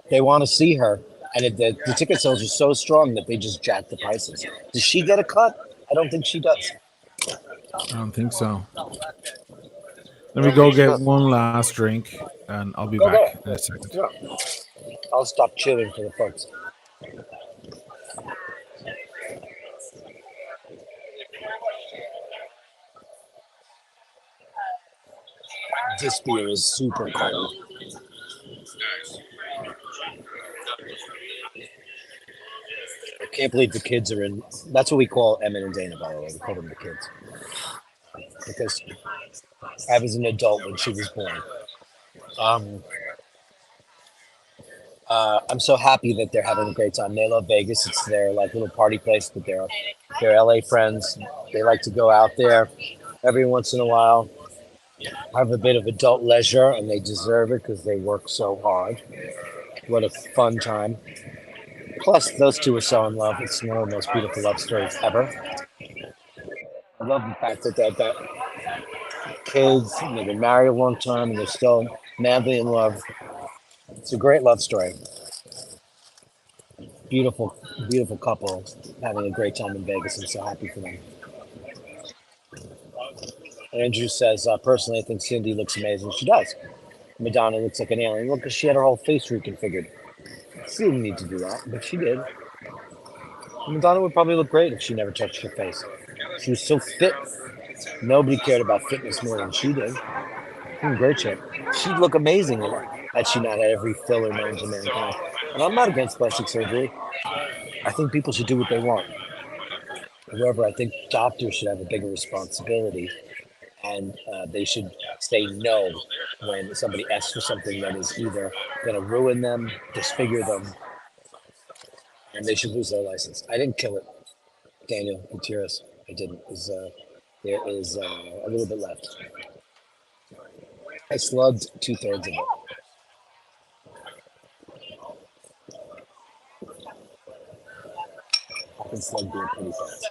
Speaker 1: they want to see her, and the ticket sales are so strong that they just jack the prices. Does she get a cut? I don't think she does.
Speaker 2: I don't think so. Let me go get one last drink, and I'll be back in a second.
Speaker 1: Yeah. I'll stop chilling for the folks. This beer is super cold. I can't believe the kids are in. That's what we call Emmett and Dana, by the way. We call them the kids. Because I was an adult when she was born. I'm so happy that they're having a great time. They love Vegas. It's their little party place, but they're LA friends. They like to go out there every once in a while, have a bit of adult leisure, and they deserve it because they work so hard. What a fun time. Plus, those two are so in love. It's one of the most beautiful love stories ever. I love the fact that they've got kids, and they've been married a long time, and they're still madly in love. It's a great love story. Beautiful, beautiful couple having a great time in Vegas. I'm so happy for them. Andrew says, personally, I think Cindy looks amazing. She does. Madonna looks like an alien. Look, because she had her whole face reconfigured. She didn't need to do that, but she did. Madonna would probably look great if she never touched her face. She was so fit. Nobody cared about fitness more than she did. Great shape. She'd look amazing in it had she not had every filler known to mankind. And I'm not against plastic surgery. I think people should do what they want. However, I think doctors should have a bigger responsibility, and they should say no when somebody asks for something that is either going to ruin them, disfigure them, and they should lose their license. I didn't kill it, Daniel Gutierrez. I didn't. There is a little bit left. I slugged 2/3 of it. I can slug beer pretty fast.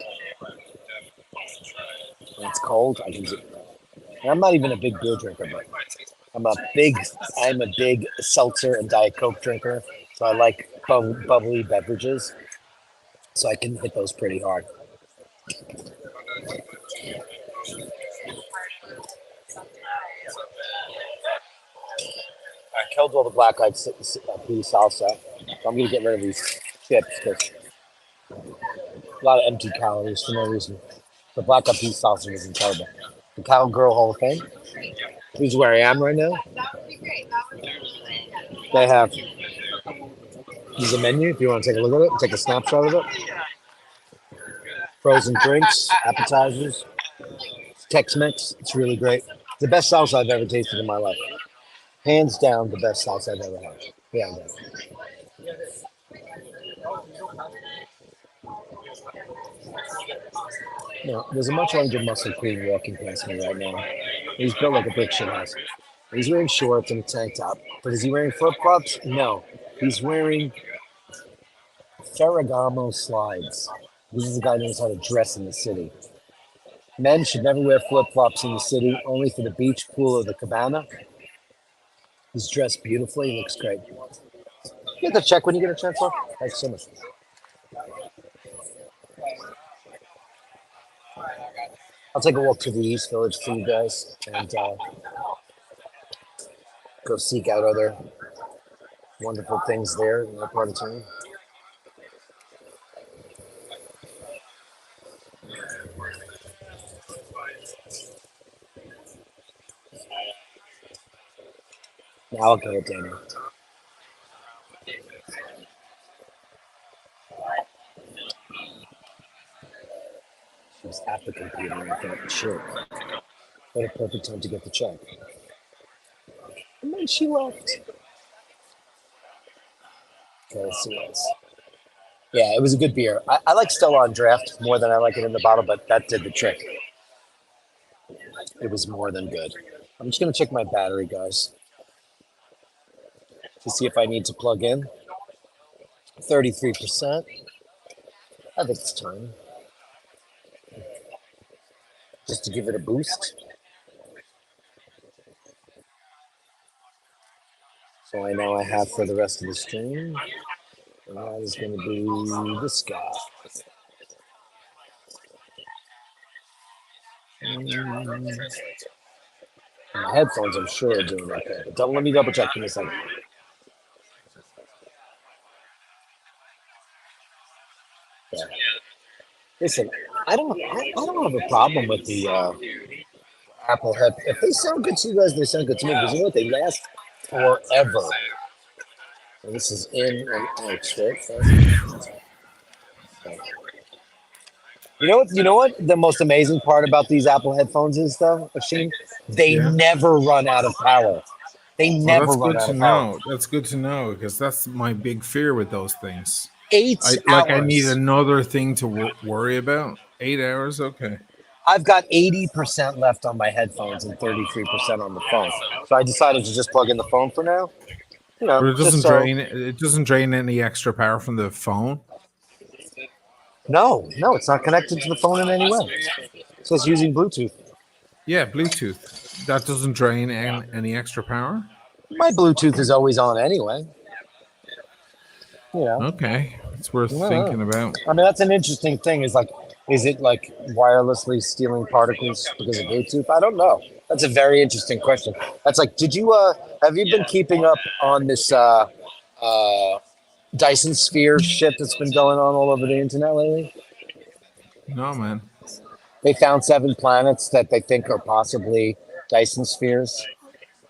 Speaker 1: When it's cold, I can do it. And I'm not even a big beer drinker, but I'm a big seltzer and Diet Coke drinker. So I like bubbly beverages. So I can hit those pretty hard. I killed all the black eyed peas salsa. So I'm going to get rid of these chips because a lot of empty calories for no reason. The black eyed peas salsa was terrible. The Cowgirl Hall of Fame. This is where I am right now. They have, there's a menu if you want to take a look at it, take a snapshot of it. Frozen drinks, appetizers, Tex-Mex. It's really great. It's the best salsa I've ever tasted in my life. Hands down, the best salsa I've ever had. Yeah, no, there's a much larger muscle queen walking past me right now. He's built like a brick shit house. He's wearing shorts and a tank top. But is he wearing flip-flops? No. He's wearing Ferragamo slides. This is a guy who knows how to dress in the city. Men should never wear flip-flops in the city, only for the beach, pool, or the cabana. He's dressed beautifully. He looks great. You have to check when you get a chance off. Thanks so much. I'll take a walk to the East Village for you guys and go seek out other wonderful things there in that part of town. I'll go, Danny. She was at the computer and I thought, shit. What a perfect time to get the check. And then she left. Okay, let's see what else. Yeah, it was a good beer. I like Stella on draft more than I like it in the bottle, but that did the trick. It was more than good. I'm just going to check my battery, guys, to see if I need to plug in. 33%. I think it's time. Just to give it a boost. So I know I have for the rest of the stream. And that is going to be this guy. My headphones, I'm sure, are doing okay. But don't let me double check in a second. Yeah. Listen, I don't have a problem with the Apple head. If they sound good to you guys, they sound good to me. Because you know what? They last forever. And this is in and out straight. You know what? The most amazing part about these Apple headphones is, though, Oisin? They never run out of power. They never run out of power.
Speaker 2: That's good to know because that's my big fear with those things.
Speaker 1: 8 hours.
Speaker 2: I need another thing to worry about. 8 hours, okay.
Speaker 1: I've got 80% left on my headphones and 33% on the phone. So I decided to just plug in the phone for now. You know,
Speaker 2: but it doesn't drain any extra power from the phone.
Speaker 1: No, it's not connected to the phone in any way. So it's using Bluetooth.
Speaker 2: Yeah, Bluetooth. That doesn't drain any extra power?
Speaker 1: My Bluetooth is always on anyway. Yeah.
Speaker 2: Okay. It's worth thinking about.
Speaker 1: I mean, that's an interesting thing. Is it like wirelessly stealing particles because of Bluetooth? I don't know. That's a very interesting question. That's like, have you been keeping up on this Dyson Sphere shit that's been going on all over the internet lately?
Speaker 2: No, man.
Speaker 1: They found 7 planets that they think are possibly Dyson spheres.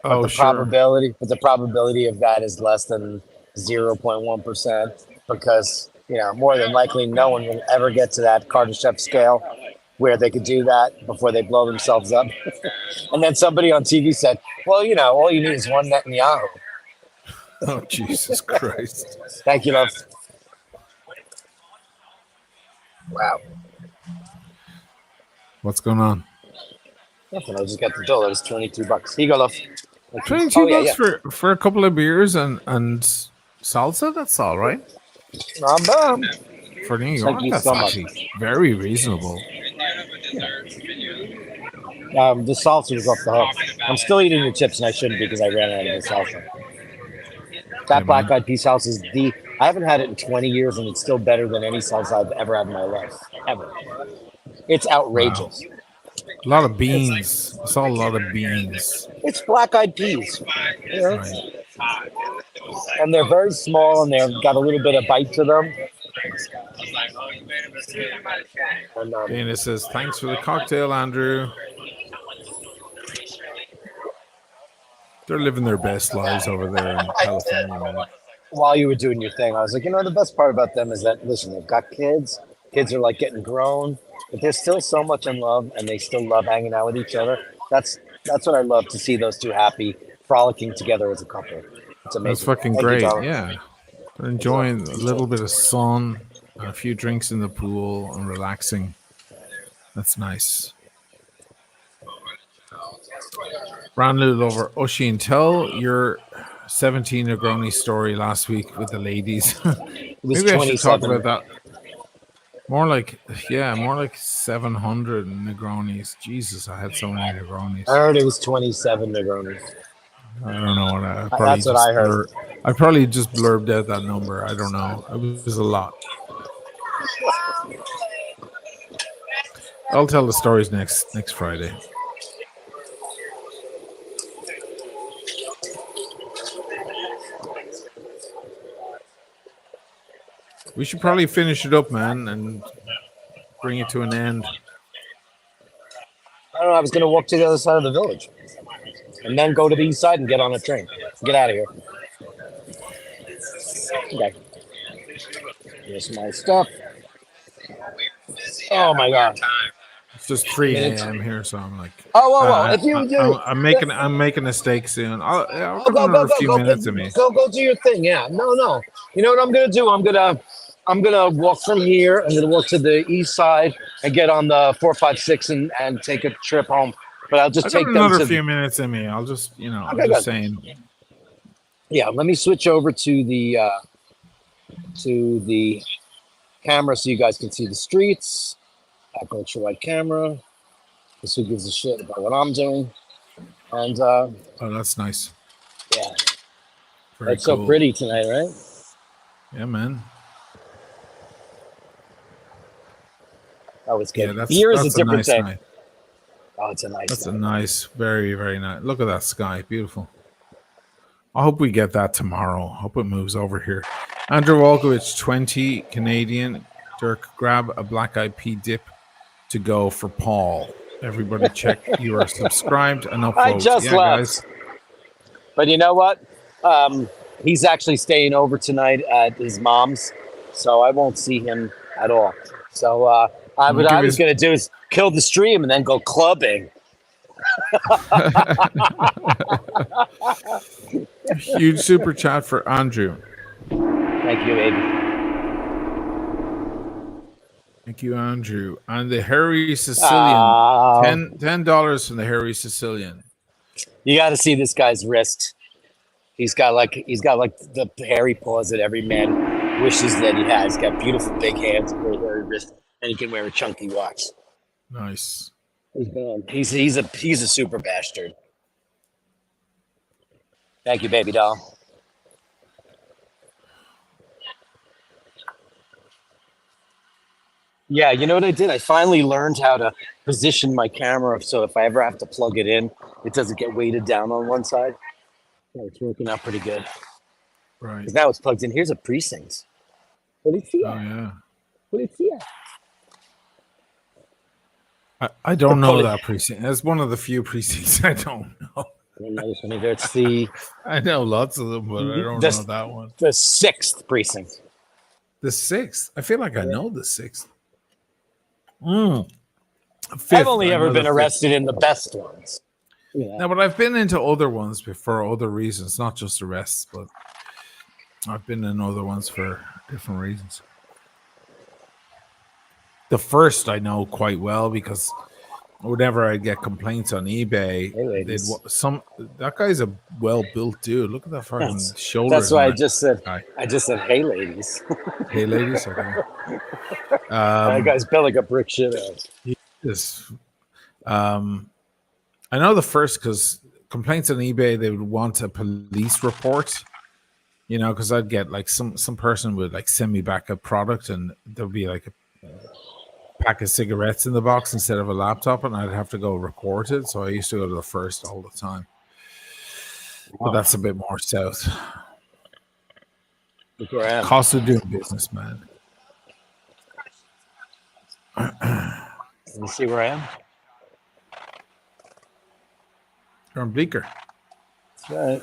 Speaker 2: But
Speaker 1: the probability of that is less than 0.1% because, more tthan likely no one will ever get to that Kardashev scale where they could do that before they blow themselves up. And then somebody on TV said, well, all you need is one Netanyahu.
Speaker 2: Oh, Jesus Christ.
Speaker 1: Thank you, love. Wow.
Speaker 2: What's going on?
Speaker 1: Nothing. I just got the bill. It was $22. Here you go, love.
Speaker 2: $22 for a couple of beers and salsa? That's all right.
Speaker 1: Not bad.
Speaker 2: For New York, that's actually very reasonable.
Speaker 1: The salsa was off the hook. I'm still eating the chips, and I shouldn't because I ran out of the salsa. That black eyed pea salsa is I haven't had it in 20 years, and it's still better than any salsa I've ever had in my life. Ever. It's outrageous.
Speaker 2: Wow. A lot of beans. I saw a lot of beans.
Speaker 1: It's black eyed peas.
Speaker 2: Right.
Speaker 1: And they're very small, and they've got a little bit of bite to them. And,
Speaker 2: Dana says, thanks for the cocktail, Andrew. They're living their best lives over there in California, man.
Speaker 1: While you were doing your thing, I was like, the best part about them is that, listen, they've got kids. Kids are like getting grown, but they're still so much in love, and they still love hanging out with each other. That's what I love to see, those two happy, frolicking together as a couple. It's amazing.
Speaker 2: That's fucking great, yeah. They're enjoying a little bit of sun, a few drinks in the pool, and relaxing. That's nice. Brand new over. Oisin, tell your 17 Negroni story last week with the ladies. Maybe I should talk about that. More like 700 Negronis. Jesus, I had so many Negronis.
Speaker 1: I heard it was 27 Negronis.
Speaker 2: I don't know.
Speaker 1: That's what I heard.
Speaker 2: I probably just blurbed out that number. I don't know. It was a lot. I'll tell the stories next Friday. We should probably finish it up, man, and bring it to an end.
Speaker 1: I don't know. I was going to walk to the other side of the village and then go to the east side and get on a train. Get out of here. Okay. Here's my stuff. Oh my god.
Speaker 2: It's just 3 a.m. here, so I'm like,
Speaker 1: Oh. If you do,
Speaker 2: I'm making a steak soon. I'll
Speaker 1: go,
Speaker 2: got another few minutes of me.
Speaker 1: Go do your thing. Yeah. No. You know what I'm gonna do? I'm gonna walk from here. I'm gonna walk to the east side and get on the 456 and take a trip home. But I'll just
Speaker 2: I
Speaker 1: take
Speaker 2: got
Speaker 1: them
Speaker 2: another
Speaker 1: to.
Speaker 2: few minutes in me. I'll just, I'm
Speaker 1: Okay,
Speaker 2: just
Speaker 1: good.
Speaker 2: saying.
Speaker 1: Yeah. Let me switch over to the camera so you guys can see the streets. Back ultra-wide camera. Because who gives a shit about what I'm doing? And
Speaker 2: Oh, that's nice.
Speaker 1: yeah,
Speaker 2: Very
Speaker 1: it's so
Speaker 2: cool.
Speaker 1: pretty tonight, right?
Speaker 2: Yeah, man.
Speaker 1: Oh, it's good.
Speaker 2: Yeah, that's
Speaker 1: Here is
Speaker 2: that's
Speaker 1: a different
Speaker 2: nice
Speaker 1: thing.
Speaker 2: night.
Speaker 1: Oh, it's a nice.
Speaker 2: That's a
Speaker 1: night.
Speaker 2: nice, very, very nice. Look at that sky, beautiful. I hope we get that tomorrow. I hope it moves over here. Andrew Wolkowicz, 20 Canadian. Dirk, grab a black eyed pea dip to go for Paul. Everybody check you are subscribed and upvote.
Speaker 1: I just left.
Speaker 2: Guys.
Speaker 1: But you know what? He's actually staying over tonight at his mom's, so I won't see him at all. So what I was going to do is kill the stream and then go clubbing.
Speaker 2: Huge super chat for Andrew.
Speaker 1: Thank you, baby.
Speaker 2: Thank you, Andrew. And the Harry Sicilian, $10 from the Harry Sicilian.
Speaker 1: You got to see this guy's wrist. He's got like the hairy paws that every man wishes that he has. He's got beautiful big hands, very hairy wrist, and he can wear a chunky watch.
Speaker 2: Nice.
Speaker 1: He's a super bastard. Thank you, baby doll. Yeah, you know what I did? I finally learned how to position my camera so if I ever have to plug it in, it doesn't get weighted down on one side. Yeah, it's working out pretty good.
Speaker 2: Right.
Speaker 1: Because now it's plugged in. Here's a precinct. What do you see?
Speaker 2: Oh, yeah.
Speaker 1: What do you see?
Speaker 2: I don't know that precinct. That's one of the few precincts I don't know.
Speaker 1: It's the
Speaker 2: I know lots of them, but I don't know that one.
Speaker 1: The 6th precinct.
Speaker 2: The 6th? I feel like I know the 6th.
Speaker 1: I've only ever been arrested in the best ones. Yeah.
Speaker 2: No, but I've been into other ones for other reasons, not just arrests, but I've been in other ones for different reasons. The first I know quite well because whenever I get complaints on eBay, that guy's a well-built dude. Look at that fucking shoulder.
Speaker 1: That's why I just said, hey, ladies.
Speaker 2: Hey, ladies. Okay.
Speaker 1: That guy's built like a brick shit house.
Speaker 2: He is. I know the first because complaints on eBay, they would want a police report, because I'd get like some person would like send me back a product and there'd be like a pack of cigarettes in the box instead of a laptop, and I'd have to go record it. So I used to go to the first all the time. But that's a bit more south.
Speaker 1: Look where I am.
Speaker 2: Cost of doing business, man.
Speaker 1: Let me see where I am.
Speaker 2: You're on Bleecker.
Speaker 1: That's right.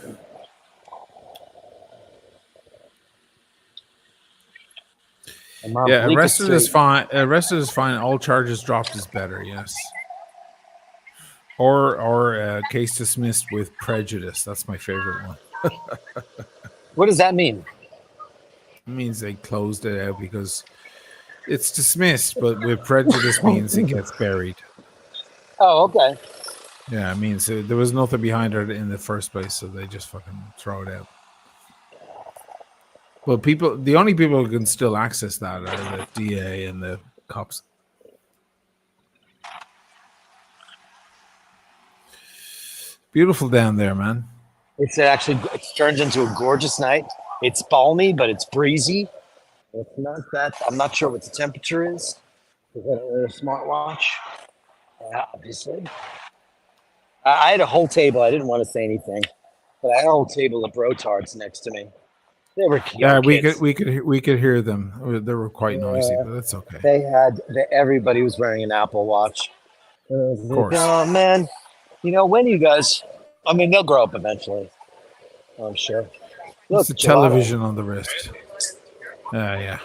Speaker 2: Yeah, arrested is fine. Arrested is fine. All charges dropped is better. Yes. Or case dismissed with prejudice. That's my favorite one.
Speaker 1: What does that mean?
Speaker 2: It means they closed it out because it's dismissed, but with prejudice means it gets buried.
Speaker 1: Oh, okay.
Speaker 2: Yeah, it means there was nothing behind it in the first place, so they just fucking throw it out. Well, the only people who can still access that are the DA and the cops. Beautiful down there, man.
Speaker 1: It's turned into a gorgeous night. It's balmy, but it's breezy. It's not that. I'm not sure what the temperature is. Because I don't wear a smartwatch. Obviously. I had a whole table. I didn't want to say anything, but I had a whole table of brotards next to me. They were cute.
Speaker 2: Yeah, we could hear them. They were quite noisy, but that's okay.
Speaker 1: Everybody was wearing an Apple Watch.
Speaker 2: Of course.
Speaker 1: Oh man, when you guys? I mean, they'll grow up eventually. I'm sure.
Speaker 2: It's
Speaker 1: Look,
Speaker 2: the
Speaker 1: gelato.
Speaker 2: television on the wrist. Yeah.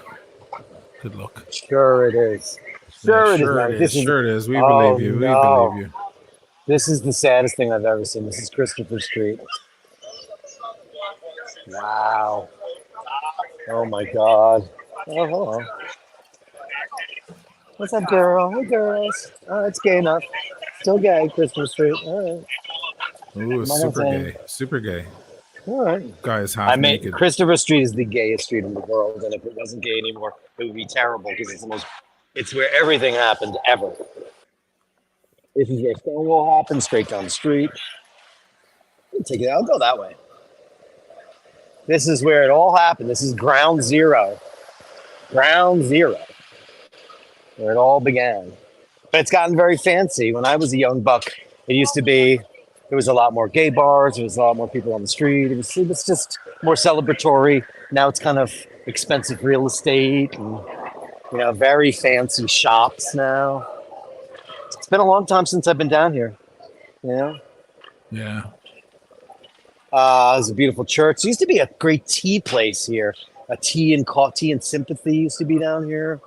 Speaker 2: Good luck.
Speaker 1: Sure it is.
Speaker 2: Yeah,
Speaker 1: Sure it is.
Speaker 2: sure
Speaker 1: Now,
Speaker 2: it is.
Speaker 1: this is.
Speaker 2: Sure it is. We
Speaker 1: Oh
Speaker 2: believe you. We
Speaker 1: no!
Speaker 2: believe you.
Speaker 1: This is the saddest thing I've ever seen. This is Christopher Street. Wow. Oh my God. Oh, hello. What's up, girl? Hey, girls. Oh, it's gay enough. Still gay, Christopher Street. All right.
Speaker 2: Ooh,
Speaker 1: Am I not
Speaker 2: super
Speaker 1: saying?
Speaker 2: gay. Super gay.
Speaker 1: All right.
Speaker 2: Guys
Speaker 1: I
Speaker 2: half
Speaker 1: mean,
Speaker 2: naked.
Speaker 1: Christopher Street is the gayest street in the world, and if it wasn't gay anymore, it would be terrible because it's the most. It's where everything happened ever. This is where Stonewall happened, straight down the street. Take it. I'll go that way. This is where it all happened. This is ground zero. Ground zero. Where it all began. But it's gotten very fancy. When I was a young buck, it used to be, there was a lot more gay bars. There was a lot more people on the street. It was just more celebratory. Now it's kind of expensive real estate and, very fancy shops now. It's been a long time since I've been down here. Yeah. There's a beautiful church. There used to be a great tea place here. A tea and sympathy used to be down here.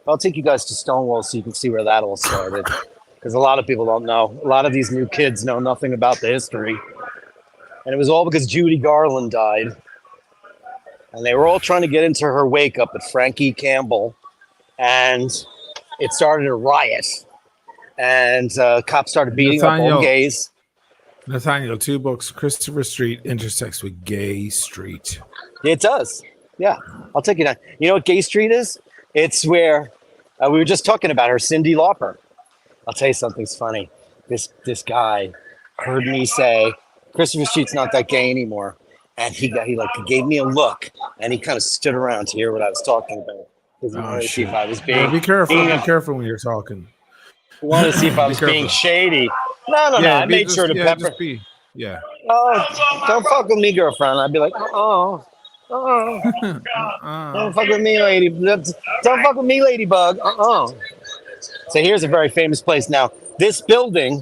Speaker 1: I'll take you guys to Stonewall so you can see where that all started. Because a lot of people don't know. A lot of these new kids know nothing about the history. And it was all because Judy Garland died. And they were all trying to get into her wake up at Frankie Campbell. And it started a riot. And cops started beating up all gays.
Speaker 2: Nathaniel, 2 books. Christopher Street intersects with Gay Street.
Speaker 1: It does. Yeah. I'll take you down. You know what Gay Street is? It's where we were just talking about her, Cyndi Lauper. I'll tell you something's funny. This guy heard me say Christopher Street's not that gay anymore, and he gave me a look, and he kind of stood around to hear what I was talking about. He wanted to see if I was being.
Speaker 2: Be careful when you're talking.
Speaker 1: He wanted to see if I was being shady. No. I made sure to pepper. Oh, don't fuck with me, girlfriend. I'd be like, don't fuck with me, lady. Don't fuck with me, ladybug. So here's a very famous place. Now, this building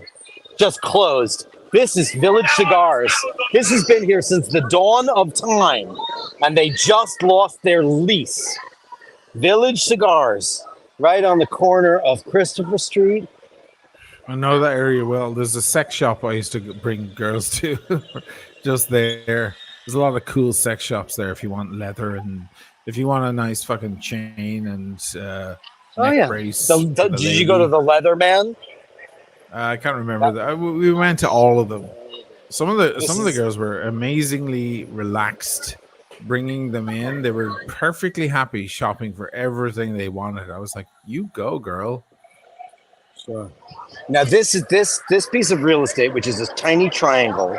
Speaker 1: just closed. This is Village Cigars. This has been here since the dawn of time, and they just lost their lease. Village Cigars, right on the corner of Christopher Street.
Speaker 2: I know that area well. There's a sex shop I used to bring girls to. Just there. There's a lot of cool sex shops there if you want leather and if you want a nice fucking chain and neck brace.
Speaker 1: Did you go to the Leather Man?
Speaker 2: I can't remember that. We went to all of them. Some of the girls were amazingly relaxed bringing them in. They were perfectly happy shopping for everything they wanted. I was like, "You go, girl."
Speaker 1: Sure. Now this piece of real estate, which is this tiny triangle,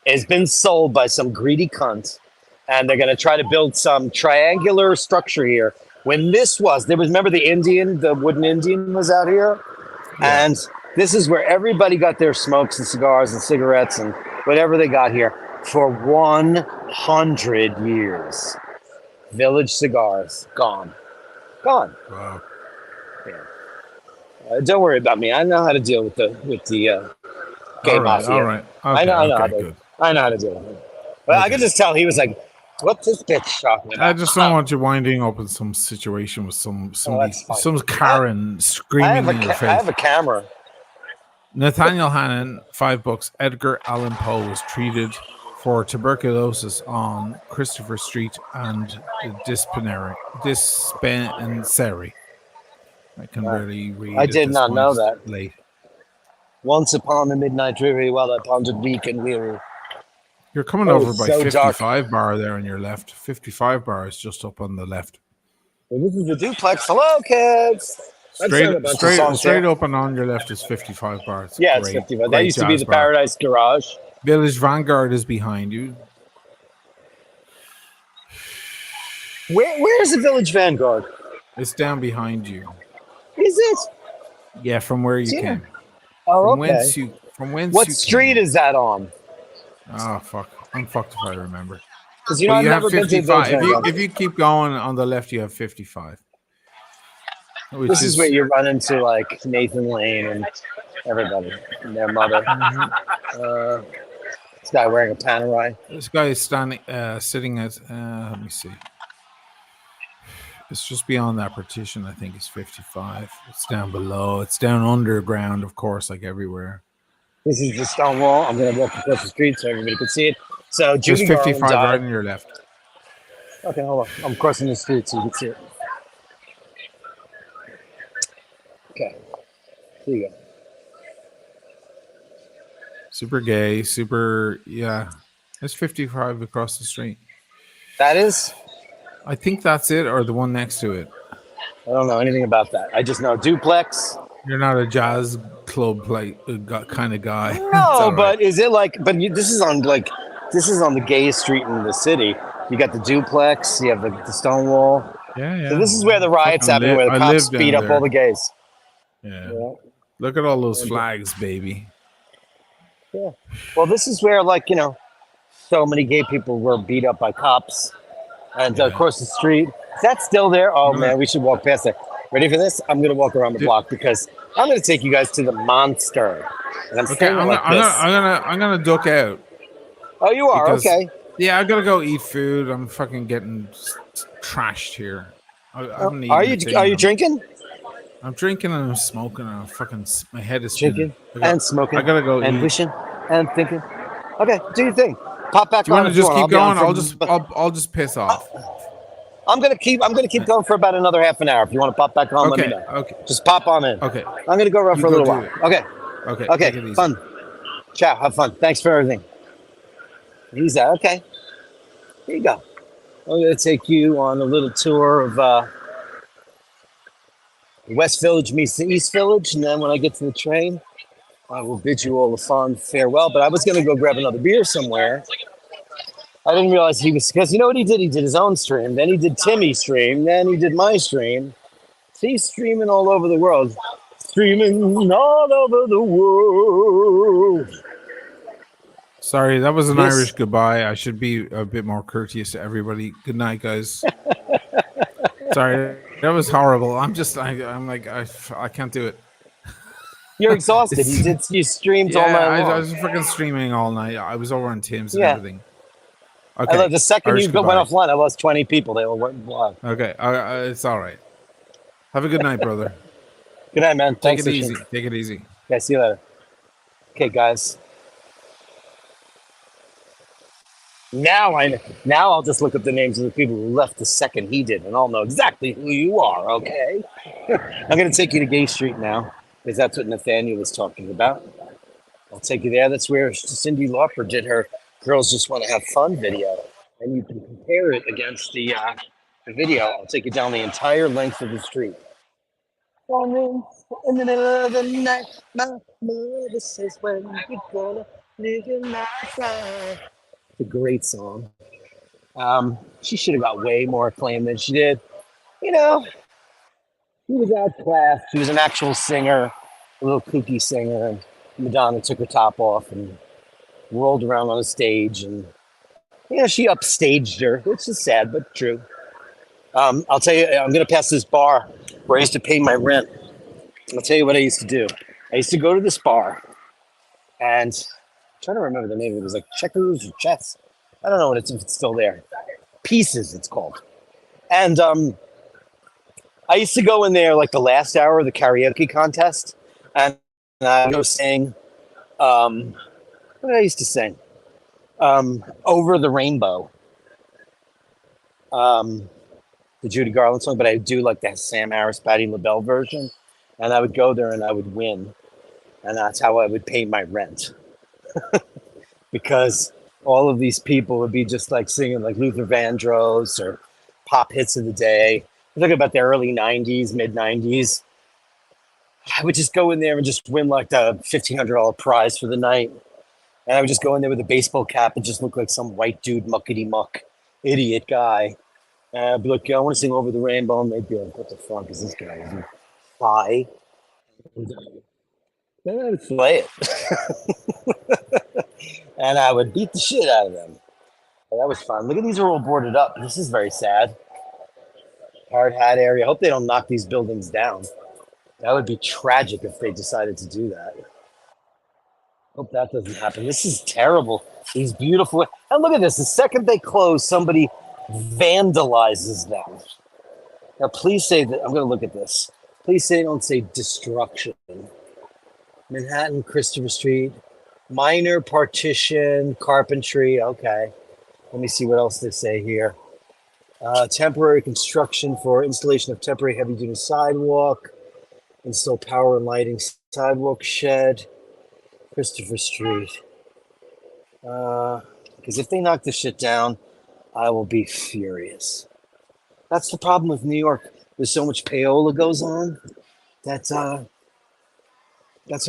Speaker 1: has been sold by some greedy cunt, and they're going to try to build some triangular structure here. When remember the wooden Indian was out here, and this is where everybody got their smokes and cigars and cigarettes and whatever they got here for 100 years. Village Cigars gone. Wow. Yeah. Don't worry about me. I know how to deal with the gay mafia.
Speaker 2: All right. Okay,
Speaker 1: I know how to deal with it. But I could just tell he was like, "What's this bitch talking about?"
Speaker 2: I just don't want you winding up in some situation with some Karen screaming in your face.
Speaker 1: I have a camera.
Speaker 2: Nathaniel Hannon, 5 books. Edgar Allan Poe was treated for tuberculosis on Christopher Street and dispensary. I can barely read.
Speaker 1: I did not know that.
Speaker 2: Late.
Speaker 1: Once upon a midnight dreary, while I pondered weak and weary.
Speaker 2: You're coming over by
Speaker 1: so
Speaker 2: 55
Speaker 1: dark.
Speaker 2: bar there on your left. 55 bar is just up on the left.
Speaker 1: Well, this is the duplex. Hello, kids.
Speaker 2: Straight up and on your left is 55 bar. It's
Speaker 1: it's 55. That used to be the Paradise Garage.
Speaker 2: Village Vanguard is behind you.
Speaker 1: Where's the Village Vanguard?
Speaker 2: It's down behind you.
Speaker 1: Is it?
Speaker 2: Yeah, from where you came.
Speaker 1: Oh,
Speaker 2: From whence
Speaker 1: what street is that on?
Speaker 2: Oh, fuck. I'm fucked if I remember.
Speaker 1: Because I've never been to Village Vanguard.
Speaker 2: If you keep going on the left, you have 55.
Speaker 1: This is where you run into like Nathan Lane and everybody and their mother. This guy wearing a Panerai.
Speaker 2: This guy is standing, sitting at. Let me see. It's just beyond that partition. I think it's 55. It's down below. It's down underground, of course, like everywhere.
Speaker 1: This is the stone wall. I'm going to walk across the street so everybody can see it. So Judy
Speaker 2: There's 55
Speaker 1: Garland
Speaker 2: right
Speaker 1: died.
Speaker 2: on your left.
Speaker 1: Okay, hold on. I'm crossing the street so you can see it. Okay. Here you go.
Speaker 2: Super gay, super, yeah. There's 55 across the street.
Speaker 1: That is?
Speaker 2: I think that's it, or the one next to it.
Speaker 1: I don't know anything about that. I just know duplex.
Speaker 2: You're not a jazz club kind of guy.
Speaker 1: No, but is it like? But this is on the gayest street in the city. You got the duplex. You have the stone wall.
Speaker 2: Yeah.
Speaker 1: So this is where the riots happen, where the cops beat up all the gays.
Speaker 2: Yeah. Look at all those flags, baby.
Speaker 1: Yeah. Well, this is where, like, you know, so many gay people were beat up by cops. And across the street. Is that still there? Oh, man, we should walk past it. Ready for this? I'm going to walk around the block because I'm going to take you guys to the monster. And I'm
Speaker 2: gonna duck out.
Speaker 1: Oh, you are?
Speaker 2: Because,
Speaker 1: okay.
Speaker 2: Yeah, I got to go eat food. I'm fucking getting trashed here.
Speaker 1: Are you drinking?
Speaker 2: I'm drinking and I'm smoking and I'm fucking, my head is
Speaker 1: drinking and smoking.
Speaker 2: I gotta go
Speaker 1: and
Speaker 2: eat.
Speaker 1: wishing and thinking. Okay, do your thing. Pop back
Speaker 2: Do you
Speaker 1: on.
Speaker 2: want to just keep going?
Speaker 1: I'll
Speaker 2: I'll just piss off.
Speaker 1: I'm gonna keep going for about another half an hour. If you want to pop back on, let me know.
Speaker 2: Okay.
Speaker 1: Just pop on in.
Speaker 2: Okay.
Speaker 1: I'm gonna go around for a little while. Okay.
Speaker 2: Okay.
Speaker 1: Fun. Ciao. Have fun. Thanks for everything. He's out. Okay. Here you go. I'm gonna take you on a little tour of West Village meets the East Village, and then when I get to the train, I will bid you all a fond farewell. But I was going to go grab another beer somewhere. I didn't realize he was, because you know what he did? He did his own stream. Then he did Timmy's stream. Then he did my stream. So he's streaming all over the world. Streaming all over the world.
Speaker 2: Sorry, that was an Irish goodbye. I should be a bit more courteous to everybody. Good night, guys. Sorry, that was horrible. I'm like, I can't do it.
Speaker 1: You're exhausted. You streamed all night long.
Speaker 2: I was freaking streaming all night. I was over on Tim's and everything.
Speaker 1: Okay. The second you went offline, I lost 20 people. They all went blind.
Speaker 2: Okay, it's all right. Have a good night, brother.
Speaker 1: Good night, man. Thanks.
Speaker 2: Take it easy.
Speaker 1: Yeah, see you later. Okay, guys. Now I'll just look up the names of the people who left the second he did, and I'll know exactly who you are. Okay. I'm gonna take you to Gay Street now, because that's what Nathaniel was talking about. I'll take you there. That's where Cyndi Lauper did her "Girls Just Want to Have Fun" video, and you can compare it against the video. I'll take you down the entire length of the street. In the middle of the night, my mother says, "When you gonna live your life right?" It's a great song. She should have got way more acclaim than she did. You know, she was outclassed. She was an actual singer, a little kooky singer, and Madonna took her top off and rolled around on a stage, and she upstaged her, which is sad but true. I'll tell you, I'm gonna pass this bar where I used to pay my rent. I'll tell you what I used to do. I used to go to this bar, and I'm trying to remember the name of it. It was like Checkers or Chess. I don't know if it's still there. Pieces, it's called. And I used to go in there like the last hour of the karaoke contest, and I go sing. What did I used to sing? Over the Rainbow. The Judy Garland song, but I would do like the Sam Harris, Patti LaBelle version, and I would go there and I would win, and that's how I would pay my rent. Because all of these people would be just like singing like Luther Vandross or pop hits of the day. I'm talking about the early 90s, mid 90s. I would just go in there and just win like the $1,500 prize for the night. And I would just go in there with a baseball cap and just look like some white dude, muckety muck, idiot guy. And I'd be like, I want to sing Over the Rainbow. And they'd be like, what the fuck is this guy? Is he high? Then I would play it. And I would beat the shit out of them. And that was fun. Look at these are all boarded up. This is very sad. Hard hat area. I hope they don't knock these buildings down. That would be tragic if they decided to do that. Hope that doesn't happen. This is terrible. These beautiful. And look at this. The second they close, somebody vandalizes them. Now, please say that. I'm going to look at this. Please say don't say destruction. Manhattan, Christopher Street, minor partition, carpentry. Okay. Let me see what else they say here. Temporary construction for installation of temporary heavy duty sidewalk, install power and lighting sidewalk shed, Christopher Street. Because if they knock this shit down, I will be furious. That's the problem with New York. There's so much payola goes on. That's what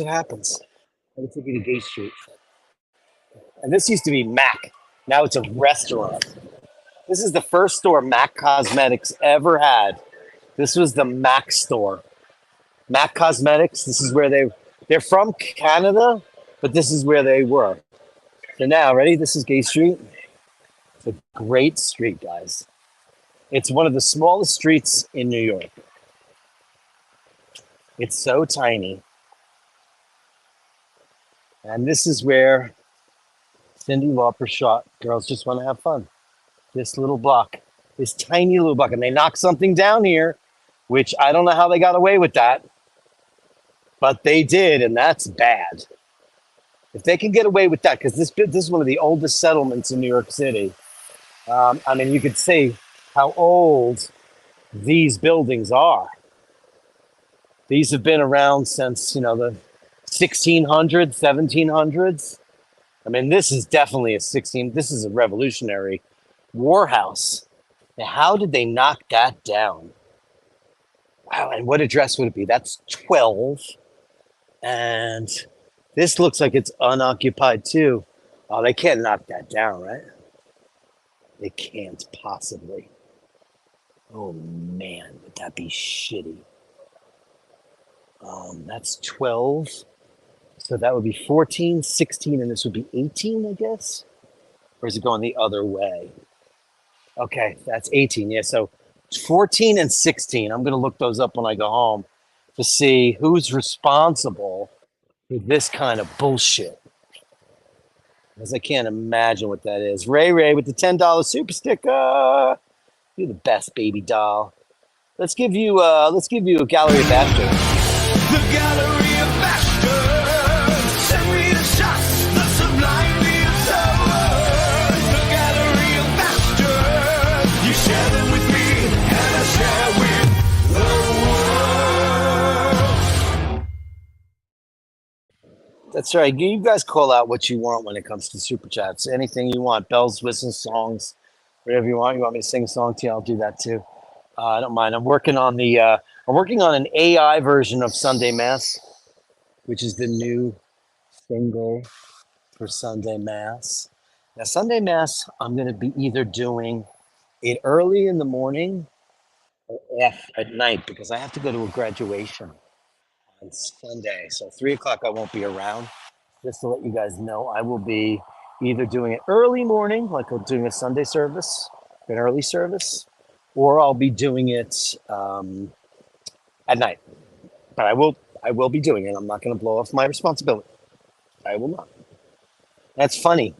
Speaker 1: happens. Let me take you to Gay Street. And this used to be Mac. Now it's a restaurant. This is the first store Mac Cosmetics ever had. This was the Mac store. Mac Cosmetics, this is where they're from Canada, but this is where they were. So now, ready? This is Gay Street. It's a great street, guys. It's one of the smallest streets in New York. It's so tiny. And this is where Cyndi Lauper shot Girls Just Want to Have Fun. This little block, this tiny little block. And they knocked something down here, which I don't know how they got away with that. But they did, and that's bad. If they can get away with that, because this is one of the oldest settlements in New York City. I mean, you could say how old these buildings are. These have been around since, the 1600s, 1700s. I mean, this is definitely this is a Revolutionary War house. Now, how did they knock that down? Wow, and what address would it be? That's 12. And this looks like it's unoccupied too. Oh, they can't knock that down, right? They can't possibly. Oh man, would that be shitty? That's 12. So that would be 14, 16, and this would be 18, I guess? Or is it going the other way? Okay, that's 18. Yeah, so 14 and 16. I'm going to look those up when I go home to see who's responsible for this kind of bullshit. Because I can't imagine what that is. Ray with the $10 super sticker. You're the best, baby doll. Let's give you a gallery of Bashtard.
Speaker 5: The gallery of Bashtard. Send me the shots, the sublime, the absurd. The gallery of Bashtard. You share them with me, and I share with the world.
Speaker 1: That's right. You guys call out what you want when it comes to super chats. Anything you want, bells, whistles, songs, whatever you want. You want me to sing a song to you? I'll do that too. I don't mind. I'm working on an AI version of Sunday Mass, which is the new single for Sunday Mass. Now, Sunday Mass, I'm going to be either doing it early in the morning or at night because I have to go to a graduation on Sunday. So 3 o'clock, I won't be around. Just to let you guys know, I will be either doing it early morning, like I'm doing a Sunday service, an early service, or I'll be doing it at night. But I will be doing it. I'm not going to blow off my responsibility. I will not. That's funny.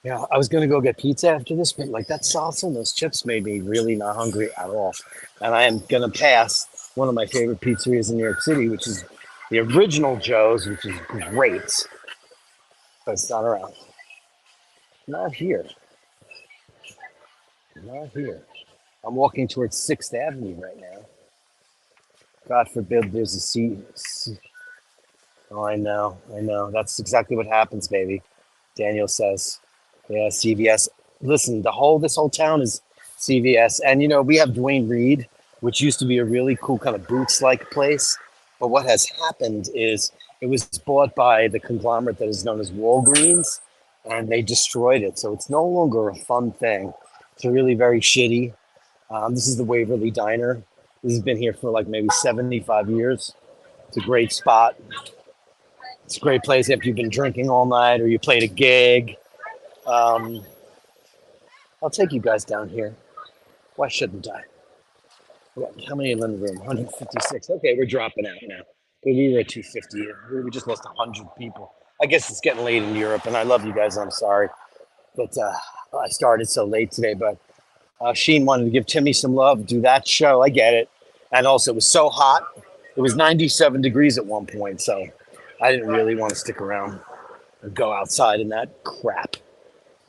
Speaker 1: Yeah, I was going to go get pizza after this, but like that salsa and those chips made me really not hungry at all. And I am going to pass one of my favorite pizzerias in New York City, which is the original Joe's, which is great. But it's not around. Not here. Not here. I'm walking towards 6th Avenue right now. God forbid there's a C. Oh, I know. That's exactly what happens, baby. Daniel says. Yeah, CVS. Listen, this whole town is CVS. And, we have Duane Reade, which used to be a really cool kind of Boots-like place. But what has happened is it was bought by the conglomerate that is known as Walgreens, and they destroyed it. So it's no longer a fun thing. It's really very shitty. This is the Waverly Diner. This has been here for like maybe 75 years. It's a great spot. It's a great place after you've been drinking all night or you played a gig. I'll take you guys down here. Why shouldn't I? How many in the room? 156. Okay, we're dropping out now. We'll be there 2:50. We just lost 100 people. I guess it's getting late in Europe, and I love you guys. I'm sorry, but I started so late today. But Sheen wanted to give Timmy some love, do that show. I get it, and also it was so hot. It was 97 degrees at one point, so I didn't really want to stick around and go outside in that crap.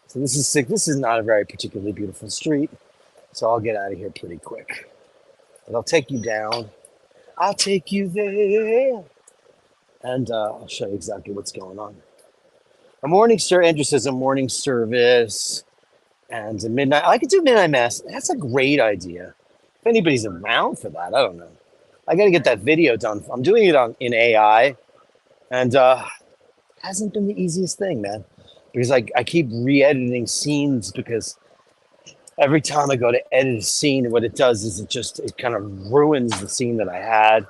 Speaker 1: So this is sick. This is not a very particularly beautiful street, so I'll get out of here pretty quick. But I'll take you down. I'll take you there. And I'll show you exactly what's going on. A morning, sir. Andrew says a morning service and a midnight. I could do midnight mass. That's a great idea. If anybody's around for that, I don't know. I got to get that video done. I'm doing it in AI, and hasn't been the easiest thing, man. Because I keep re-editing scenes because every time I go to edit a scene, what it does is it kind of ruins the scene that I had.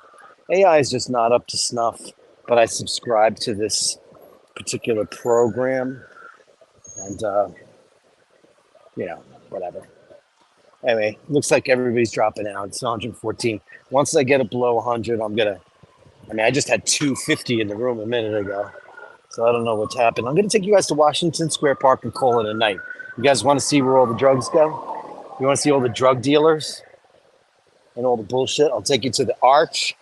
Speaker 1: AI is just not up to snuff. But I subscribe to this particular program, and whatever. Anyway, looks like everybody's dropping out. It's 114. Once I get it below 100, I just had 250 in the room a minute ago, so I don't know what's happened. I'm gonna take you guys to Washington Square Park and call it a night. You guys want to see where all the drugs go? You want to see all the drug dealers and all the bullshit? I'll take you to the Arch,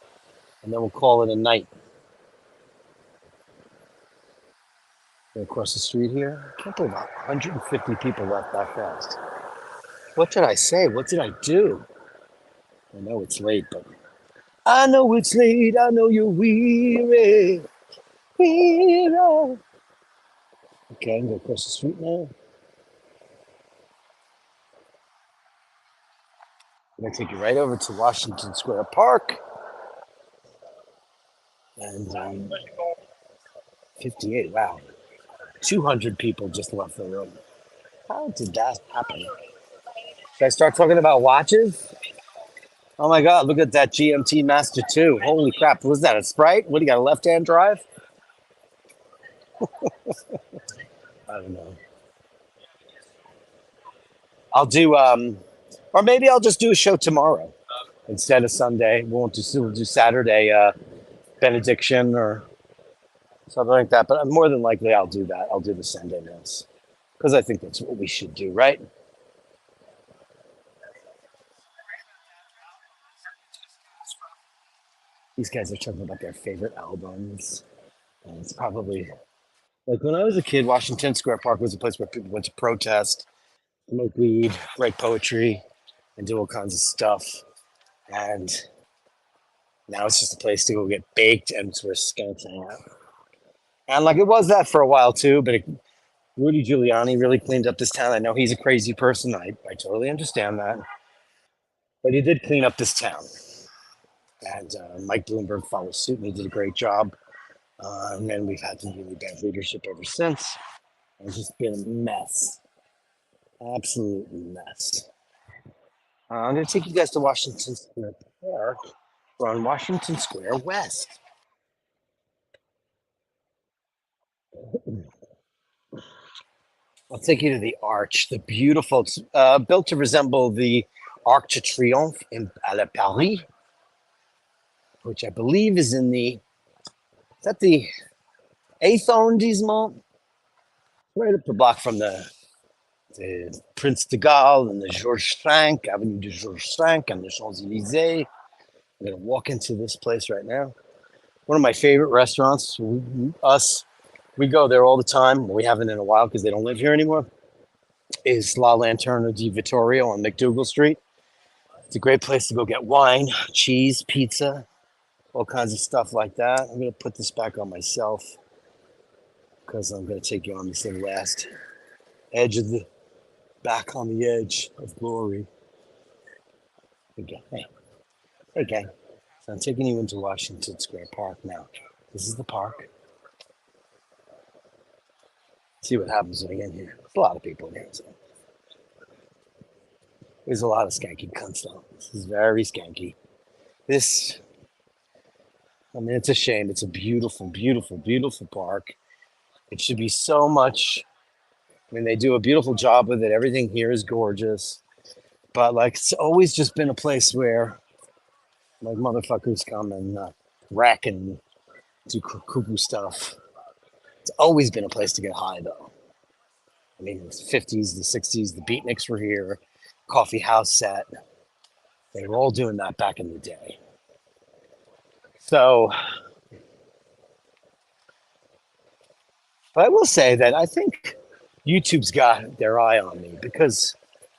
Speaker 1: and then we'll call it a night. Across the street here. I can't believe 150 people left that fast. What did I say? What did I do? I know it's late, but I know it's late. I know you're weary. Weary. Okay, I'm going to go across the street now. I'm going to take you right over to Washington Square Park. And 58, wow. 200 people just left the room. How did that happen? Should I start talking about watches? Oh my God, look at that GMT Master 2. Holy crap, was that a Sprite? What, do you got a left-hand drive? I don't know. I'll do, or maybe I'll just do a show tomorrow instead of Sunday. We'll do Saturday benediction or something like that. But more than likely, I'll do that. I'll do the Sunday Mass because I think that's what we should do, right? These guys are talking about their favorite albums. And it's probably like when I was a kid, Washington Square Park was a place where people went to protest, smoke weed, write poetry, and do all kinds of stuff. And now it's just a place to go get baked and it's where skunks hang out. And like it was that for a while too, but Rudy Giuliani really cleaned up this town. I know he's a crazy person. I totally understand that. But he did clean up this town. And Mike Bloomberg followed suit and he did a great job. And then we've had some really bad leadership ever since. It's just been a mess. Absolute mess. I'm going to take you guys to Washington Square Park. We're on Washington Square West. I'll take you to the Arch, the beautiful, it's built to resemble the Arc de Triomphe à la Paris, which I believe is in the 8th arrondissement? Right up the block from the Prince de Galles and the Georges V, Avenue de Georges V and the Champs-Élysées. I'm going to walk into this place right now. One of my favorite restaurants, we go there all the time. We haven't in a while because they don't live here anymore. Is La Lanterna di Vittorio on McDougal Street. It's a great place to go get wine, cheese, pizza, all kinds of stuff like that. I'm going to put this back on myself because I'm going to take you on this little last edge of the back on the edge of glory. Okay. Hey, gang. So I'm taking you into Washington Square Park now. This is the park. See what happens when I get here. There's a lot of people here. So. There's a lot of skanky cunts though. This is very skanky. It's a shame. It's a beautiful, beautiful, beautiful park. It should be so much. They do a beautiful job with it. Everything here is gorgeous. But like, it's always just been a place where like motherfuckers come and wreck and do cuckoo stuff. It's always been a place to get high, though. I mean, the 50s, the 60s, the beatniks were here, coffee house set. They were all doing that back in the day. So, but I will say that I think YouTube's got their eye on me because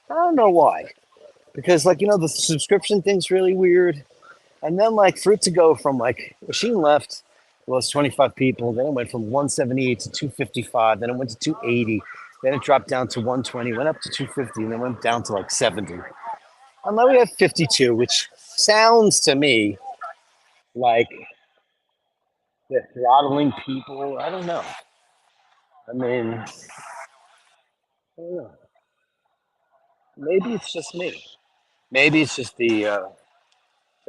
Speaker 1: I don't know why. Because, like, the subscription thing's really weird. And then, like, for it to go from, like, Machine left, well, it's 25 people. Then it went from 178 to 255. Then it went to 280. Then it dropped down to 120, went up to 250, and then went down to, like, 70. And now we have 52, which sounds to me like they're throttling people. I don't know. I mean, I don't know. Maybe it's just me. Maybe it's just the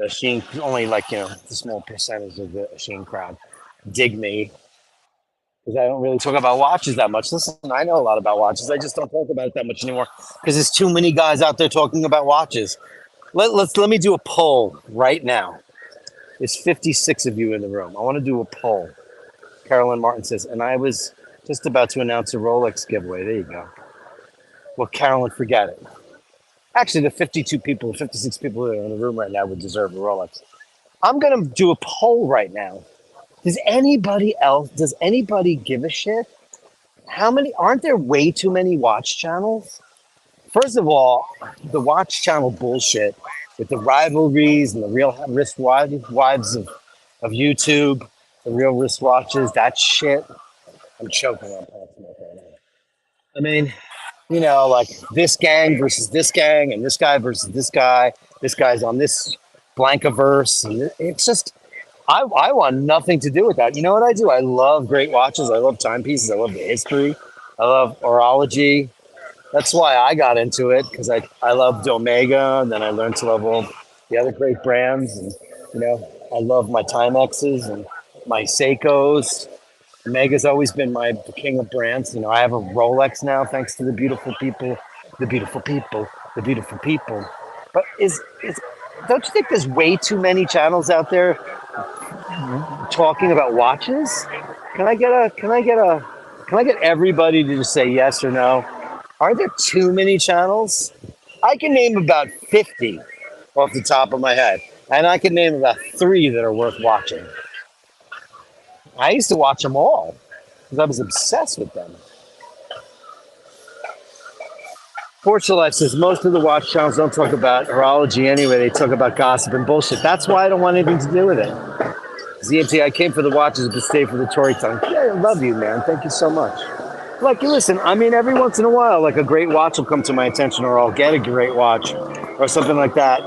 Speaker 1: Sheen, only like, the small percentage of the Sheen crowd dig me because I don't really talk about watches that much. Listen, I know a lot about watches. I just don't talk about it that much anymore because there's too many guys out there talking about watches. Let me do a poll right now. There's 56 of you in the room. I want to do a poll. Carolyn Martin says, and I was just about to announce a Rolex giveaway. There you go. Well, Carolyn, forget it. Actually, the 52 people, 56 people that are in the room right now would deserve a Rolex. I'm going to do a poll right now. Does anybody give a shit? Aren't there way too many watch channels? First of all, the watch channel bullshit with the rivalries and the real wristwatches of YouTube, the real wristwatches, that shit. I'm choking on Pop Smoke right now. I mean, like this gang versus this gang and this guy versus this guy. This guy's on this Blankaverse. And it's just, I want nothing to do with that. You know what I do? I love great watches. I love timepieces. I love the history. I love horology. That's why I got into it, because I loved Omega, and then I learned to love all the other great brands. And, I love my Timexes and my Seikos. Omega's always been the king of brands. I have a Rolex now, thanks to the beautiful people, the beautiful people, the beautiful people. But don't you think there's way too many channels out there talking about watches? Can I get everybody to just say yes or no? Are there too many channels? I can name about 50 off the top of my head, and I can name about 3 that are worth watching. I used to watch them all because I was obsessed with them. Fortune Life says most of the watch channels don't talk about horology anyway. They talk about gossip and bullshit. That's why I don't want anything to do with it. ZMT, I came for the watches but stayed for the Tory tongue. Yeah, I love you, man. Thank you so much. Like, listen, I mean, every once in a while, like a great watch will come to my attention, or I'll get a great watch or something like that.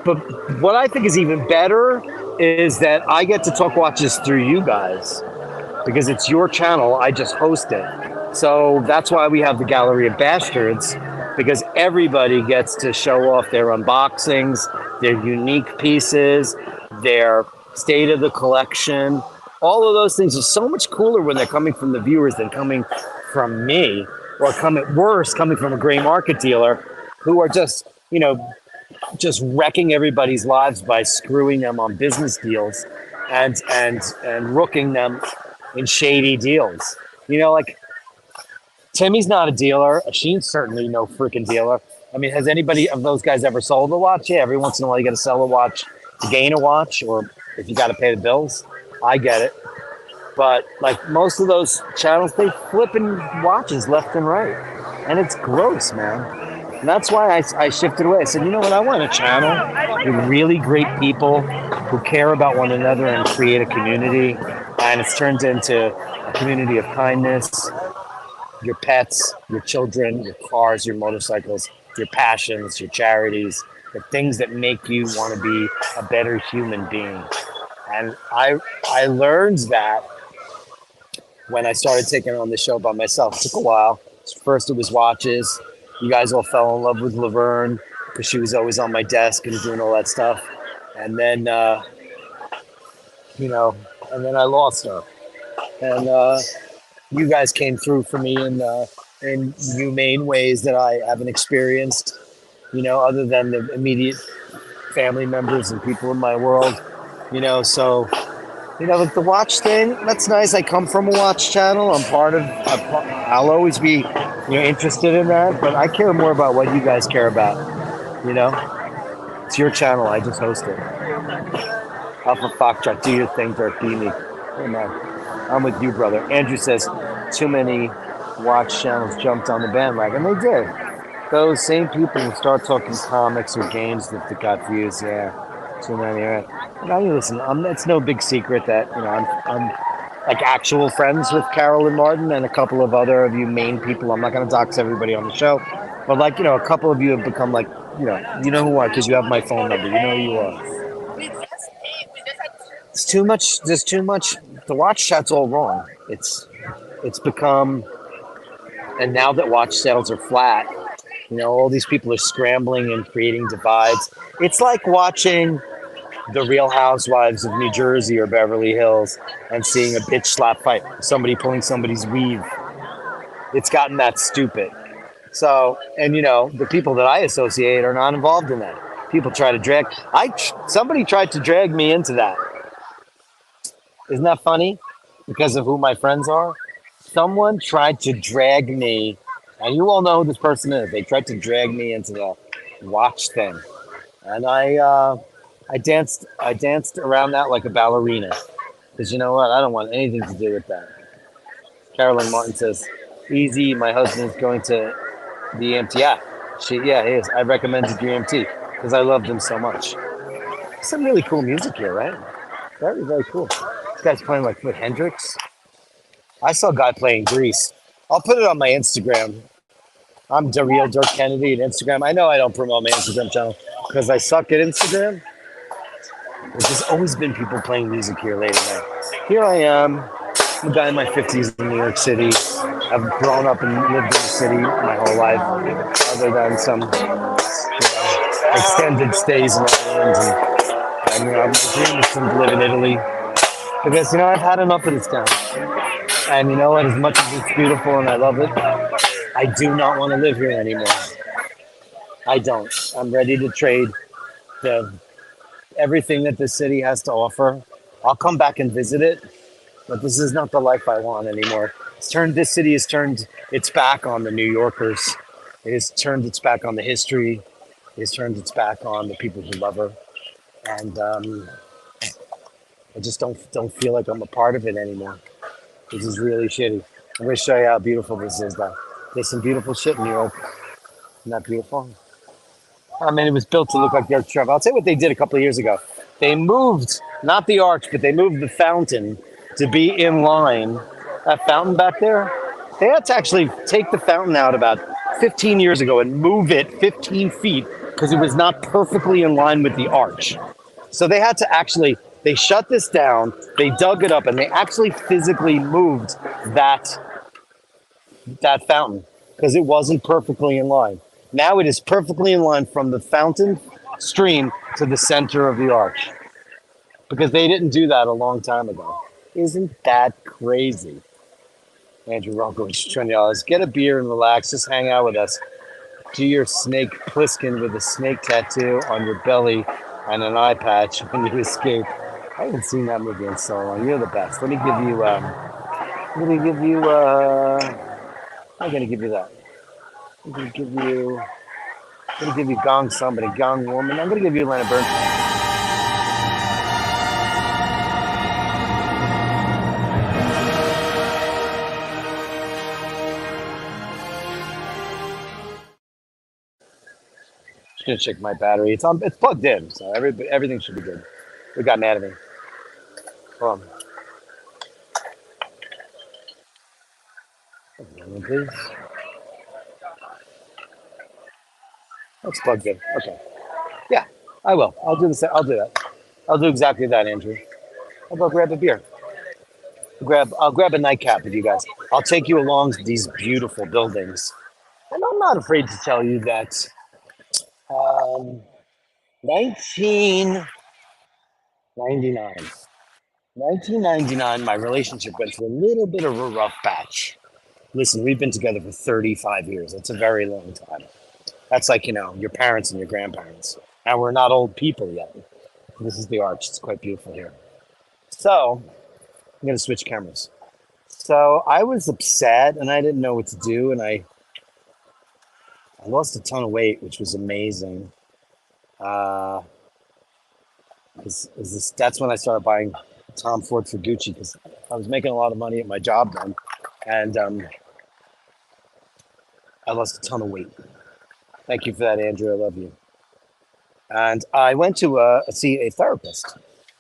Speaker 1: But what I think is even better is that I get to talk watches through you guys because it's your channel. I just host it. So that's why we have the Gallery of Bastards, because everybody gets to show off their unboxings, their unique pieces, their state of the collection. All of those things are so much cooler when they're coming from the viewers than coming from me, or coming from a gray market dealer who are just wrecking everybody's lives by screwing them on business deals and rooking them in shady deals. Like Timmy's not a dealer. Sheen's certainly no freaking dealer. I mean, has anybody of those guys ever sold a watch? Yeah, every once in a while you got to sell a watch to gain a watch, or if you got to pay the bills. I get it. But like most of those channels, they flipping watches left and right. And it's gross, man. And that's why I shifted away. I said, you know what? I want a channel with really great people who care about one another and create a community. And it's turned into a community of kindness. Your pets, your children, your cars, your motorcycles, your passions, your charities, the things that make you want to be a better human being. And I learned that when I started taking on the show by myself. It took a while. First it was watches. You guys all fell in love with Laverne because she was always on my desk and doing all that stuff. And then, and then I lost her. And you guys came through for me in humane ways that I haven't experienced, other than the immediate family members and people in my world. You know, so like the watch thing, that's nice. I come from a watch channel. I'm part of. I'll always be, interested in that. But I care more about what you guys care about. You know, it's your channel. I just host it. Alpha Foxtrot, do your thing, Dirk. Be me. Hey man, I'm with you, brother. Andrew says too many watch channels jumped on the bandwagon. They did. Those same people who start talking comics or games that got views. Yeah, too many. Right? Now you listen. It's no big secret that I'm like actual friends with Carol and Martin and a couple of other of you main people. I'm not going to dox everybody on the show, but like a couple of you have become like you know who are because you have my phone number. You know who you are. It's too much. There's too much. The watch chat's all wrong. It's become, and now that watch sales are flat, all these people are scrambling and creating divides. It's like watching the Real Housewives of New Jersey or Beverly Hills and seeing a bitch slap fight, somebody pulling somebody's weave. It's gotten that stupid. So, and the people that I associate are not involved in that. People try to drag. Somebody tried to drag me into that. Isn't that funny? Because of who my friends are. Someone tried to drag me, and you all know who this person is. They tried to drag me into the watch thing, and I danced around that like a ballerina. Because you know what? I don't want anything to do with that. Carolyn Martin says, "Easy, my husband's going to the EMT." Yeah, he is. I recommended the EMT because I loved him so much. Some really cool music here, right? Very, very cool. This guy's playing like with Hendrix. I saw a guy playing Grease. I'll put it on my Instagram. I'm the real Dirk Kennedy at Instagram. I know I don't promote my Instagram channel because I suck at Instagram. There's just always been people playing music here late at night. Here I am. I'm a guy in my 50s in New York City. I've grown up and lived in the city my whole life, other than some extended stays in Ireland. And my dream is to live in Italy because I've had enough of this town. And you know what? As much as it's beautiful and I love it, I do not want to live here anymore. I don't. I'm ready to trade everything that the city has to offer. I'll come back and visit it, but this is not the life I want anymore. This city has turned its back on the New Yorkers. It has turned its back on the history. It has turned its back on the people who love her. And I just don't feel like I'm a part of it anymore. This is really shitty. I'm going to show you how beautiful this is, though. There's some beautiful shit in New York. Isn't that beautiful? I mean, it was built to look like Dirk Trump. I'll tell you what they did a couple of years ago. They moved, not the arch, but they moved the fountain to be in line. That fountain back there, they had to actually take the fountain out about 15 years ago and move it 15 feet because it was not perfectly in line with the arch. So they had to actually... They shut this down, they dug it up, and they actually physically moved that fountain because it wasn't perfectly in line. Now it is perfectly in line from the fountain stream to the center of the arch because they didn't do that a long time ago. Isn't that crazy? Andrew Rokovich, $20. Get a beer and relax. Just hang out with us. Do your Snake Plissken with a snake tattoo on your belly and an eye patch when you escape. I haven't seen that movie in so long. You're the best. Let me give you, I'm going to give you that. I'm going to give you Gong Somebody, Gong Woman. I'm going to give you Atlanta Burns. Just going to check my battery. It's plugged in, so everything should be good. It got mad at me. Hold on. Please. That's plugged in. Okay. Yeah, I will. I'll do this. I'll do that. I'll do exactly that, Andrew. I'll go grab a beer. I'll grab a nightcap with you guys. I'll take you along these beautiful buildings. And I'm not afraid to tell you that 1999, my relationship went through a little bit of a rough patch. Listen, we've been together for 35 years. That's a very long time. That's like, your parents and your grandparents. And we're not old people yet. This is the arch. It's quite beautiful here. So I'm going to switch cameras. So I was upset and I didn't know what to do. And I lost a ton of weight, which was amazing. That's when I started buying Tom Ford for Gucci because I was making a lot of money at my job then. And I lost a ton of weight. Thank you for that, Andrew. I love you. And I went to see a therapist.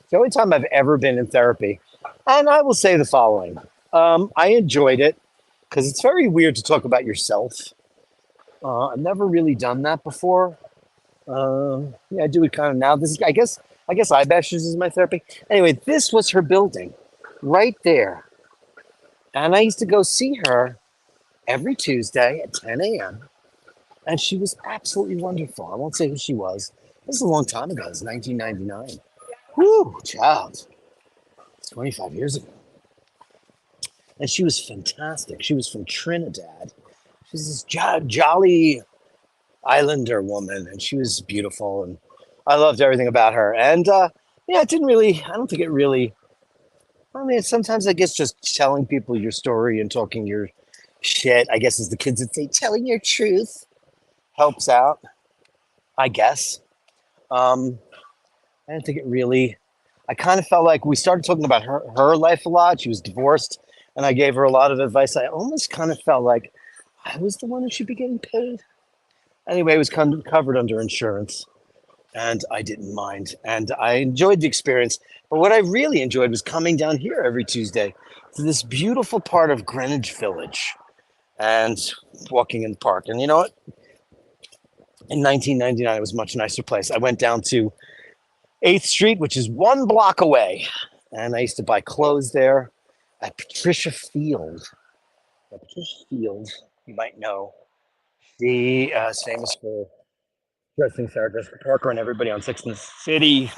Speaker 1: The only time I've ever been in therapy. And I will say the following. I enjoyed it because it's very weird to talk about yourself. I've never really done that before. Yeah, I do it kind of now. This is, I guess iBashers is my therapy. Anyway, this was her building right there. And I used to go see her every Tuesday at 10 a.m. And she was absolutely wonderful. I won't say who she was. This is a long time ago. It was 1999. Whoo, child. It's 25 years ago. And she was fantastic. She was from Trinidad. She's this jolly Islander woman, and she was beautiful, and I loved everything about her. And yeah, I don't think it really, I mean, sometimes I guess just telling people your story and talking your shit, I guess as the kids would say, telling your truth helps out, I guess. I didn't think it really, I kind of felt like we started talking about her life a lot. She was divorced, and I gave her a lot of advice. I almost kind of felt like I was the one who should be getting paid. Anyway, it was covered under insurance, and I didn't mind, and I enjoyed the experience. But what I really enjoyed was coming down here every Tuesday to this beautiful part of Greenwich Village and walking in the park. And you know what? In 1999, it was a much nicer place. I went down to 8th Street, which is 1 block away, and I used to buy clothes there at Patricia Field. Patricia Field, you might know. She is famous for dressing Sarah Jessica Parker and everybody on Sex and the City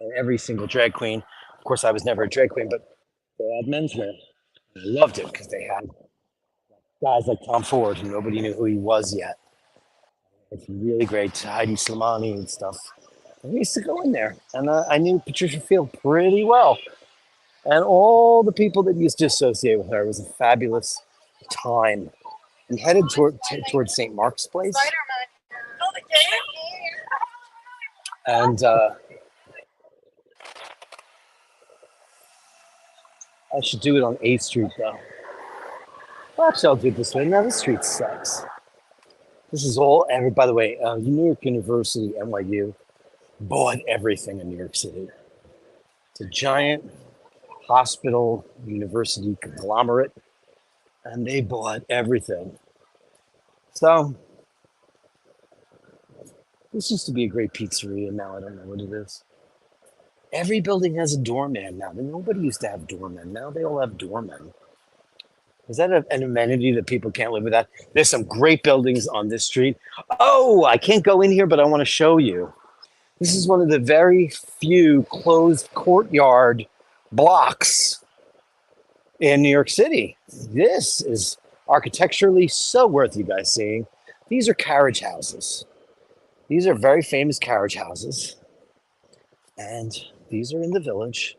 Speaker 1: and every single drag queen. Of course, I was never a drag queen, but they had menswear. I loved it because they had guys like Tom Ford, and nobody knew who he was yet. It's really great, Heidi Slimani and stuff. And we used to go in there, and I knew Patricia Field pretty well. And all the people that used to associate with her, it was a fabulous time. We headed towards St. Mark's Place. And I should do it on 8th Street, though. Perhaps I'll do it this way. Now, this street sucks. This is all, by the way, New York University, NYU, bought everything in New York City. It's a giant hospital university conglomerate, and they bought everything. So, this used to be a great pizzeria. Now I don't know what it is. Every building has a doorman now. Nobody used to have doormen. Now they all have doormen. Is that an amenity that people can't live without? There's some great buildings on this street. Oh, I can't go in here, but I want to show you. This is one of the very few closed courtyard blocks in New York City. This is architecturally so worth you guys seeing. These are carriage houses. These are very famous carriage houses. And these are in the village.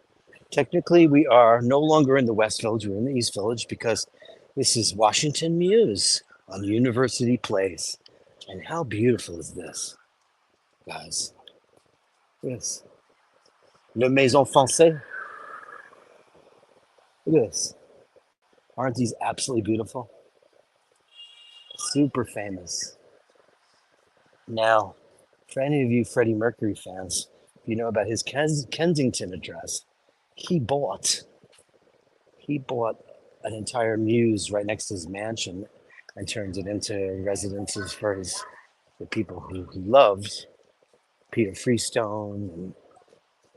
Speaker 1: Technically, we are no longer in the West Village. We're in the East Village because this is Washington Mews on University Place. And how beautiful is this, guys? Yes. Le Maison Française. Look at this. Aren't these absolutely beautiful? Super famous. Now, for any of you Freddie Mercury fans, you know about his Kensington address. He bought an entire mews right next to his mansion and turned it into residences for the people who he loved. Peter Freestone and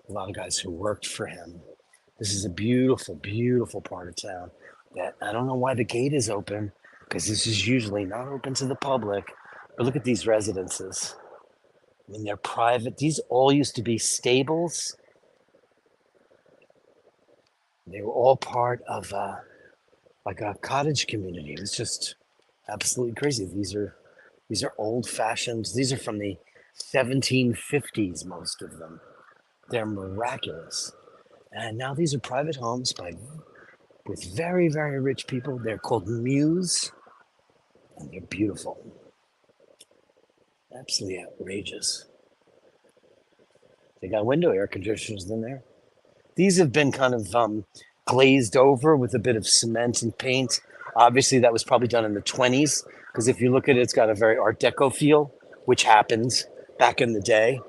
Speaker 1: a lot of guys who worked for him. This is a beautiful, beautiful part of town that I don't know why the gate is open, because this is usually not open to the public. But look at these residences. I mean, they're private. These all used to be stables. They were all part of like a cottage community. It was just absolutely crazy. These are old fashioned. These are from the 1750s, most of them. They're miraculous. And now these are private homes with very, very rich people. They're called Mews, and they're beautiful. Absolutely outrageous. They got window air conditioners in there. These have been kind of glazed over with a bit of cement and paint. Obviously, that was probably done in the 20s, because if you look at it, it's got a very Art Deco feel, which happens back in the day,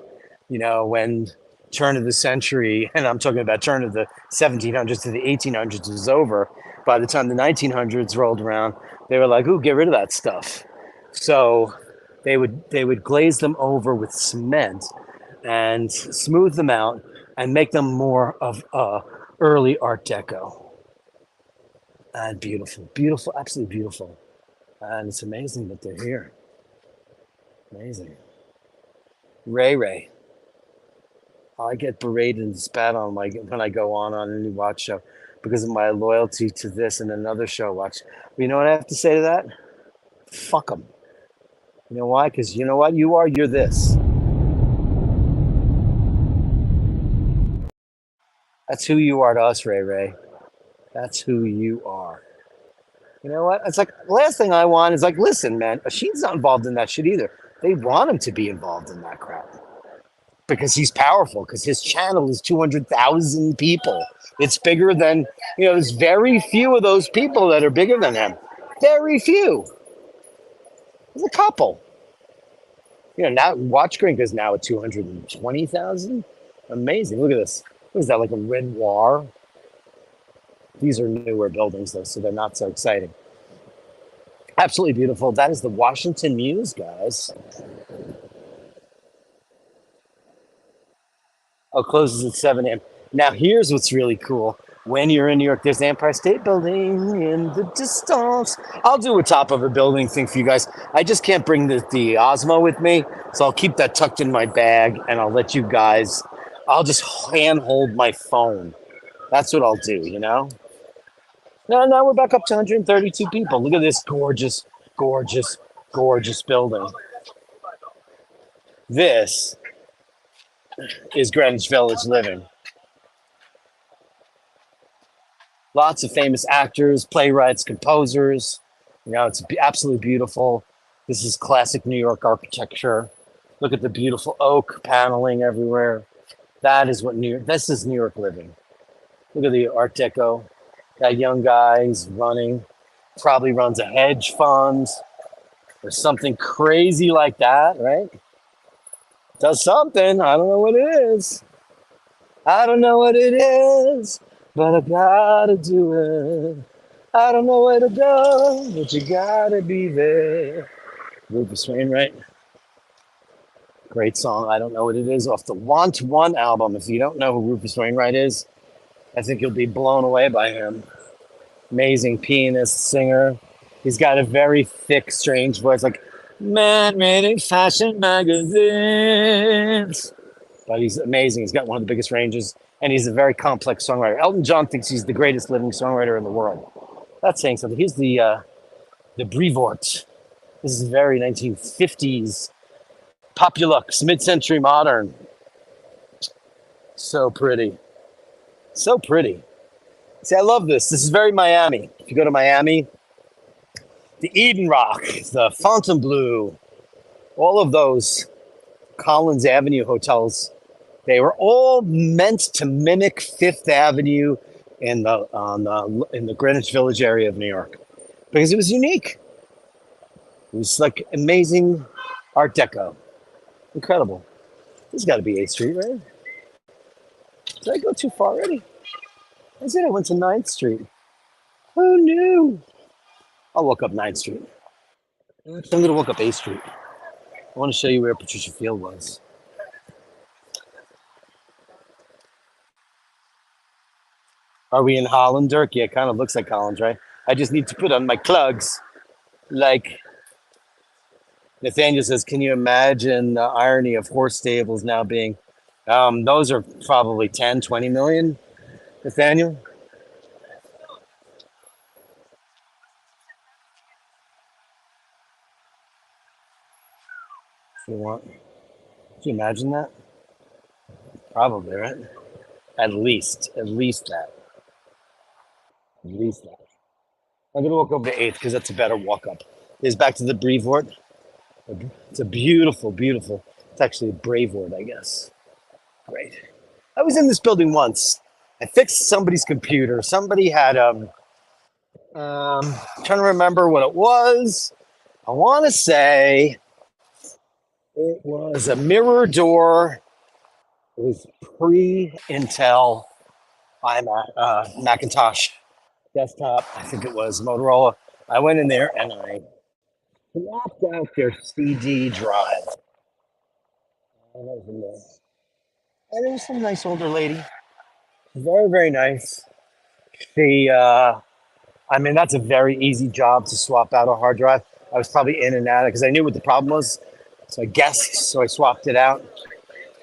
Speaker 1: when turn of the century, and I'm talking about turn of the 1700s to the 1800s was over. By the time the 1900s rolled around, they were like, ooh, get rid of that stuff. So they would glaze them over with cement and smooth them out and make them more of early Art Deco. And beautiful, beautiful, absolutely beautiful. And it's amazing that they're here. Amazing. Ray. I get berated and spat on when I go on a new watch show because of my loyalty to this and another show watch. But you know what I have to say to that? Fuck them. You know why? Because you know what you are? You're this. That's who you are to us, Ray. That's who you are. You know what? It's like the last thing I want is like, listen, man, Oisin's not involved in that shit either. They want him to be involved in that crap because he's powerful, because his channel is 200,000 people. It's bigger than, there's very few of those people that are bigger than him. Very few. There's a couple. Now WatchGrink is now at 220,000. Amazing. Look at this. What is that, like a Renoir? These are newer buildings, though, so they're not so exciting. Absolutely beautiful. That is the Washington Mews, guys. Oh, closes at 7 a.m. Now, here's what's really cool. When you're in New York, there's the Empire State Building in the distance. I'll do a top of a building thing for you guys. I just can't bring the Osmo with me, so I'll keep that tucked in my bag, and I'll let you guys. I'll just handhold my phone. That's what I'll do, Now we're back up to 132 people. Look at this gorgeous, gorgeous, gorgeous building. This is Greenwich Village living. Lots of famous actors, playwrights, composers. It's absolutely beautiful. This is classic New York architecture. Look at the beautiful oak paneling everywhere. This is New York living. Look at the Art Deco. That young guy is running, probably runs a hedge fund or something crazy like that, right? Does something. I don't know what it is. I don't know what it is, but I gotta do it. I don't know where to go, but you gotta be there. Rufus Wainwright. Great song. I don't know what it is, off the Want One album. If you don't know who Rufus Wainwright is, I think you'll be blown away by him. Amazing pianist, singer. He's got a very thick, strange voice, like man reading fashion magazines. But he's amazing. He's got one of the biggest ranges, and he's a very complex songwriter. Elton John thinks he's the greatest living songwriter in the world. That's saying something. Here's the Brevoort. This is very 1950s Populux, mid-century modern. So pretty. So pretty. See, I love this. This is very Miami. If you go to Miami, the Eden Rock, the Fontainebleau, all of those Collins Avenue hotels, they were all meant to mimic Fifth Avenue in the Greenwich Village area of New York because it was unique. It was like amazing Art Deco. Incredible. This has got to be 8th Street, right? Did I go too far already? I said I went to 9th Street. Who knew? I'll walk up 9th Street. I'm going to walk up 8th Street. I want to show you where Patricia Field was. Are we in Holland, Dirk? Yeah, it kind of looks like Holland, right? I just need to put on my clugs. Like Nathaniel says, can you imagine the irony of horse stables now being, those are probably 10, 20 million, Nathaniel? If you want. Can you imagine that? Probably, right? At least that. At least that. I'm gonna walk over to 8th because that's a better walk up. Is back to the Brevoort. It's a beautiful, beautiful. It's actually a Brevoort, I guess. Great. I was in this building once. I fixed somebody's computer. Somebody had trying to remember what it was. I want to say it was a mirror door. It was pre-Intel Macintosh desktop. I think it was Motorola. I went in there and I swapped out their CD drive. And I was in there. And there was some nice older lady. Very, very nice. She, I mean, that's a very easy job to swap out a hard drive. I was probably in and out because I knew what the problem was. So I guessed, so I swapped it out.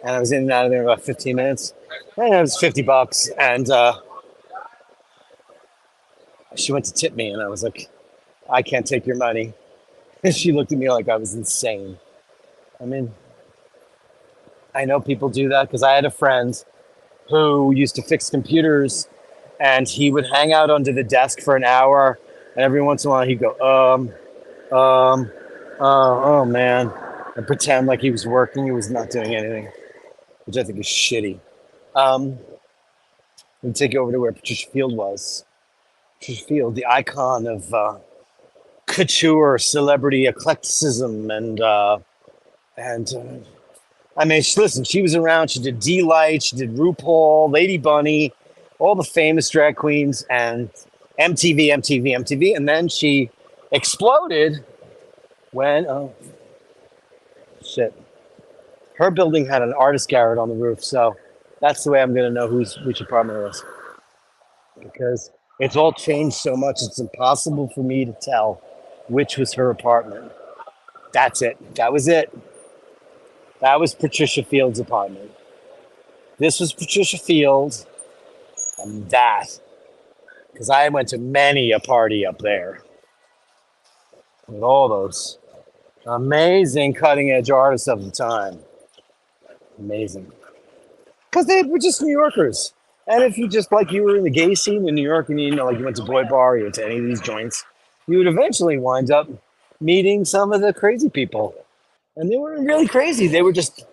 Speaker 1: And I was in and out of there in about 15 minutes. And it was $50. And she went to tip me, and I was like, I can't take your money. And she looked at me like I was insane. I mean, I know people do that because I had a friend who used to fix computers, and he would hang out under the desk for an hour, and every once in a while he'd go, oh man, and pretend like he was working. He was not doing anything, which I think is shitty. Let me take you over to where Patricia Field was. Patricia Field, the icon of couture, celebrity eclecticism, and I mean, listen, she was around. She did D-Light, she did RuPaul, Lady Bunny, all the famous drag queens, and MTV, and then she exploded when shit. Her building had an artist garret on the roof, so that's the way I'm gonna know which apartment it was, because it's all changed so much. It's impossible for me to tell which was her apartment. That's it. That was it. That was Patricia Field's apartment. This was Patricia Field, and that, because I went to many a party up there with all those amazing cutting edge artists of the time. Amazing. Because they were just New Yorkers. And if you just, like, you were in the gay scene in New York and you know, like you went to Boy Bar, or you went to any of these joints, you would eventually wind up meeting some of the crazy people. And they weren't really crazy. They were just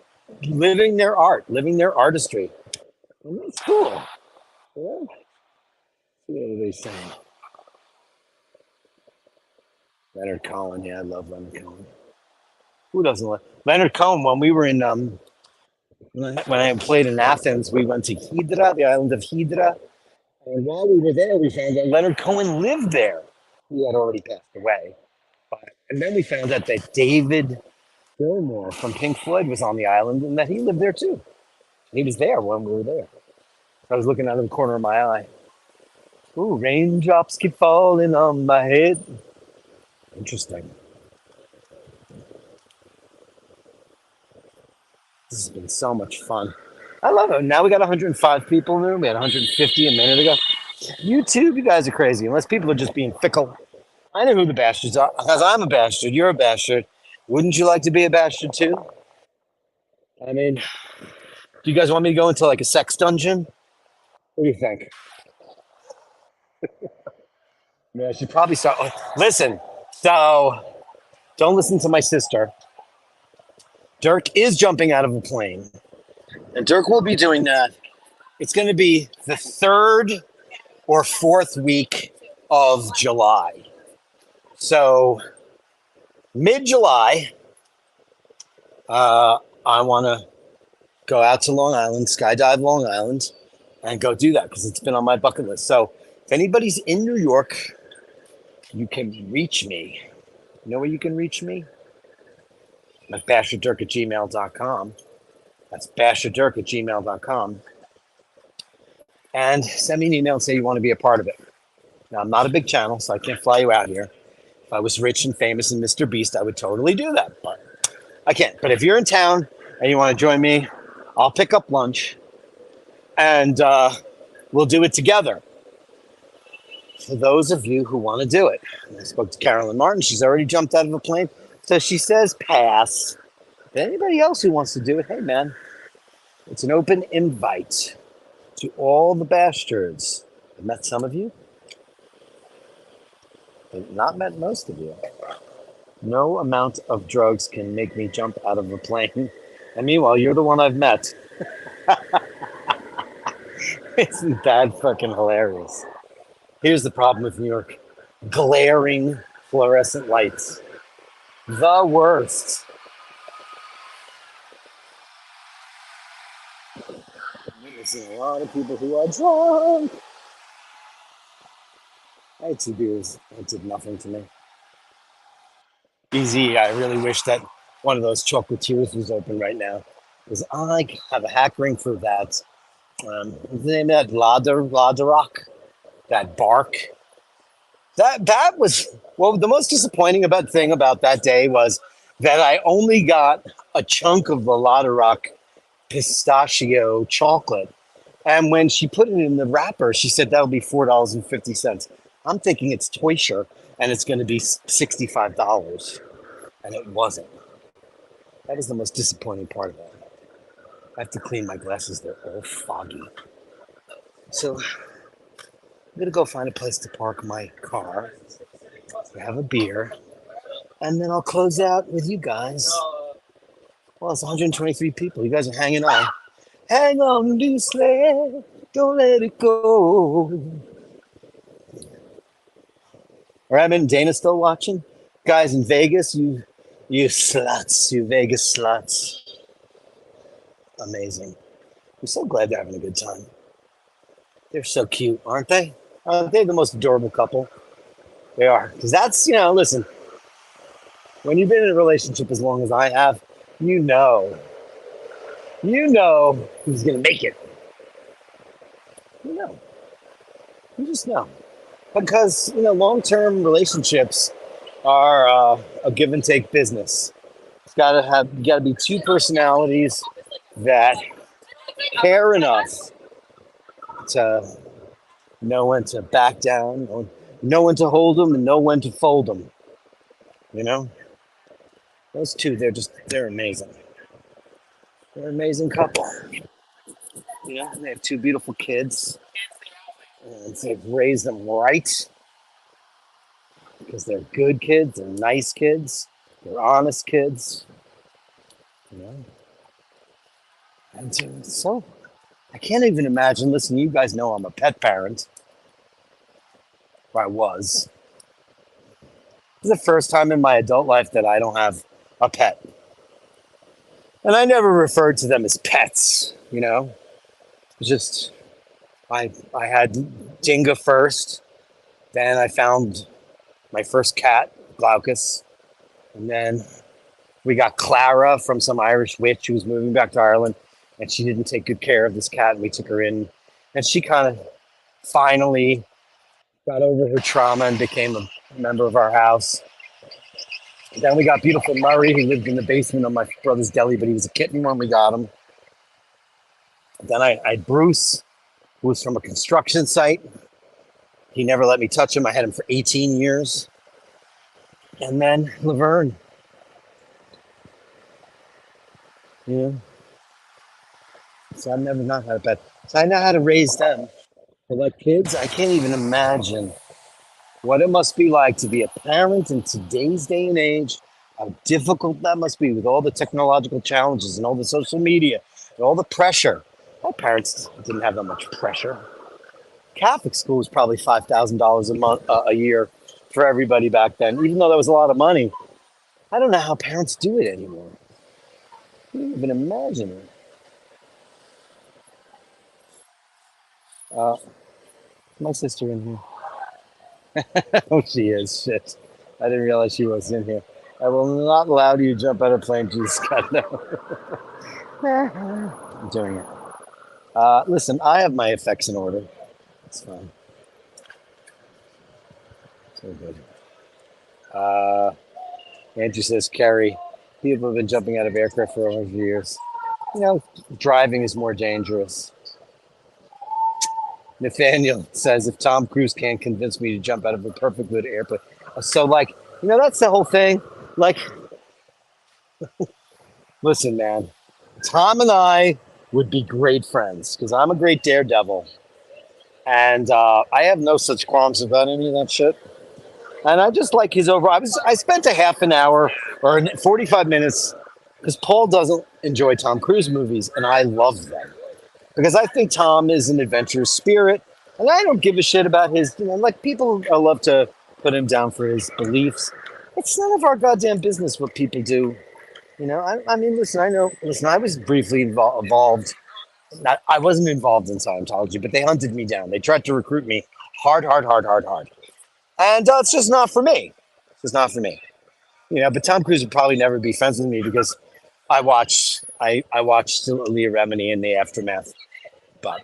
Speaker 1: living their art, living their artistry. And that's cool. Yeah. What are they saying? Leonard Cohen. Yeah, I love Leonard Cohen. Who doesn't love Leonard Cohen? When we were in, when I played in Athens, we went to Hydra, the island of Hydra. And while we were there, we found that Leonard Cohen lived there. He had already passed away. And then we found out that David Gilmour from Pink Floyd was on the island and that he lived there too. He was there when we were there. I was looking out of the corner of my eye. Ooh, raindrops keep falling on my head. Interesting. This has been so much fun. I love it. Now we got 105 people in the room. We had 150 a minute ago. YouTube, you guys are crazy. Unless people are just being fickle. I know who the bastards are. Because I'm a bastard. You're a bastard. Wouldn't you like to be a bastard too? I mean, do you guys want me to go into like a sex dungeon? What do you think? Yeah, I should probably start. Listen, so don't listen to my sister. Dirk is jumping out of a plane. And Dirk will be doing that. It's going to be the 3rd or 4th week of July. So mid-July, I want to go out to Long Island, skydive Long Island, and go do that because it's been on my bucket list. So if anybody's in New York, you can reach me. You know where you can reach me? At basharddirk@gmail.com. That's basharddirk@gmail.com. And send me an email and say you want to be a part of it. Now, I'm not a big channel, so I can't fly you out here. If I was rich and famous and Mr. Beast, I would totally do that. But I can't. But if you're in town and you want to join me, I'll pick up lunch and we'll do it together. For those of you who want to do it. And I spoke to Carolyn Martin. She's already jumped out of a plane. So she says pass. But anybody else who wants to do it, hey, man, It's an open invite to all the Bastards. I've met some of you, but not met most of you. No amount of drugs can make me jump out of a plane. And meanwhile, you're the one I've met. Isn't that fucking hilarious? Here's the problem with New York. Glaring fluorescent lights. The worst. I'm witnessing a lot of people who are drunk. I had 2 beers. It did nothing to me. Easy. I really wish that one of those chocolatiers was open right now. Because I have a hankering for that. What's the name of that? Laderock? That bark? That was, well, the most disappointing thing about that day was that I only got a chunk of the Laderock pistachio chocolate. And when she put it in the wrapper, she said that'll be $4.50. I'm thinking it's Toysher and it's going to be $65. And it wasn't. That was the most disappointing part of it. I have to clean my glasses. They're all foggy. So I'm going to go find a place to park my car, have a beer, and then I'll close out with you guys. Well, it's 123 people. You guys are hanging on. Hang on loosely. Don't let it go. All right, and Dana's still watching. Guys in Vegas, you sluts, you Vegas sluts. Amazing. I'm so glad they're having a good time. They're so cute, aren't they? Aren't they the most adorable couple? They are. Because that's, listen, when you've been in a relationship as long as I have, you know who's going to make it. You just know. Because, long-term relationships are a give and take business. You got to be 2 personalities that care enough to know when to back down, know when to hold them, and know when to fold them. Those 2, they're amazing. They're an amazing couple. They have 2 beautiful kids. And they've raised them right. Because they're good kids, they're nice kids, they're honest kids. And so I can't even imagine. Listen, you guys know I'm a pet parent. Or I was. This is the first time in my adult life that I don't have a pet. And I never referred to them as pets, It's just, I had Dinga first. Then I found my first cat, Glaucus. And then we got Clara from some Irish witch who was moving back to Ireland. And she didn't take good care of this cat. And we took her in. And she kind of finally got over her trauma and became a member of our house. And then we got beautiful Murray, who lived in the basement of my brother's deli, but he was a kitten when we got him. Then I had Bruce, who was from a construction site. He never let me touch him. I had him for 18 years. And then Laverne. So I've never not had a pet. So I know how to raise them. But like kids, I can't even imagine what it must be like to be a parent in today's day and age, how difficult that must be with all the technological challenges and all the social media and all the pressure. My parents didn't have that much pressure. Catholic school was probably $5,000 a year for everybody back then, even though that was a lot of money. I don't know how parents do it anymore. I can't even imagine it. My sister in here. Oh, she is. Shit. I didn't realize she was in here. I will not allow you to jump out of a plane, Jesus God, no. I'm doing it. Listen, I have my effects in order. It's fine. So good. Andrew says, Carrie, people have been jumping out of aircraft for over years. Driving is more dangerous. Nathaniel says, if Tom Cruise can't convince me to jump out of a perfect good airplane. So, that's the whole thing. Listen, man, Tom and I would be great friends because I'm a great daredevil. And I have no such qualms about any of that shit. And I just like his over. I spent a half an hour or 45 minutes because Paul doesn't enjoy Tom Cruise movies, and I love them because I think Tom is an adventurous spirit, and I don't give a shit about his. Like people love to put him down for his beliefs. It's none of our goddamn business what people do. I mean, listen. Listen, I was briefly involved. I wasn't involved in Scientology, but they hunted me down. They tried to recruit me hard. And it's just not for me. It's just not for me. But Tom Cruise would probably never be friends with me because I watched Leah Remini in the aftermath. But,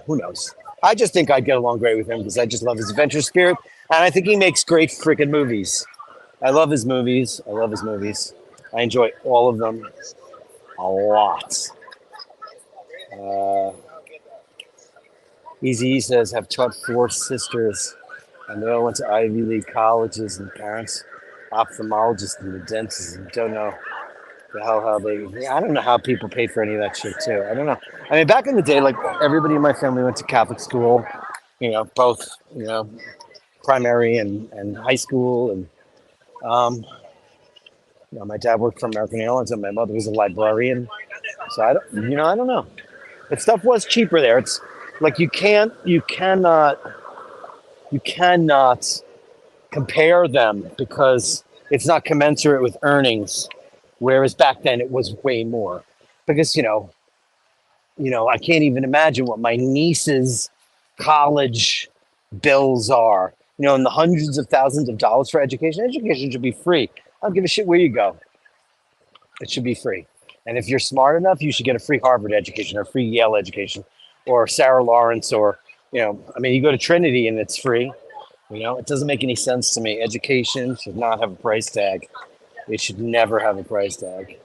Speaker 1: who knows? I just think I'd get along great with him because I just love his adventure spirit. And I think he makes great freaking movies. I love his movies. I enjoy all of them a lot. Easy says, have taught 4 sisters, and they all went to Ivy League colleges, and parents, ophthalmologists, and the dentists, and don't know the hell how they. I don't know how people pay for any of that shit too. I don't know. I mean, back in the day, like everybody in my family went to Catholic school, both primary and high school, and my dad worked for American Airlines, and my mother was a librarian. So I don't know. But stuff was cheaper there. It's like you cannot compare them because it's not commensurate with earnings. Whereas back then it was way more because, I can't even imagine what my niece's college bills are, in the hundreds of thousands of dollars for education. Education should be free. I don't give a shit where you go. It should be free. And if you're smart enough, you should get a free Harvard education or free Yale education or Sarah Lawrence or, you go to Trinity and it's free. It doesn't make any sense to me. Education should not have a price tag. It should never have a price tag.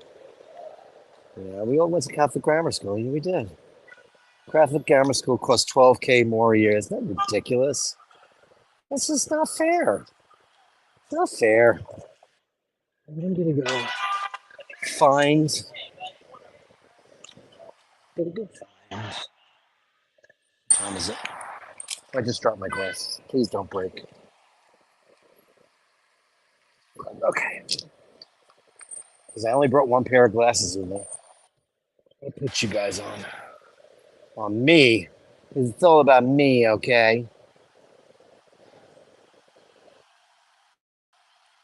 Speaker 1: We all went to Catholic grammar school. Yeah, we did. Catholic grammar school costs $12,000 more a year. Isn't that ridiculous? That's just not fair. It's not fair. I'm going to go find. What time is it? I just dropped my glass. Please don't break. Okay. Because I only brought one pair of glasses with me. I'll put you guys on. On me. It's all about me, okay?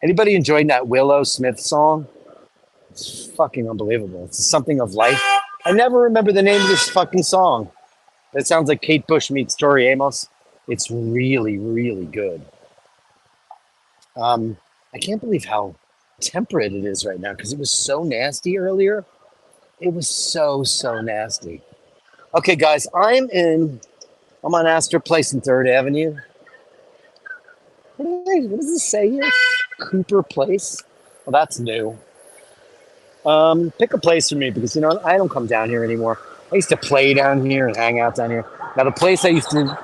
Speaker 1: Anybody enjoying that Willow Smith song? It's fucking unbelievable. It's something of life. I never remember the name of this fucking song. It sounds like Kate Bush meets Tori Amos. It's really, really good. I can't believe how temperate it is right now because it was so nasty earlier. It was so nasty. Okay, guys, I'm on Astor Place in 3rd Avenue. What does this say here? Cooper Place? Well, that's new. Pick a place for me because, I don't come down here anymore. I used to play down here and hang out down here. Now, the place I used to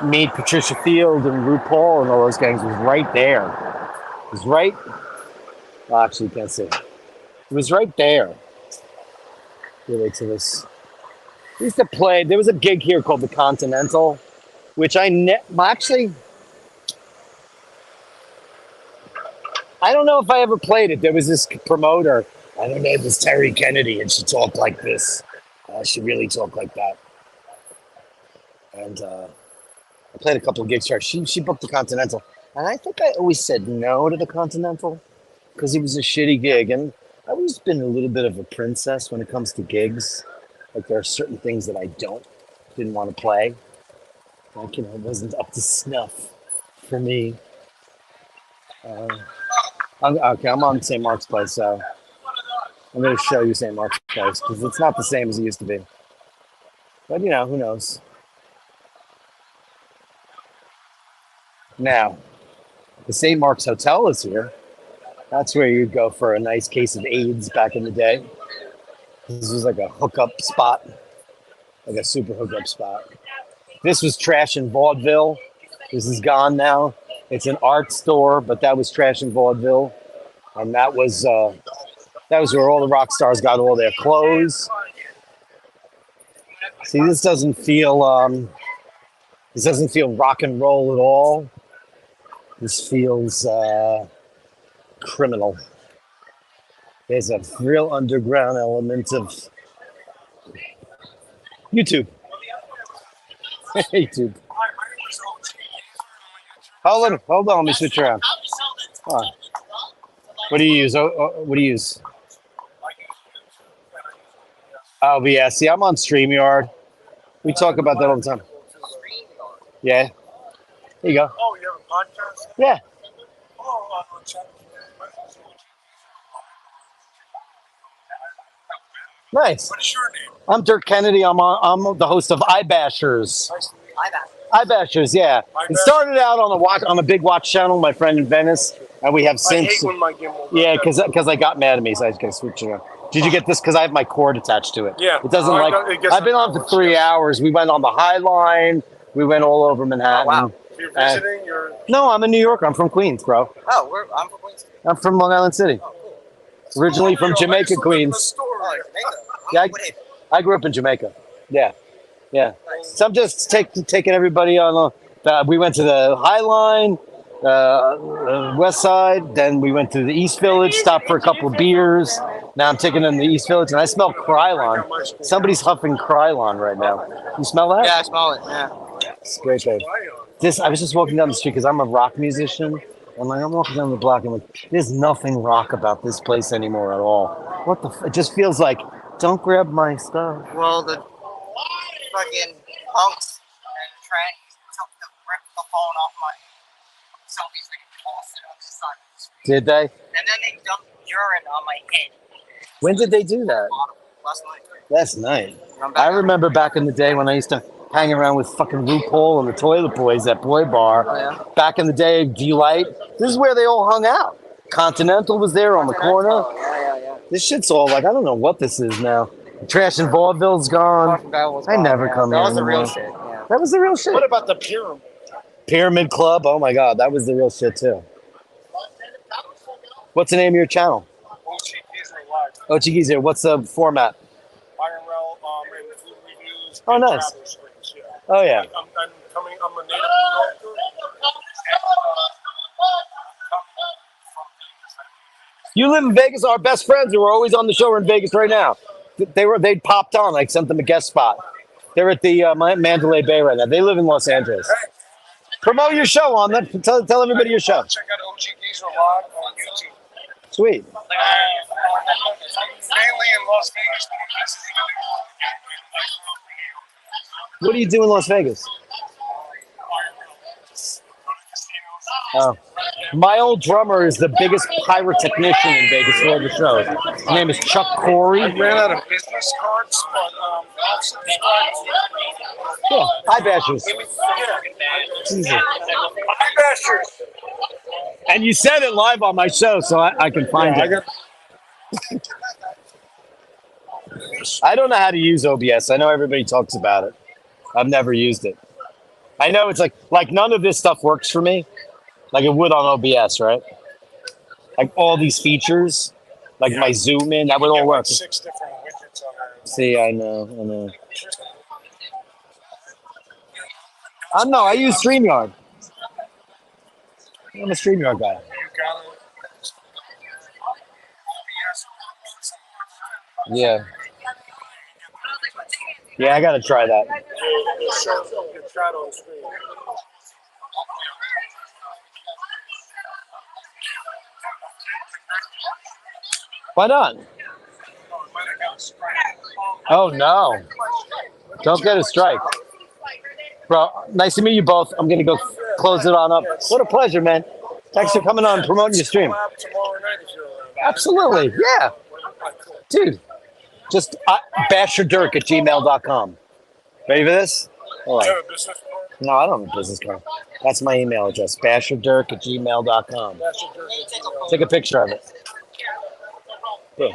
Speaker 1: meet Patricia Field and RuPaul and all those gangs was right there. It was right. Well, actually, you can't see it. It was right there. Relate to this. I used to play. There was a gig here called the Continental, which actually. I don't know if I ever played it. There was this promoter. I don't know. It was Terry Kennedy, and she talked like this. She really talked like that. And I played a couple of gigs for her. She booked the Continental. And I think I always said no to the Continental because it was a shitty gig. And I've always been a little bit of a princess when it comes to gigs. Like there are certain things that I didn't want to play. Like, it wasn't up to snuff for me. I'm on St. Mark's Place, so I'm going to show you St. Mark's Place because it's not the same as it used to be. But, who knows? Now, the St. Mark's Hotel is here. That's where you'd go for a nice case of AIDS back in the day. This was like a hookup spot, like a super hookup spot. This was Trash and Vaudeville. This is gone now. It's an art store, but that was Trash and Vaudeville. And that was where all the rock stars got all their clothes. See, this doesn't feel rock and roll at all. This feels criminal. There's a real underground element of YouTube. YouTube. Hold on. Let me switch around. Hold on. What do you use? What do you use? Oh, yeah. See, I'm on StreamYard. We talk about that all the time. Yeah. There you go.
Speaker 6: Oh, you have a podcast?
Speaker 1: Yeah.
Speaker 6: Oh, check.
Speaker 1: Nice.
Speaker 6: What is your name?
Speaker 1: I'm Dirk Kennedy. I'm the host of iBashers.
Speaker 6: Nice to meet you.
Speaker 1: iBashers, yeah. It started out on a big watch channel, my friend in Venice, and we have
Speaker 6: I
Speaker 1: since.
Speaker 6: hate when my gimbal.
Speaker 1: Yeah, because I got mad at me, so I was gonna switch it around. Did you get this? Because I have my cord attached to it.
Speaker 6: Yeah.
Speaker 1: It doesn't
Speaker 6: It gets
Speaker 1: I've been on for 3 hours. We went on the High Line. We went all over Manhattan.
Speaker 6: So you're visiting? You're.
Speaker 1: No, I'm a New Yorker. I'm from Queens, bro.
Speaker 7: Oh, I'm from Queens.
Speaker 1: I'm from Long Island City.
Speaker 7: Oh, cool.
Speaker 1: Originally from
Speaker 6: I
Speaker 1: Jamaica,
Speaker 6: used to live in the
Speaker 1: Queens.
Speaker 6: store.
Speaker 7: Oh, Jamaica.
Speaker 1: Yeah,
Speaker 7: What happened?
Speaker 1: I grew up in Jamaica. Yeah. So I'm just taking everybody on. We went to the High Line, West Side. Then we went to the East Village, stopped for a couple of beers. Now I'm taking them to the East Village, and I smell Krylon. Somebody's huffing Krylon right now. You smell that?
Speaker 7: Yeah, I smell it. Yeah.
Speaker 1: It's great, babe. I was just walking down the street because I'm a rock musician. And I'm walking down the block and there's nothing rock about this place anymore at all. What the? It just feels like, don't grab my stuff.
Speaker 7: Well, the fucking punks and trannies ripped the phone off my selfies and tossed it on the side of the street.
Speaker 1: Did they?
Speaker 7: And then they dumped urine on my head.
Speaker 1: When did they do that?
Speaker 7: Last night.
Speaker 1: Last night.
Speaker 7: I'm back
Speaker 1: I remember back in the day when I used to hang around with fucking RuPaul and the Toilet Boys at Boy Bar.
Speaker 7: Oh, yeah?
Speaker 1: Back in the day, D-Light. This is where they all hung out. Continental was there on the corner.
Speaker 7: Yeah.
Speaker 1: This shit's all like, I don't know what this is now. Trash and Vaudeville's gone. I never come
Speaker 7: That
Speaker 1: here
Speaker 7: was the real
Speaker 1: anymore.
Speaker 7: shit. Yeah.
Speaker 1: That was the real shit.
Speaker 6: What about the pyramid?
Speaker 1: Pyramid Club. Oh my God, that was the real shit too. What's the name of your channel?
Speaker 6: OGPs are live.
Speaker 1: Ochigi's. What's the format?
Speaker 6: IRL and food reviews.
Speaker 1: Oh,
Speaker 6: and
Speaker 1: nice.
Speaker 6: travel streams, yeah.
Speaker 1: Oh yeah.
Speaker 6: I'm a native New Yorker.
Speaker 1: You live in Vegas. Our best friends who were always on the show are in Vegas right now. They popped on. I sent them a guest spot. They're at the Mandalay Bay right now. They live in Los Angeles. Promote your show on that. Tell everybody your show.
Speaker 6: Check out OGPs are live on YouTube.
Speaker 1: Sweet.
Speaker 6: Mainly in Las Vegas.
Speaker 1: What do you do in Las Vegas? Oh. My old drummer is the biggest pyrotechnician in Vegas for all the shows. His name is Chuck Corey.
Speaker 6: I ran out of business cards, but I'll subscribe.
Speaker 1: Yeah, iBashers. Jesus.
Speaker 6: iBashers.
Speaker 1: And you said it live on my show, so I can find it. I don't know how to use OBS. I know everybody talks about it. I've never used it. I know it's like none of this stuff works for me, like it would on OBS, right? Like all these features, like my zoom in, that would all work.
Speaker 6: 6 different widgets on there.
Speaker 1: See, I know. I use StreamYard. I'm a StreamYard guy.
Speaker 6: You got it.
Speaker 1: Yeah. Yeah, I gotta try that.
Speaker 6: The show will get shot on screen.
Speaker 1: Why not? Oh no. Don't get a strike. Bro, nice to meet you both. I'm gonna go close it on up. What a pleasure, man. Thanks for coming on and promoting your stream.
Speaker 6: Tomorrow night if you're around.
Speaker 1: Absolutely, yeah. Dude, just basharddirk@gmail.com. Ready for this? Hold on.
Speaker 6: You have a business card?
Speaker 1: No, I don't have a business card. That's my email address, basharddirk@gmail.com.
Speaker 6: That's your business card.
Speaker 1: Take a picture of it. Boom.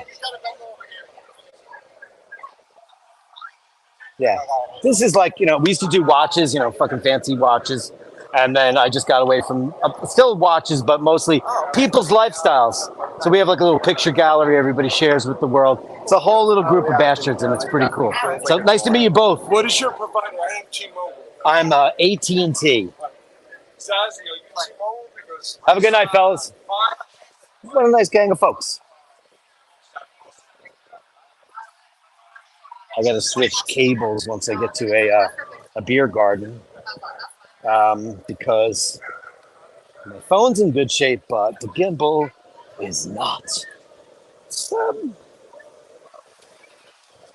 Speaker 1: Yeah. This is like, we used to do watches, fucking fancy watches. And then I just got away from, still watches, but mostly people's lifestyles. So we have like a little picture gallery everybody shares with the world. It's a whole little group of bastards, and it's pretty cool. So nice to meet you both.
Speaker 6: What is your provider? I have T-Mobile.
Speaker 1: I'm AT&T.
Speaker 6: Zazzy, are you T-Mobile? Because
Speaker 1: Have a good night, fellas. What a nice gang of folks. I got to switch cables once I get to a beer garden because my phone's in good shape, but the gimbal is not. It's got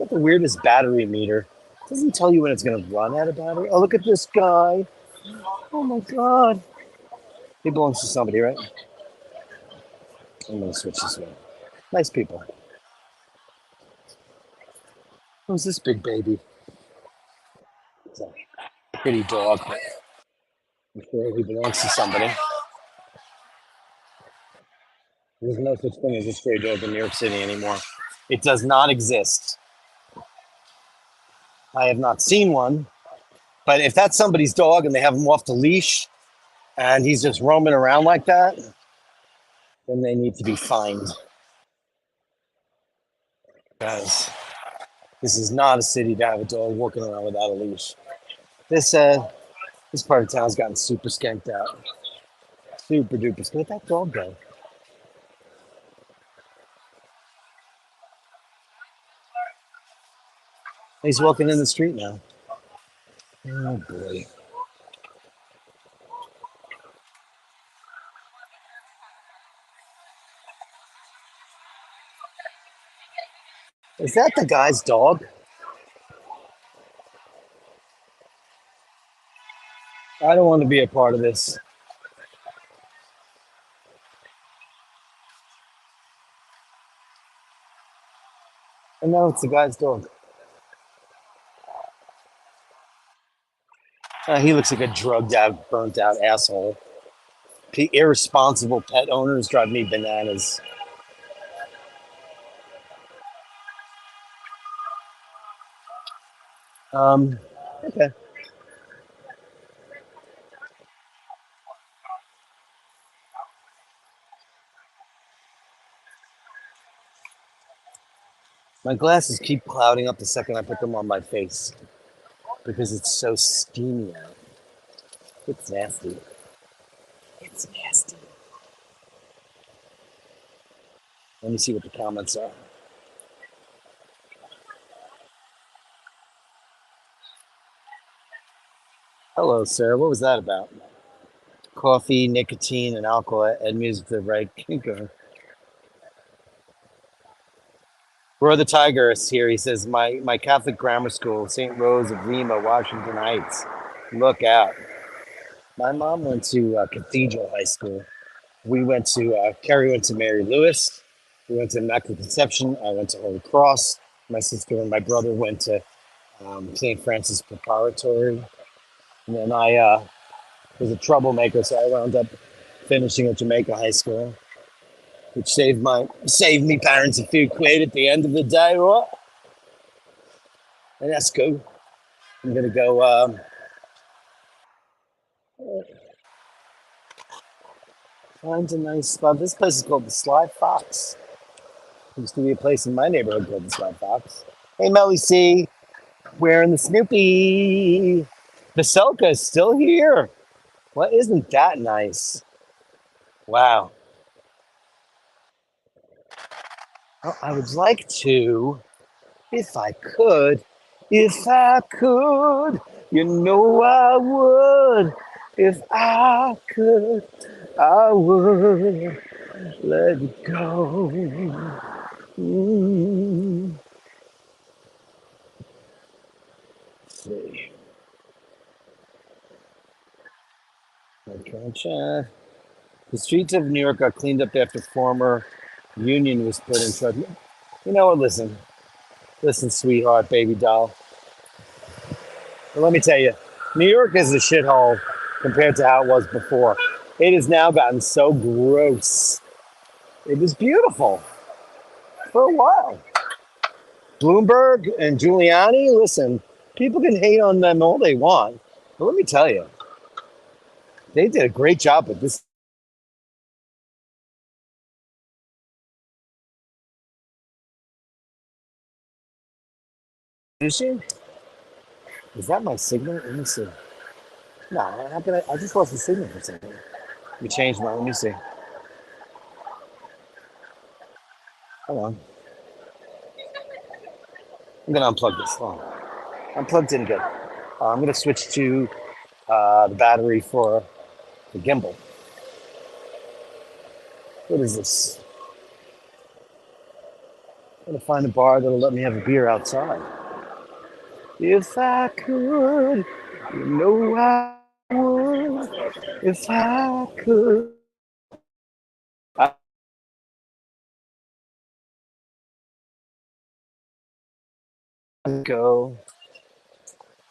Speaker 1: the weirdest battery meter. It doesn't tell you when it's going to run out of battery. Oh, look at this guy. Oh my God. He belongs to somebody, right? I'm going to switch this way. Nice people. Who's this big baby? It's a pretty dog. I'm sure he belongs to somebody. There's no such thing as a stray dog in New York City anymore. It does not exist. I have not seen one. But if that's somebody's dog and they have him off the leash and he's just roaming around like that, then they need to be fined. Because this is not a city to have a dog walking around without a leash. This part of town's gotten super skanked out. Super duper. Where'd that dog go? He's walking in the street now. Oh boy. Is that the guy's dog? I don't want to be a part of this. And no, it's the guy's dog. He looks like a drugged out, burnt out asshole. Irresponsible pet owners drive me bananas. Okay. My glasses keep clouding up the second I put them on my face because it's so steamy out. It's nasty. It's nasty. Let me see what the comments are. Hello, sir. What was that about? Coffee, nicotine, and alcohol and music to the right. Roy the Tiger is here. He says, my Catholic grammar school, St. Rose of Lima, Washington Heights. Look out. My mom went to Cathedral High School. We went to, Carrie went to Mary Lewis. We went to Immaculate Conception. I went to Holy Cross. My sister and my brother went to St. Francis Preparatory. And then I was a troublemaker, so I wound up finishing at Jamaica High School, which saved me parents a few quid at the end of the day, right? And that's cool. I'm gonna go find a nice spot. This place is called the Sly Fox. There used to be a place in my neighborhood called the Sly Fox. Hey, Melly C, wearing the Snoopy. Veselka is still here. What, isn't that nice? Wow. Well, I would like to, if I could, you know I would. If I could, I would let it go. Let's see. Okay, the streets of New York got cleaned up after former union was put in charge. You know what? Listen, sweetheart, baby doll. But let me tell you, New York is a shithole compared to how it was before. It has now gotten so gross. It was beautiful for a while. Bloomberg and Giuliani, listen, people can hate on them all they want, but let me tell you, they did a great job with this Is she? Is that my signal? Let me see. No, how can I just lost the signal for a second. Let me change my, let me see. Hold on. I'm gonna unplug this. Hold on. I'm plugged in good. I'm gonna switch to the battery for the gimbal. What is this? I'm gonna find a bar that'll let me have a beer outside. If I could, you know I would. If I could. I go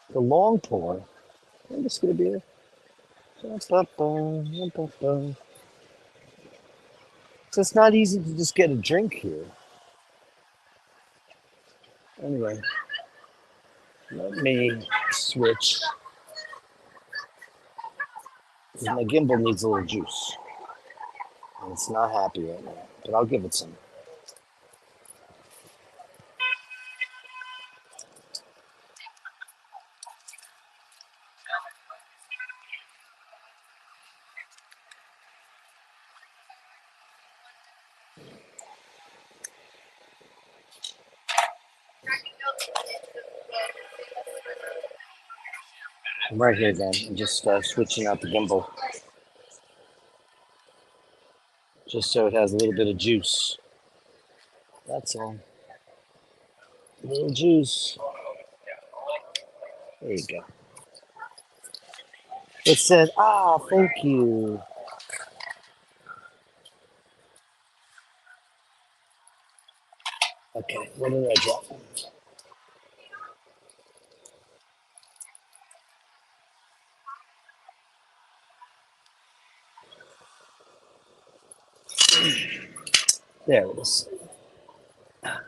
Speaker 1: the long pour. I'm just gonna be. So it's not easy to just get a drink here. Anyway, let me switch. My gimbal needs a little juice. And it's not happy right now, but I'll give it some. I'm right here, then. I'm just switching out the gimbal. Just so it has a little bit of juice. That's all. A little juice. There you go. It said, thank you. Okay, what did I drop? There it is. I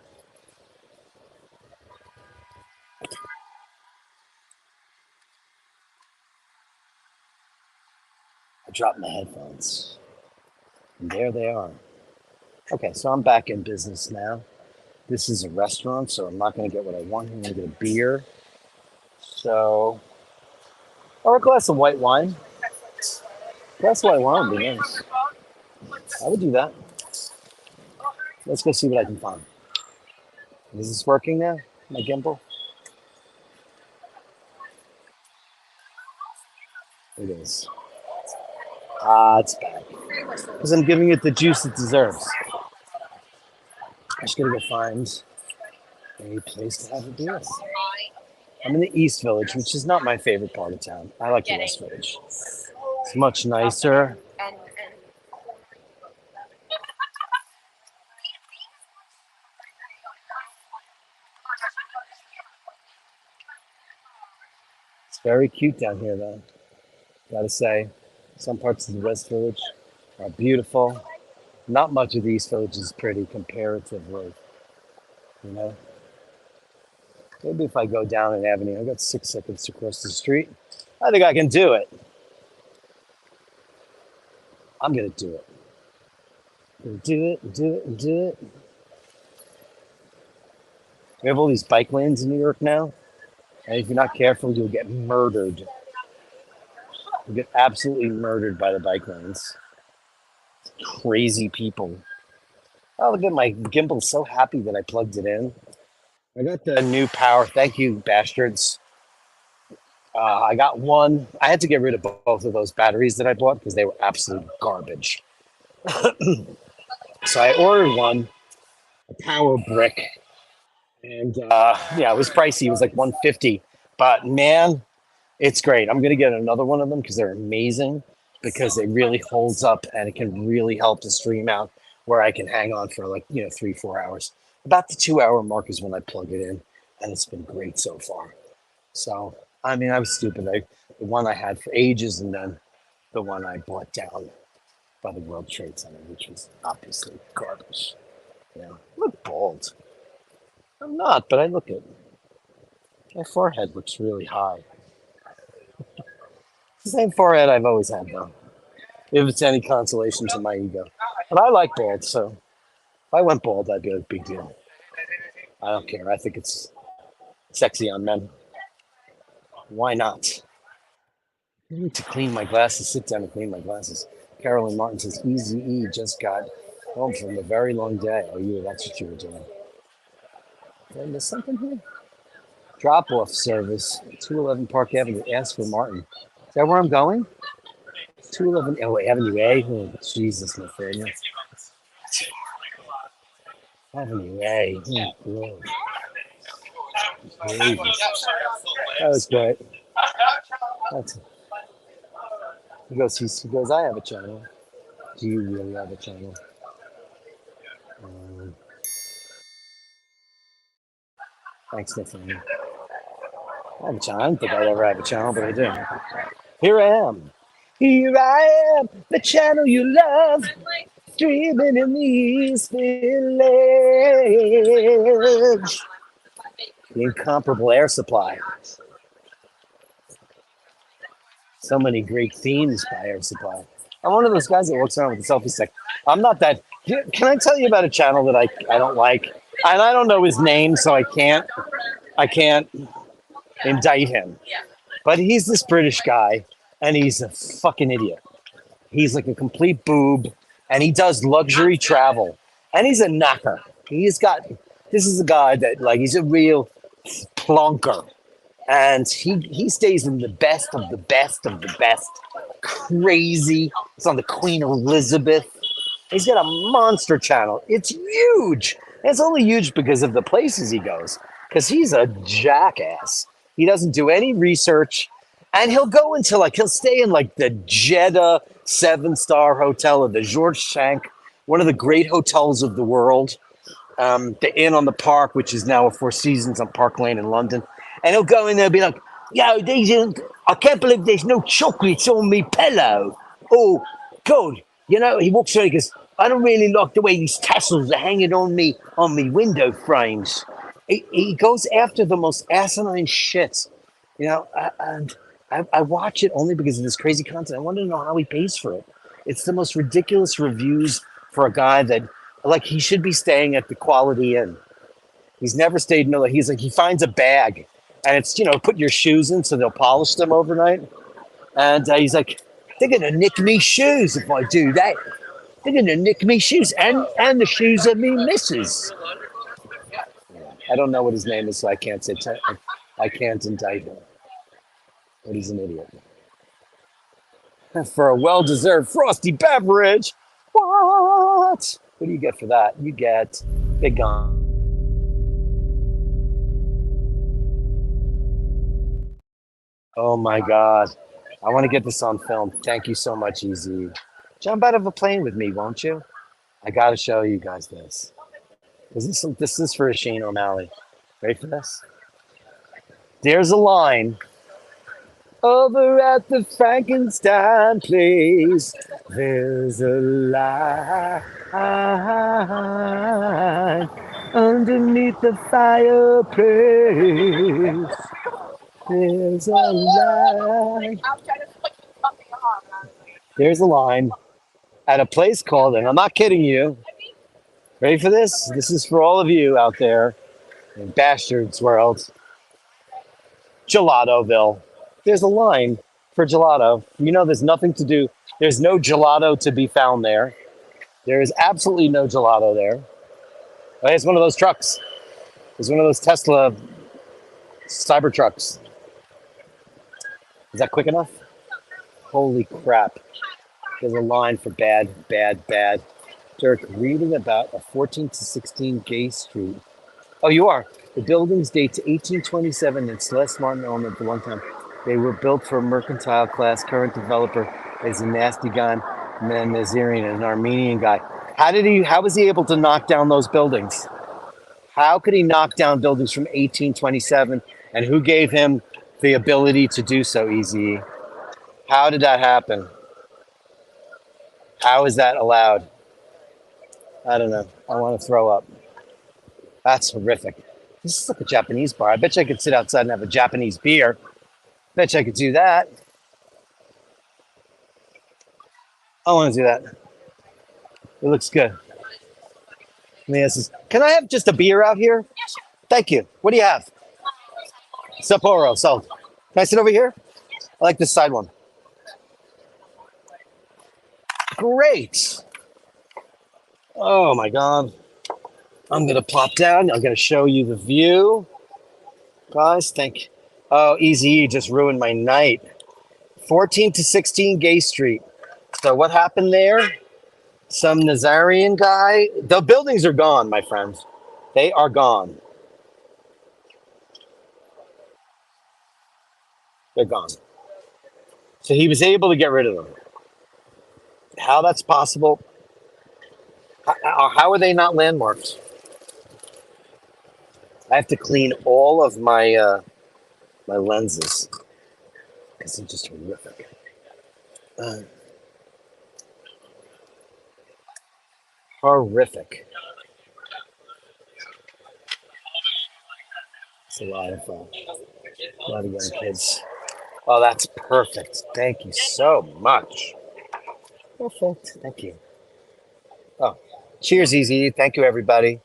Speaker 1: dropped my headphones. And there they are. Okay, so I'm back in business now. This is a restaurant, so I'm not going to get what I want. I'm going to get a beer. So, or a glass of white wine. Glass of white wine would be nice. I would do that. Let's go see what I can find. Is this working now? My gimbal? It is. It's bad. Because I'm giving it the juice it deserves. I just gotta go find a place to have a beer. I'm in the East Village, which is not my favorite part of town. I like the West Village. It's much nicer. It's very cute down here, though. Gotta say, some parts of the West Village are beautiful. Not much of the East Village is pretty comparatively, you know. Maybe if I go down an avenue, I got 6 seconds to cross the street. I think I can do it. I'm gonna do it. Do it. We have all these bike lanes in New York now, and if you're not careful, you'll get murdered. You'll get absolutely murdered by the bike lanes. Crazy people. Oh, look at my gimbal. So happy that I plugged it in. I got the new power. Thank you, Bastards. I got one. I had to get rid of both of those batteries that I bought because they were absolute garbage. So I ordered one, a power brick, and it was pricey. It was like $150, but man, it's great. I'm gonna get another one of them because they're amazing. Because it really holds up and it can really help the stream out where I can hang on for 3-4 hours. About the 2-hour mark is when I plug it in, and it's been great so far. So I mean, I was stupid. The one I had for ages, and then the one I bought down by the World Trade Center, which was obviously garbage. I look bald. I'm not, but I look it. My forehead looks really high. It's the same forehead I've always had, though. If it's any consolation to my ego. But I like bald, so if I went bald, I'd be a big deal. I don't care. I think it's sexy on men. Why not? I need to clean my glasses. Sit down and clean my glasses. Carolyn Martin says, Easy E just got home from a very long day. Oh, yeah, that's what you were doing. Did I miss something here? Drop-off service, 211 Park Avenue. Ask for Martin. Is that where I'm going? 211, oh, wait, Avenue A? Oh, Jesus, Nathaniel. Avenue A. Oh, Lord. Jesus. That was great. That's, he goes, I have a channel. Do you really have a channel? Thanks, Nathaniel. I have a channel. I don't think I'll ever have a channel, but I do. Here I am. Here I am, the channel you love, dreaming in the East Village. The incomparable air supply. So many great themes by Air Supply. I'm one of those guys that walks around with a selfie stick. I'm not that. Can I tell you about a channel that I don't like? And I don't know his name, so I can't indict him. But he's this British guy, and he's a fucking idiot. He's like a complete boob, and he does luxury travel, and he's a knocker. This is a guy that, like, he's a real plonker. And he stays in the best of the best of the best. Crazy. It's on the Queen Elizabeth. He's got a monster channel. It's huge. And it's only huge because of the places he goes. Because he's a jackass. He doesn't do any research. And he'll go into, like, he'll stay in, like, the Jeddah 7-star hotel or the George Shank, one of the great hotels of the world. The Inn on the Park, which is now a Four Seasons on Park Lane in London. And he'll go in there and be like, yo, I can't believe there's no chocolates on me pillow. Oh, God. You know, he walks around and goes, I don't really like the way these tassels are hanging on me window frames. He goes after the most asinine shit. You know, and I watch it only because of this crazy content. I want to know how he pays for it. It's the most ridiculous reviews for a guy that, like, he should be staying at the Quality Inn. He's never stayed in he's like, he finds a bag. And it's, you know, put your shoes in so they'll polish them overnight. And he's like, they're going to nick me shoes if I do that. They're going to nick me shoes and the shoes of me missus. I don't know what his name is, so I can't say, I can't indict him. But he's an idiot. For a well-deserved frosty beverage. What? What do you get for that? You get Big Gun. Oh my God. I want to get this on film. Thank you so much, Easy. Jump out of a plane with me, won't you? I got to show you guys this. This is for Shane O'Malley. Ready for this? There's a line. Over at the Frankenstein place, there's a line underneath the fireplace. There's a line. There's a line at a place called, and I'm not kidding you. Ready for this? This is for all of you out there in Bastards world. Gelatoville. There's a line for gelato. You know, there's nothing to do. There's no gelato to be found there. There is absolutely no gelato there. Oh, it's one of those trucks. It's one of those Tesla Cybertrucks. Is that quick enough? Holy crap. There's a line for bad. Dirk, reading about a 14 to 16 Gay Street. Oh, you are. The buildings date to 1827 and Celeste Martin owned them for a long time. They were built for a mercantile class. Current developer is a nasty guy, Nazarian, an Armenian guy. How was he able to knock down those buildings? How could he knock down buildings from 1827? And who gave him the ability to do so, Easy? How did that happen? How is that allowed? I don't know. I want to throw up. That's horrific. This is like a Japanese bar. I bet you I could sit outside and have a Japanese beer. Bet you I could do that. I want to do that. It looks good. Can I have just a beer out here? Thank you. What do you have? Sapporo, sold. Can I sit over here? I like this side one. Great. Oh my God. I'm gonna plop down. I'm gonna show you the view. Guys, thank you. Oh, Easy just ruined my night. 14 to 16 Gay Street. So what happened there? Some Nazarian guy. The buildings are gone, my friends. They are gone. They're gone. So he was able to get rid of them. How that's possible? How are they not landmarks? I have to clean all of my my lenses because they're just horrific. Horrific. It's a lot of fun. A lot of young kids. Oh, that's perfect. Thank you so much. Perfect. Thank you. Oh, cheers, Easy. Thank you, everybody.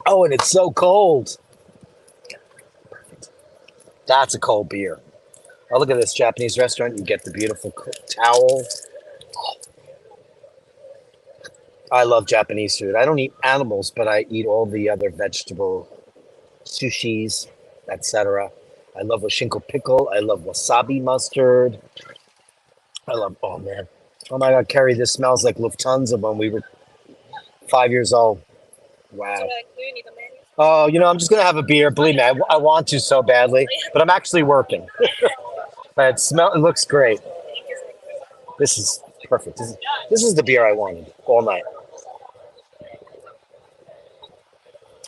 Speaker 1: Oh, and it's so cold. That's a cold beer. Oh, look at this Japanese restaurant. You get the beautiful towel. I love Japanese food. I don't eat animals, but I eat all the other vegetable sushis, etc. I love Oshinko pickle. I love wasabi mustard. I love, oh man. Oh my God, Carrie, this smells like Lufthansa when we were 5 years old. Wow. Oh, you know, I'm just going to have a beer. Believe me, I want to so badly, but I'm actually working. But it looks great. This is perfect. This is the beer I wanted all night.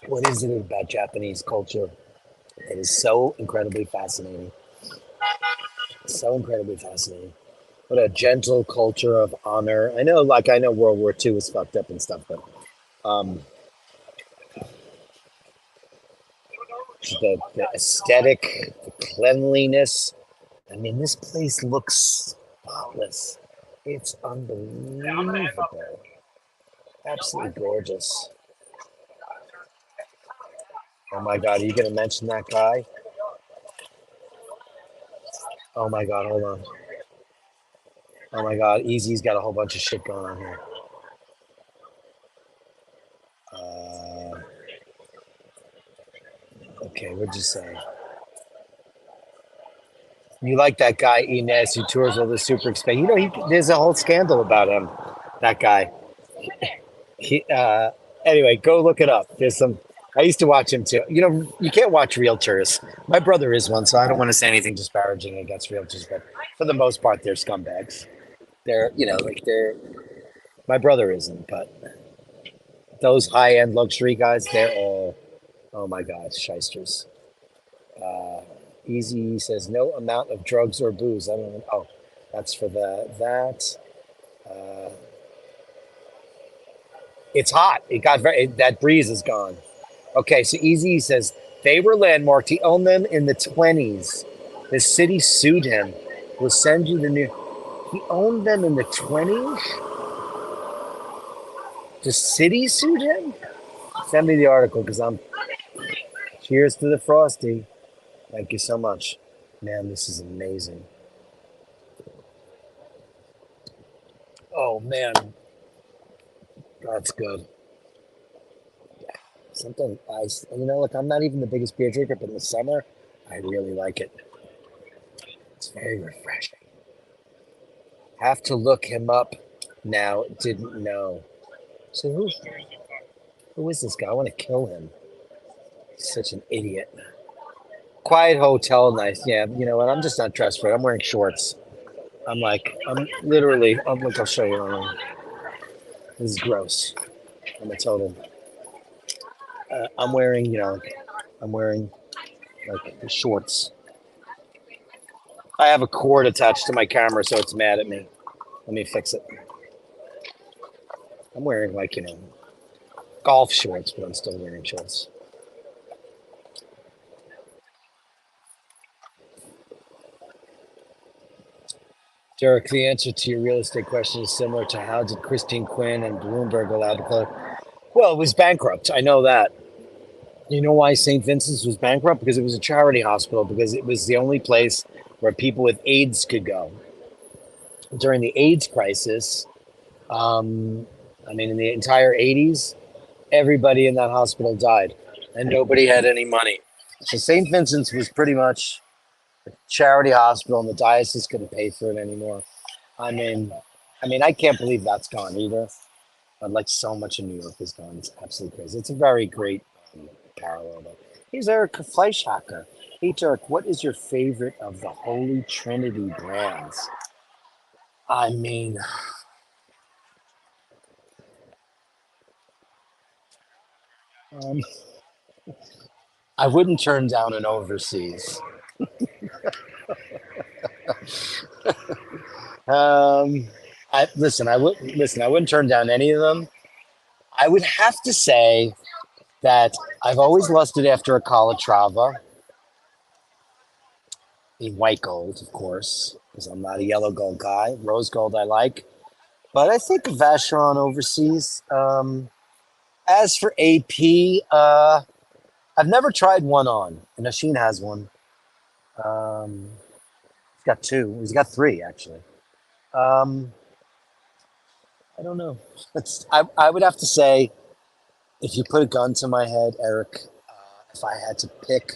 Speaker 1: What is it about Japanese culture? It is so incredibly fascinating. So incredibly fascinating. What a gentle culture of honor. I know World War II was fucked up and stuff, but the aesthetic, the cleanliness. I mean, this place looks spotless. It's unbelievable. Absolutely gorgeous. Oh my God, are you going to mention that guy? Oh my God, hold on. Oh my God, Easy's got a whole bunch of shit going on here. Okay, what'd you say? You like that guy, Inez, who tours all the super expensive. You know, there's a whole scandal about him, that guy. Anyway, go look it up. I used to watch him too. You know, you can't watch realtors. My brother is one, so I don't want to say anything disparaging against realtors, but for the most part, they're scumbags. My brother isn't, but those high-end luxury guys, they're all, oh my God, shysters. Easy says, no amount of drugs or booze. I don't know. Oh, that's for that. It's hot. That breeze is gone. Okay, so Easy says they were landmarked. He owned them in the 20s. The city sued him. We'll send you the new. He owned them in the 20s? The city sued him? Send me the article because Cheers to the Frosty. Thank you so much. Man, this is amazing. Oh, man. That's good. Something look, I'm not even the biggest beer drinker, but in the summer, I really like it. It's very refreshing. Have to look him up now. Didn't know. So who is this guy? I want to kill him. He's such an idiot. Quiet hotel, nice. Yeah, you know what? I'm just not dressed for it. I'm wearing shorts. I'll show you. This is gross. I'm a total. I'm wearing like shorts. I have a cord attached to my camera, so it's mad at me. Let me fix it. I'm wearing golf shorts, but I'm still wearing shorts. Dirk, the answer to your real estate question is similar to how did Christine Quinn and Bloomberg allow to close? Well, it was bankrupt. I know that. You know why St. Vincent's was bankrupt? Because it was a charity hospital, because it was the only place where people with AIDS could go. During the AIDS crisis, in the entire 80s, everybody in that hospital died and nobody had any money. So St. Vincent's was pretty much a charity hospital and the diocese couldn't pay for it anymore. I mean, I can't believe that's gone either. But like so much in New York is gone. It's absolutely crazy. It's a very great parallel. Though. Here's Eric Fleischhacker. Hey, Dirk, what is your favorite of the Holy Trinity brands? I mean, um, I wouldn't turn down an overseas. I wouldn't turn down any of them. I would have to say that I've always lusted after a Calatrava, in white gold, of course, because I'm not a yellow gold guy. Rose gold I like, but I think Vacheron overseas. As for AP, I've never tried one on. And Nasheen has one. He's got two. He's got three actually. Um, I don't know. I would have to say, if you put a gun to my head, Eric, if I had to pick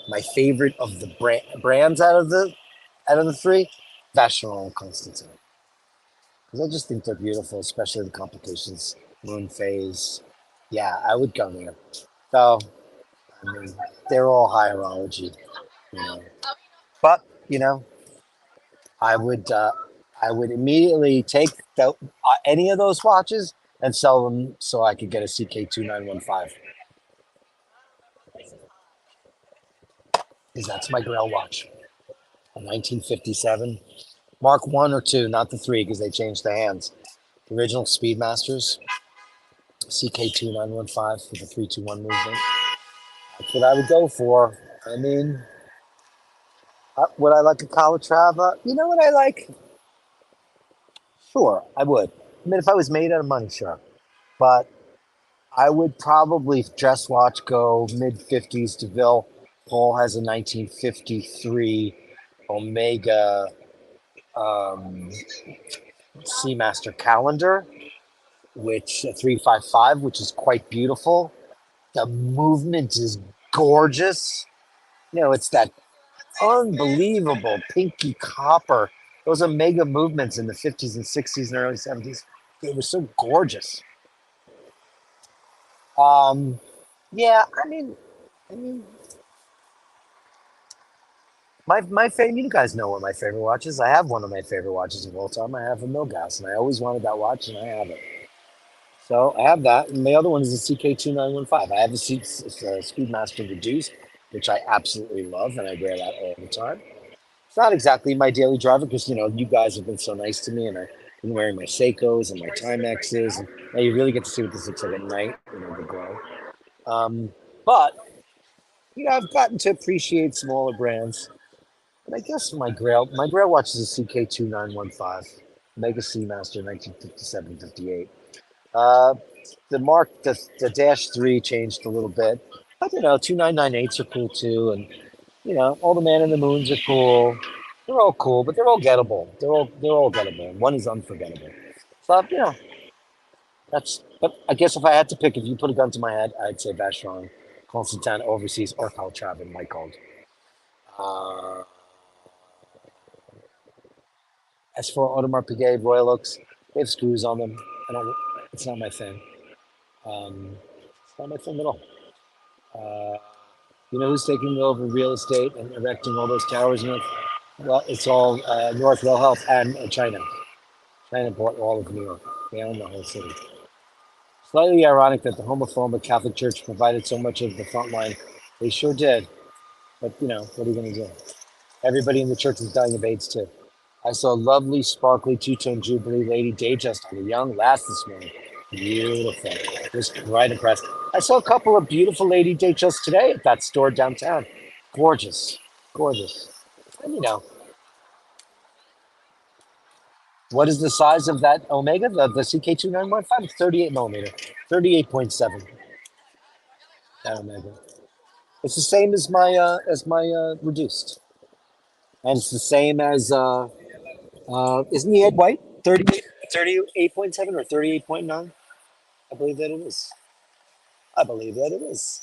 Speaker 1: my favorite of the brands out of the three, Vacheron and Constantine. Because I just think they're beautiful, especially the complications, moon phase. Yeah, I would go there. So, they're all hierology, you know. But, I would immediately take any of those watches and sell them so I could get a CK2915. Because that's my Grail watch. A 1957. Mark 1 or 2, not the 3, because they changed the hands. The original Speedmasters, CK2915 with the 321 movement. That's what I would go for. Would I like a Calatrava? You know what I like? Sure, I would. If I was made out of money, sure. But I would probably dress watch go mid 50s DeVille. Paul has a 1953 Omega Seamaster calendar, which 355, which is quite beautiful. The movement is gorgeous. It's that unbelievable pinky copper. Those Omega movements in the 50s and 60s and early 70s, they were so gorgeous. Yeah, my favorite. You guys know what my favorite watch is. I have one of my favorite watches of all time. I have a Milgauss, and I always wanted that watch, and I have it. So I have that, and the other one is the CK2915. I have a Speedmaster Reduced, which I absolutely love, and I wear that all the time. It's not exactly my daily driver because you guys have been so nice to me, and I've been wearing my Seikos and my Timexes, and now you really get to see what this looks like at night, the glow. But I've gotten to appreciate smaller brands. And I guess my Grail watch is a CK2915, Mega Seamaster 1957-58. The Dash 3 changed a little bit, but 2998s are cool too, and all the Man in the Moons are cool. They're all cool, but they're all gettable. They're all gettable, and one is unforgettable. So But I guess if I had to pick, if you put a gun to my head, I'd say Vacheron, Constantin overseas, or Calatrava in white gold. As for Audemars Piguet Royal Oaks, they have screws on them. It's not my thing. It's not my thing at all. You know who's taking over real estate and erecting all those towers? Well, it's all North Well Health and China. China bought all of New York. They own the whole city. Slightly ironic that the homophobic Catholic Church provided so much of the front line. They sure did. But, what are you going to do? Everybody in the church was dying of AIDS, too. I saw a lovely, sparkly two-tone Jubilee Lady Datejust on the Young Last this morning. Beautiful. I was quite impressed. I saw a couple of beautiful Lady Datejusts today at that store downtown. Gorgeous. Gorgeous. And, what is the size of that Omega, the CK2915? It's 38 millimeter, 38.7. That Omega. It's the same as my reduced, and it's the same as isn't the Ed White 38.7 or 38.9? I believe that it is. I believe that it is.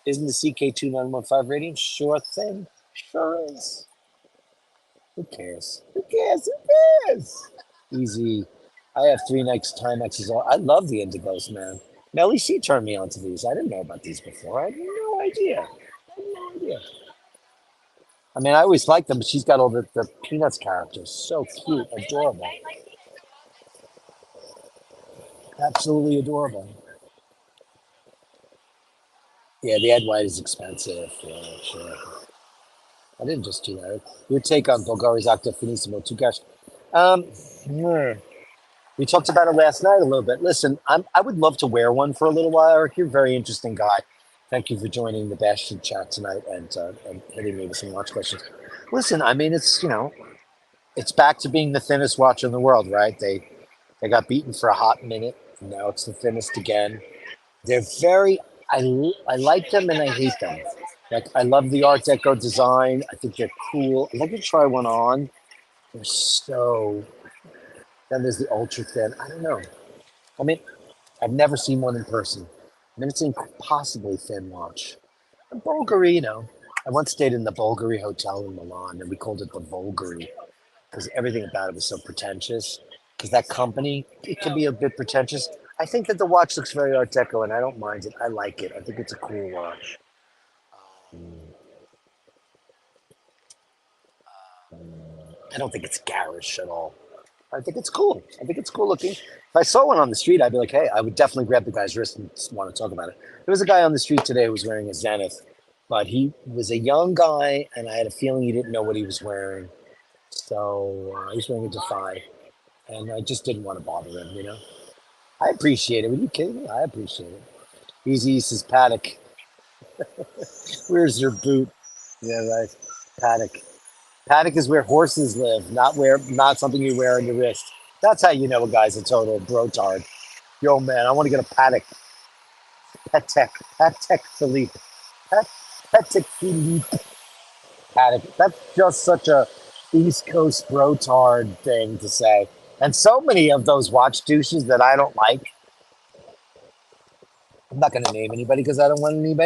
Speaker 1: Isn't the CK2915 rating? Sure thing. Sure is. Who cares? Who cares? Who cares? Easy. I have 3 nights Timexes. I love the Indigos, man. Melly C turned me onto these. I didn't know about these before. I had no idea. I had no idea. I mean, I always liked them, but she's got all the Peanuts characters. So cute, adorable. Absolutely adorable. Yeah, the Ed White is expensive. Yeah, sure. I didn't just do that. Your take on Bulgari's Octa Finissimo Tukash. We talked about it last night a little bit. Listen, I would love to wear one for a little while, Eric. You're a very interesting guy. Thank you for joining the Bashtard chat tonight and hitting me with some watch questions. Listen, I mean, it's, it's back to being the thinnest watch in the world, right? They got beaten for a hot minute, and now it's the thinnest again. They're very, I like them and I hate them. Like, I love the Art Deco design. I think they're cool. I'd like to try one on. They're so... Then there's the ultra thin. I don't know. I mean, I've never seen one in person. I mean, it's an impossibly thin watch. And Bulgari, I once stayed in the Bulgari Hotel in Milan, and we called it the Bulgari because everything about it was so pretentious. Because that company, it can be a bit pretentious. I think that the watch looks very Art Deco, and I don't mind it. I like it. I think it's a cool watch. I don't think it's garish at all. I think it's cool. I think it's cool looking. If I saw one on the street, I'd be like, hey, I would definitely grab the guy's wrist and want to talk about it. There was a guy on the street today who was wearing a Zenith, but he was a young guy, and I had a feeling he didn't know what he was wearing. So he was wearing a Defy, and I just didn't want to bother him, I appreciate it. Are you kidding me? I appreciate it. Easy says Paddock. Where's your boot? Yeah, right. Paddock. Paddock is where horses live, not something you wear on your wrist. That's how you know a guy's a total brotard. Yo, man, I want to get a Paddock. Patek Philippe. Patek Philippe. Paddock. That's just such a East Coast brotard thing to say. And so many of those watch douches that I don't like. I'm not going to name anybody because I don't want to name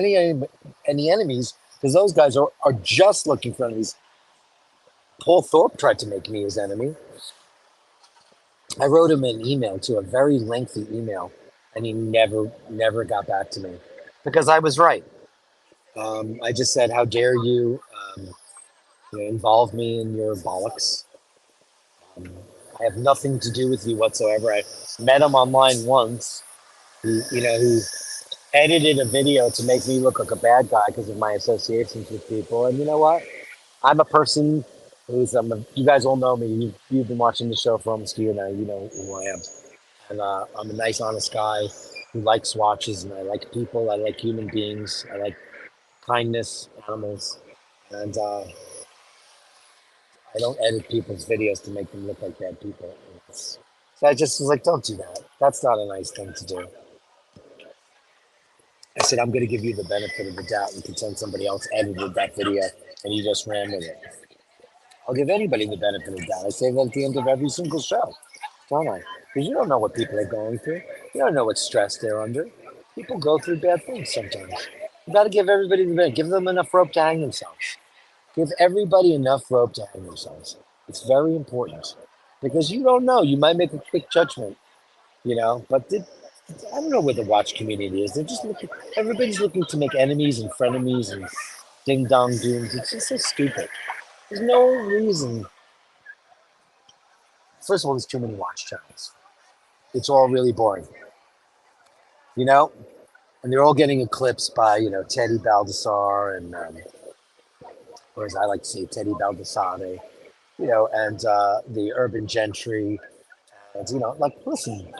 Speaker 1: any enemies, because those guys are just looking for enemies. Paul Thorpe tried to make me his enemy. I wrote him an email, a very lengthy email, and he never got back to me because I was right. I just said, how dare you, involve me in your bollocks. I have nothing to do with you whatsoever. I met him online once, who edited a video to make me look like a bad guy because of my associations with people. And you know what? I'm a person who's, you guys all know me. You've been watching the show for almost a year now. You know who I am. And I'm a nice, honest guy who likes watches, and I like people. I like human beings. I like kindness, animals. And I don't edit people's videos to make them look like bad people. So I just was like, don't do that. That's not a nice thing to do. I said, I'm going to give you the benefit of the doubt and pretend somebody else edited that video and you just ran with it. I'll give anybody the benefit of the doubt. I say that at the end of every single show, don't I? Because you don't know what people are going through. You don't know what stress they're under. People go through bad things sometimes. You got to give everybody the benefit. Give them enough rope to hang themselves. Give everybody enough rope to hang themselves. It's very important. Because you don't know. You might make a quick judgment, but I don't know where the watch community is. They're just everybody's looking to make enemies and frenemies and ding dong dooms. It's just so stupid. There's no reason. First of all, there's too many watch channels. It's all really boring. And they're all getting eclipsed by, Teddy Baldassar and, or as I like to say, Teddy Baldassare, and the urban gentry. And, listen,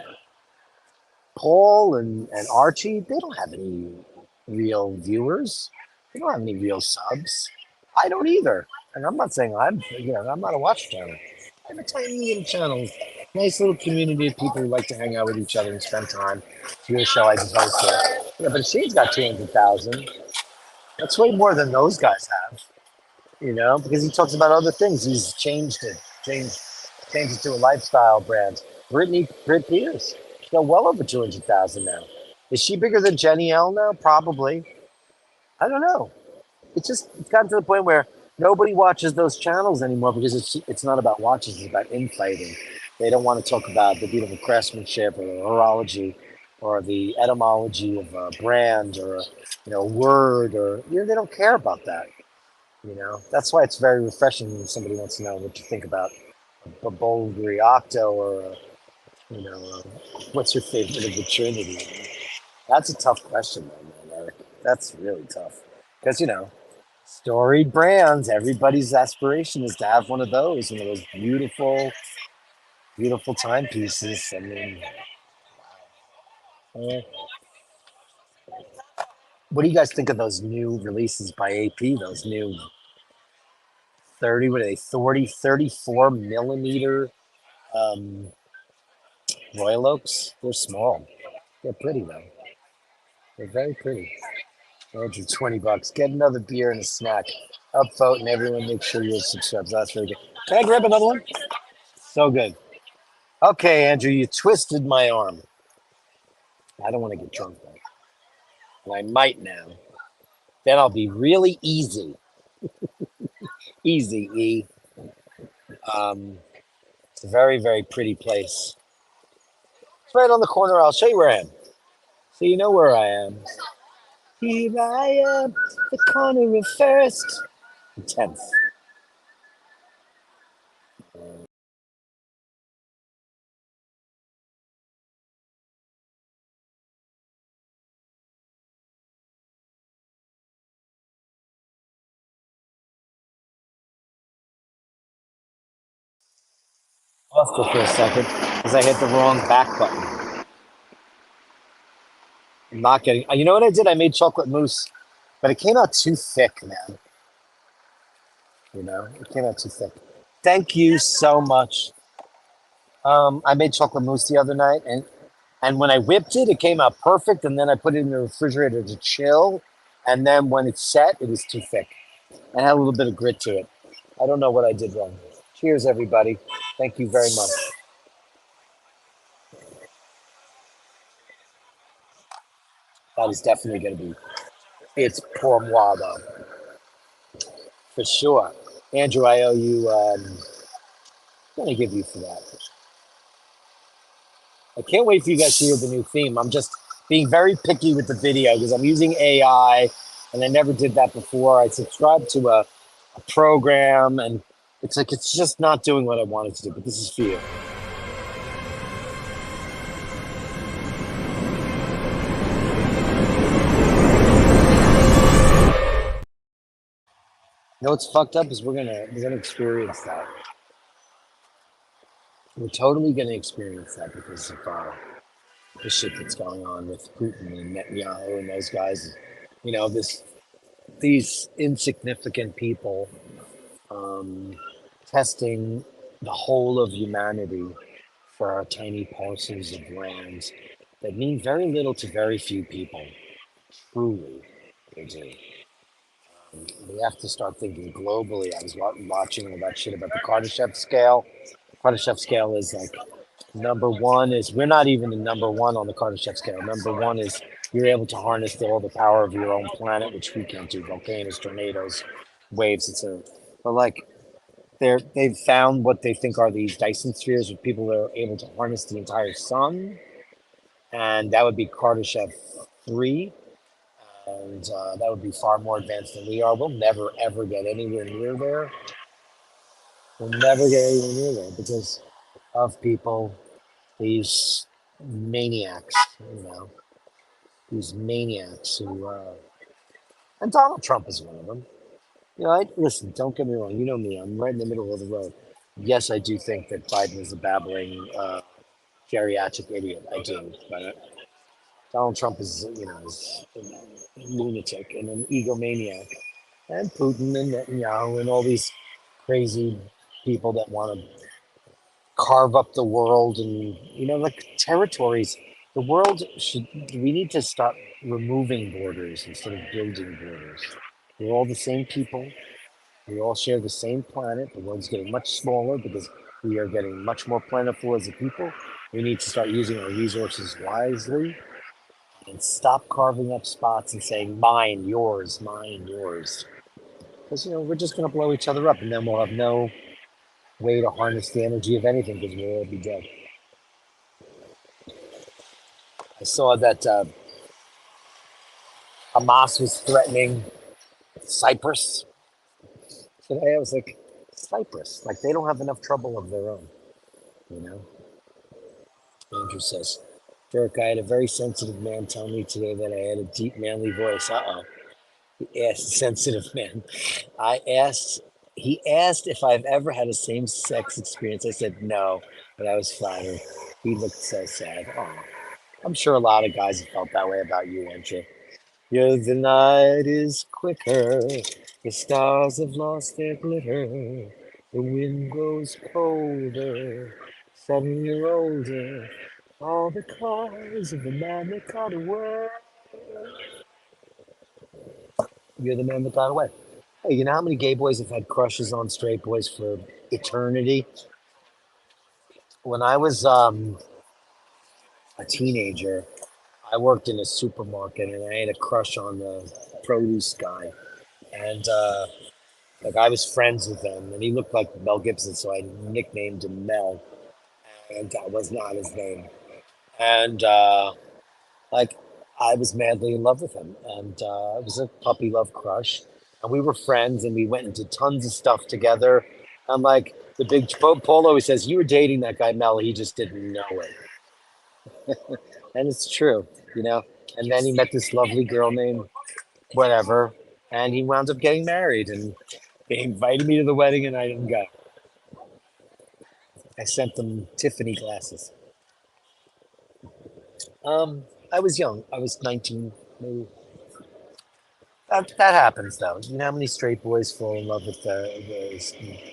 Speaker 1: Paul and Archie, they don't have any real viewers. They don't have any real subs. I don't either. And I'm not saying I'm not a watch channel. I have a tiny little channel. Nice little community of people who like to hang out with each other and spend time. Do a show I just hosted. Yeah, but Shane's got 200,000. That's way more than those guys have. You know, because he talks about other things. He's changed it to a lifestyle brand. Brit Pierce, she's got well over 200,000 now. Is she bigger than Jenny L now? Probably. I don't know. It's gotten to the point where nobody watches those channels anymore because it's not about watches, it's about infighting. They don't want to talk about the beautiful craftsmanship or the horology or the etymology of a brand or a word or they don't care about that. That's why it's very refreshing when somebody wants to know what you think about a Bulgari Octo or what's your favorite of the Trinity. That's a tough question, though, man, Eric. That's really tough because storied brands. Everybody's aspiration is to have one of those beautiful, beautiful timepieces. I mean, uh, what do you guys think of those new releases by AP? Those new 34 millimeter Royal Oaks? They're small. They're pretty though. They're very pretty. Andrew, $20. Get another beer and a snack. Upvote and everyone make sure you're subscribed. That's very good. Can I grab another one? So good. Okay, Andrew, you twisted my arm. I don't want to get drunk though. And I might now. Then I'll be really easy. Easy, E. It's a very, very pretty place. It's right on the corner. I'll show you where I am. So you know where I am. Here I am, the corner of First and 10th. Lost it for a second because I hit the wrong back button. I'm not getting. You know what I did? I made chocolate mousse, but it came out too thick, man. It came out too thick. Thank you so much. I made chocolate mousse the other night, and when I whipped it, it came out perfect. And then I put it in the refrigerator to chill, and then when it set, it was too thick. And had a little bit of grit to it. I don't know what I did wrong. Cheers, everybody. Thank you very much. That is definitely going to be. It's pour moi, though. For sure. Andrew, I owe you. I'm going to give you for that. I can't wait for you guys to hear the new theme. I'm just being very picky with the video because I'm using AI, and I never did that before. I subscribed to a program, and it's just not doing what I wanted to do, but this is for you. You know what's fucked up is we're gonna experience that. We're totally gonna experience that because of the shit that's going on with Putin and Netanyahu and those guys. These insignificant people testing the whole of humanity for our tiny parcels of land that mean very little to very few people. Truly, they do. We have to start thinking globally. I was watching all that shit about the Kardashev scale. Kardashev scale is like number one is we're not even the number one on the Kardashev scale. Number one is you're able to harness all the power of your own planet, which we can't do. Volcanoes, tornadoes, waves, etc. But like they've found what they think are these Dyson spheres with people that are able to harness the entire sun, and that would be Kardashev 3. And that would be far more advanced than we are. We'll never, ever get anywhere near there. We'll never get anywhere near there because of people, these maniacs, these maniacs who, and Donald Trump is one of them. Listen, don't get me wrong. You know me, I'm right in the middle of the road. Yes, I do think that Biden is a babbling geriatric idiot. I do. But Donald Trump is, is a lunatic and an egomaniac. And Putin and Netanyahu and all these crazy people that want to carve up the world and, like territories. The world should, we need to stop removing borders instead of building borders. We're all the same people. We all share the same planet. The world's getting much smaller because we are getting much more plentiful as a people. We need to start using our resources wisely and stop carving up spots and saying, mine, yours, mine, yours. Because, we're just going to blow each other up and then we'll have no way to harness the energy of anything because we'll all be dead. I saw that Hamas was threatening Cyprus today. I was like, Cyprus, like they don't have enough trouble of their own, you know? Andrew says, Dirk, I had a very sensitive man tell me today that I had a deep manly voice. He asked, sensitive man. He asked if I've ever had a same-sex experience. I said no, but I was flattered. He looked so sad. Oh, I'm sure a lot of guys have felt that way about you, Andrew. Yeah, the night is quicker, the stars have lost their glitter, the wind grows colder, suddenly you're older, all because of the man that got away. You're the man that got away. Hey, you know how many gay boys have had crushes on straight boys for eternity? When I was a teenager, I worked in a supermarket and I had a crush on the produce guy. And like I was friends with him, and he looked like Mel Gibson, so I nicknamed him Mel, and that was not his name. And like I was madly in love with him, and it was a puppy love crush. And we were friends, and we went into tons of stuff together. I'm like the big Paul always says, "You were dating that guy Mel, he just didn't know it," and it's true, you know. And then he met this lovely girl named whatever, and he wound up getting married, and they invited me to the wedding, and I didn't go. I sent them Tiffany glasses. I was young. I was 19, maybe. That happens, though. You know how many straight boys fall in love with the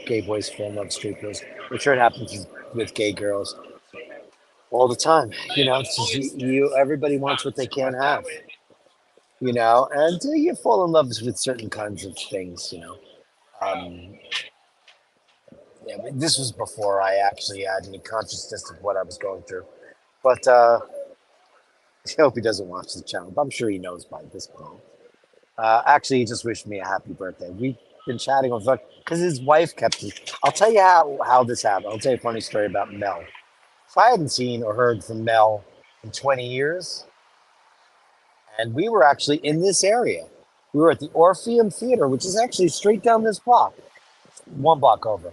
Speaker 1: gay boys fall in love with straight girls? I'm sure it happens with gay girls all the time. You know, it's just everybody wants what they can't have. You know, and you fall in love with certain kinds of things. You know. Yeah, but this was before I actually had any consciousness of what I was going through. But I hope he doesn't watch the channel, but I'm sure he knows by this point. Actually, he just wished me a happy birthday. We've been chatting on phone because his wife kept me. I'll tell you how this happened. I'll tell you a funny story about Mel. If I hadn't seen or heard from Mel in 20 years, and we were actually in this area. We were at the Orpheum Theater, which is actually straight down this block, one block over.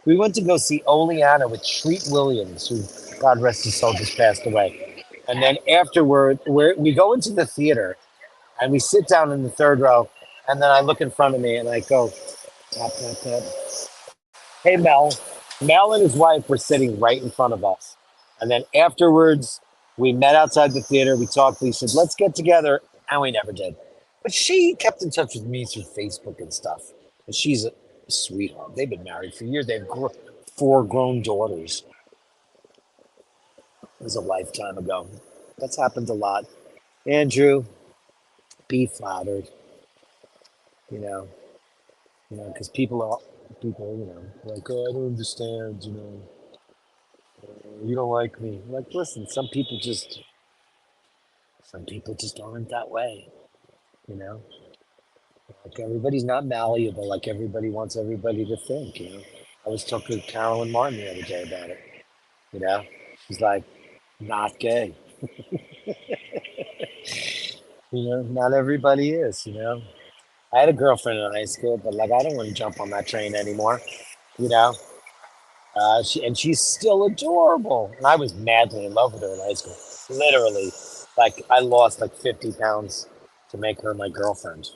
Speaker 1: We went to go see Oleana with Treat Williams, who, God rest his soul, just passed away. And then afterward, we go into the theater, and we sit down in the third row, and then I look in front of me, and I go, tap, tap, tap. Hey, Mel. Mel and his wife were sitting right in front of us. And then afterwards, we met outside the theater, we talked, we said, let's get together, and we never did. But she kept in touch with me through Facebook and stuff. And she's a sweetheart. They've been married for years. They have 4 grown daughters. It was a lifetime ago. That's happened a lot. Andrew, be flattered. You know, because people, like, oh, I don't understand, you don't like me. Like, listen, some people just aren't that way, you know? Like, everybody's not malleable like everybody wants everybody to think, you know? I was talking to Carolyn Martin the other day about it, you know? She's like, not gay. You know, not everybody is, you know? I had a girlfriend in high school, but, like, I don't want to jump on that train anymore, you know? She's still adorable. And I was madly in love with her in high school. Literally. Like, I lost like 50 pounds to make her my girlfriend.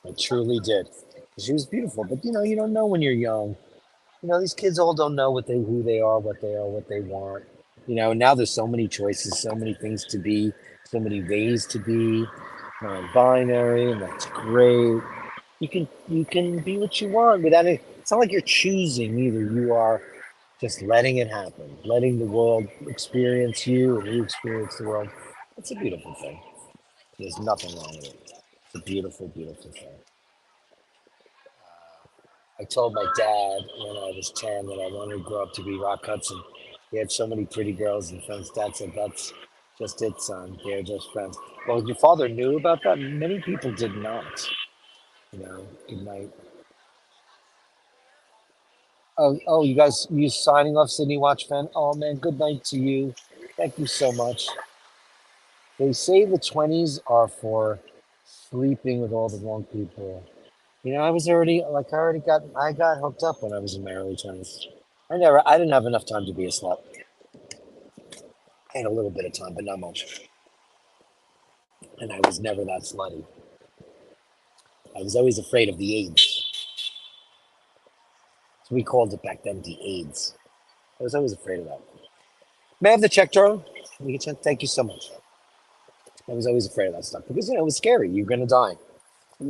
Speaker 1: I truly did. She was beautiful. But, you know, you don't know when you're young. You know, these kids all don't know who they are, what they want. You know, now there's so many choices, so many things to be, so many ways to be. Non-binary, and that's great. You can be what you want without it. It's not like you're choosing either. You are just letting it happen, letting the world experience you and you experience the world. It's a beautiful thing. There's nothing wrong with it. It's a beautiful, beautiful thing. I told my dad when I was 10 that I wanted to grow up to be Rock Hudson. He had so many pretty girls and friends. Dad said, that's just it, son. They're just friends. Well, your father knew about that. Many people did not. Good night. Oh, you signing off, Sydney Watch fan? Oh, man, good night to you. Thank you so much. They say the 20s are for sleeping with all the wrong people. I got hooked up when I was in my early 20s. I didn't have enough time to be a slut. I had a little bit of time, but not much. And I was never that slutty. I was always afraid of the AIDS. So we called it back then the AIDS. I was always afraid of that. May I have the check, darling? Thank you so much. I was always afraid of that stuff because it was scary. You're gonna die. It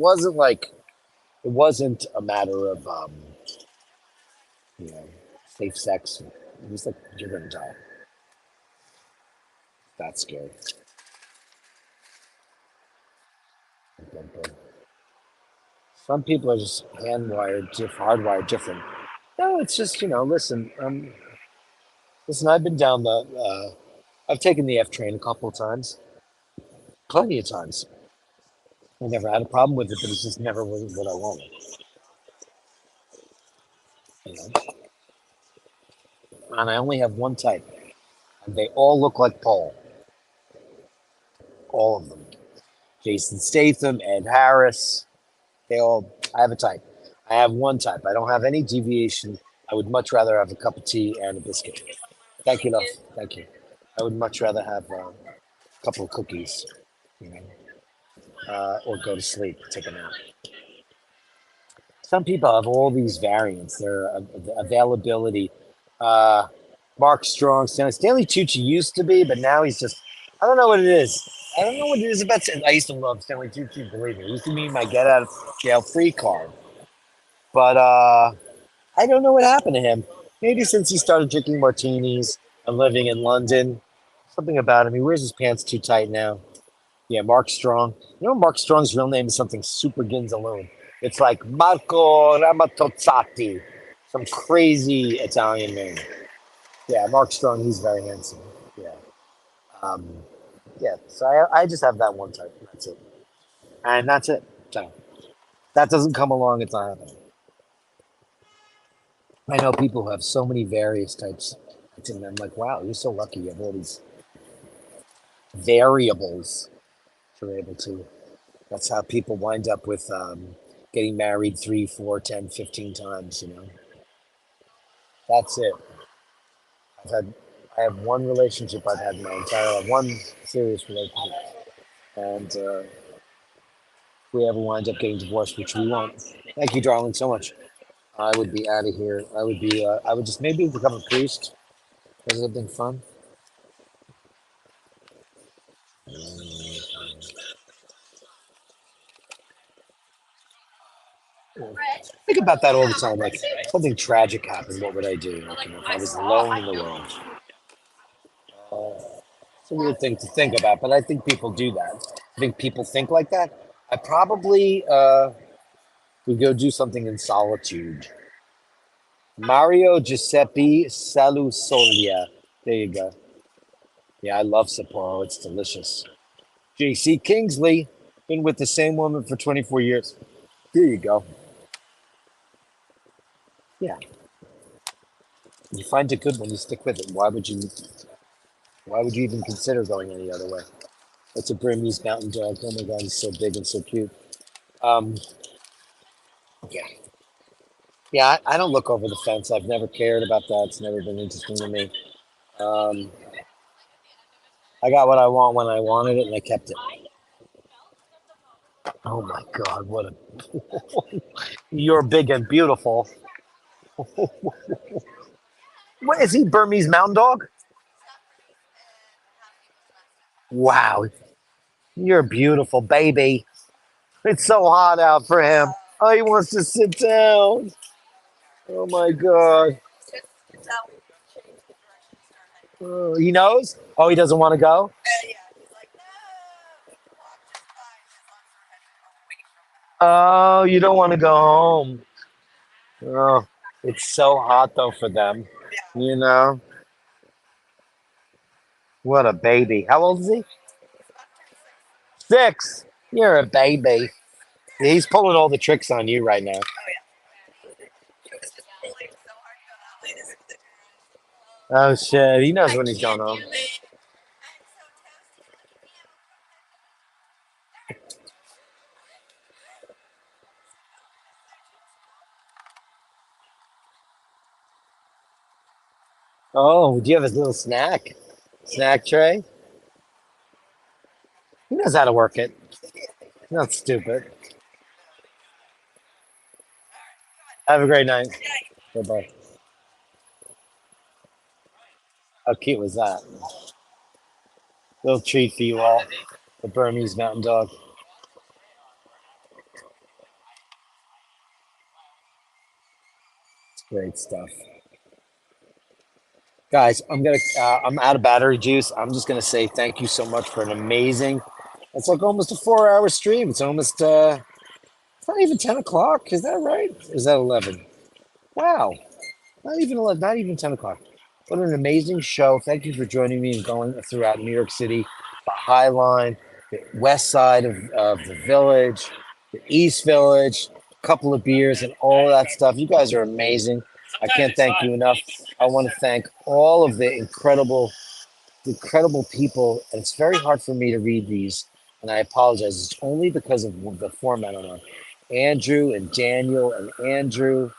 Speaker 1: wasn't a matter of safe sex. It was like you're gonna die. That's scary. Some people are just hardwired different. No, it's just listen. I've been down I've taken the F train a couple of times, plenty of times. I never had a problem with it, but it's just never was what I wanted. And I only have one type, and they all look like Paul. All of them. Jason Statham, Ed Harris. I have a type. I have one type. I don't have any deviation. I would much rather have a cup of tea and a biscuit. Thank you, love. Thank you. I would much rather have a couple of cookies, or go to sleep, take a nap. Some people have all these variants. Their availability. Mark Strong, Stanley Tucci used to be, but now he's just, I don't know what it is. I don't know what it is about. I used to love Stanley Tucci, believe me. He used to be my get out of jail free card. But I don't know what happened to him. Maybe since he started drinking martinis and living in London, something about him. He wears his pants too tight now. Yeah, Mark Strong. Mark Strong's real name is something super Ginzaloon. It's like Marco Ramatozzati, some crazy Italian name. Yeah, Mark Strong, he's very handsome. Yeah. Yeah, so I just have that one type. That's it. And that's it. So that doesn't come along, it's not happening. I know people who have so many various types. And I'm like, wow, you're so lucky you have all these variables you're able to. That's how people wind up with getting married 3, 4, 10, 15 times, That's it. I have one relationship I've had in my entire life, one serious relationship. And if we ever wind up getting divorced, which we won't. Thank you, darling, so much. I would be out of here. I would just maybe become a priest. Has it been fun? Think about that all the time. Like something tragic happened, what would I do? Like, if I was alone in the world. It's a weird thing to think about, but I think people do that. I think people think like that. I probably would go do something in solitude. Mario Giuseppe Salusolia. There you go. Yeah, I love Sapporo. It's delicious. JC Kingsley. Been with the same woman for 24 years. There you go. Yeah. You find it good when you stick with it. Why would you even consider going any other way? It's a Burmese mountain dog. Oh my God, he's so big and so cute. Yeah. Yeah, I don't look over the fence. I've never cared about that. It's never been interesting to me. I got what I want when I wanted it, and I kept it. Oh my God, what a... You're big and beautiful. What is he, Burmese mountain dog? Wow, you're beautiful, baby. It's so hot out for him. Oh, he wants to sit down. Oh my God.
Speaker 4: Now we changed the direction to start heading.
Speaker 1: He knows? Oh, he doesn't want to go?
Speaker 4: Yeah, he's like, no, walk just fine as long as we're heading away from that.
Speaker 1: Oh, you don't want to go home. Oh, it's so hot though for them.
Speaker 4: Yeah.
Speaker 1: You know? What a baby. How old is he?
Speaker 4: He's about to turn 6.
Speaker 1: 6. You're a baby. He's pulling all the tricks on you right now.
Speaker 4: Oh, yeah. He was just pulling so hard to go that way. This is the
Speaker 1: Oh shit, he knows when he's going home.
Speaker 4: I'm so toasty.
Speaker 1: Oh, do you have his little snack? Snack tray? He knows how to work it. He's not stupid. Have a great night. Bye-bye. How cute was that? Little treat for you all. The Burmese mountain dog. It's great stuff. Guys, I'm out of battery juice. I'm just gonna say thank you so much for an amazing. It's like almost a 4-hour stream. It's almost it's not even 10 o'clock. Is that right? Or is that 11? Wow. Not even 11, not even 10 o'clock. What an amazing show. Thank you for joining me and going throughout New York City, the High Line, the west side of the village, the East Village, a couple of beers and all that stuff. You guys are amazing. I can't thank you enough. I want to thank all of the incredible people. And it's very hard for me to read these, and I apologize. It's only because of the format I'm on. Andrew and Daniel and Andrew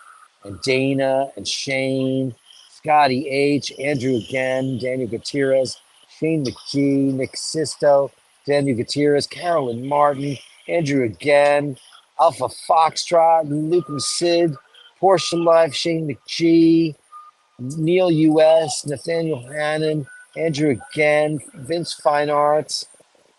Speaker 1: and Dana and Shane, Scotty H, Andrew again, Daniel Gutierrez, Shane McGee, Nick Sisto, Daniel Gutierrez, Carolyn Martin, Andrew again, Alpha Foxtrot, Luke and Sid, Porsche Life, Shane McGee, Neil US, Nathaniel Hannon, Andrew again, Vince Fine Arts,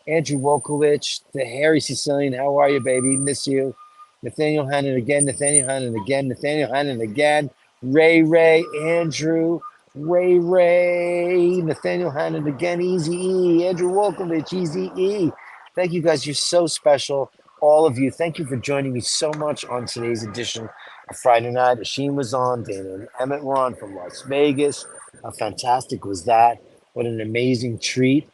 Speaker 1: Andrew Wolkowicz, the Harry Sicilian, how are you, baby? Miss you. Nathaniel Hannon again, Nathaniel Hannon again, Nathaniel Hannon again, Ray, Andrew, Ray, Nathaniel Hannon again, Easy E, Andrew Wolkowicz, Easy E. Thank you guys, you're so special, all of you. Thank you for joining me so much on today's edition of Friday Night. Asheen was on, Dana and Emmett were on from Las Vegas. How fantastic was that? What an amazing treat.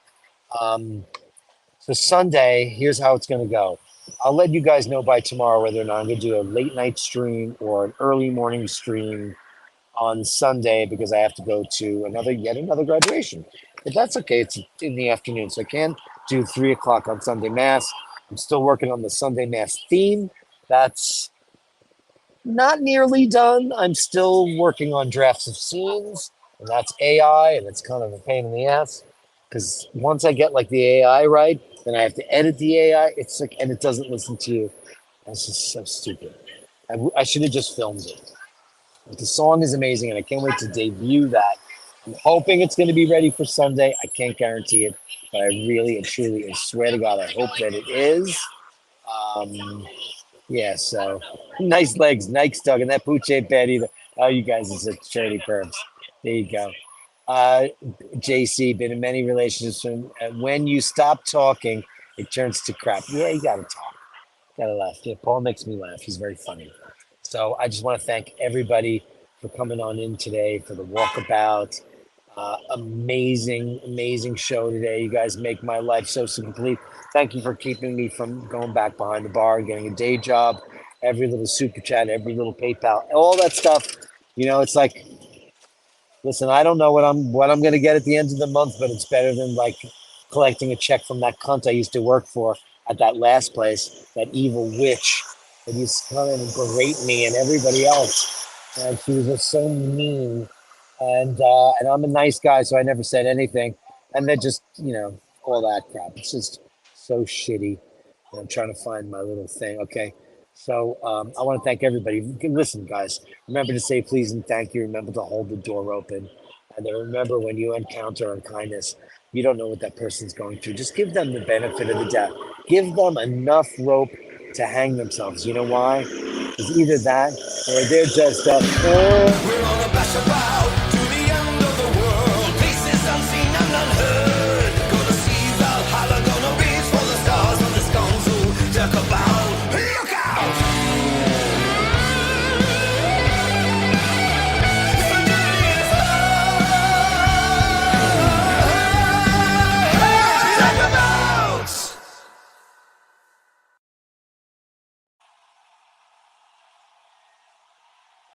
Speaker 1: So Sunday, here's how it's going to go. I'll let you guys know by tomorrow whether or not I'm going to do a late night stream or an early morning stream on Sunday because I have to go to yet another graduation. But that's okay. It's in the afternoon, so I can't do 3 o'clock on Sunday Mass. I'm still working on the Sunday Mass theme. That's not nearly done. I'm still working on drafts of scenes, and that's AI, and it's kind of a pain in the ass because once I get like the AI right, then I have to edit the AI. It's like, and it doesn't listen to you. That's just so stupid. I should have just filmed it. But the song is amazing, and I can't wait to debut that. I'm hoping it's going to be ready for Sunday. I can't guarantee it, but I really and truly and swear to God, I hope that it is. Yeah, so nice legs, nice dog, and that pooch ain't bad either. Oh, you guys are such charity pervs. There you go. JC, been in many relationships, and when you stop talking, it turns to crap. Yeah, you gotta talk. Gotta laugh. Yeah, Paul makes me laugh. He's very funny. So I just want to thank everybody for coming on in today for the walkabout. Amazing show today. You guys make my life so complete. Thank you for keeping me from going back behind the bar and getting a day job. Every little super chat, every little PayPal, all that stuff. You know, it's like, listen, I don't know what I'm going to get at the end of the month, but it's better than like collecting a check from that cunt I used to work for at that last place, that evil witch that used to come in and berate me and everybody else. And she was just so mean. And I'm a nice guy, so I never said anything. And they're just, all that crap. It's just so shitty. And I'm trying to find my little thing. Okay. So I want to thank everybody. Listen, guys, remember to say please and thank you. Remember to hold the door open. And then remember, when you encounter unkindness, you don't know what that person's going through. Just give them the benefit of the doubt. Give them enough rope to hang themselves. You know why? It's either that or they're just up.
Speaker 5: We're on a Bashtard.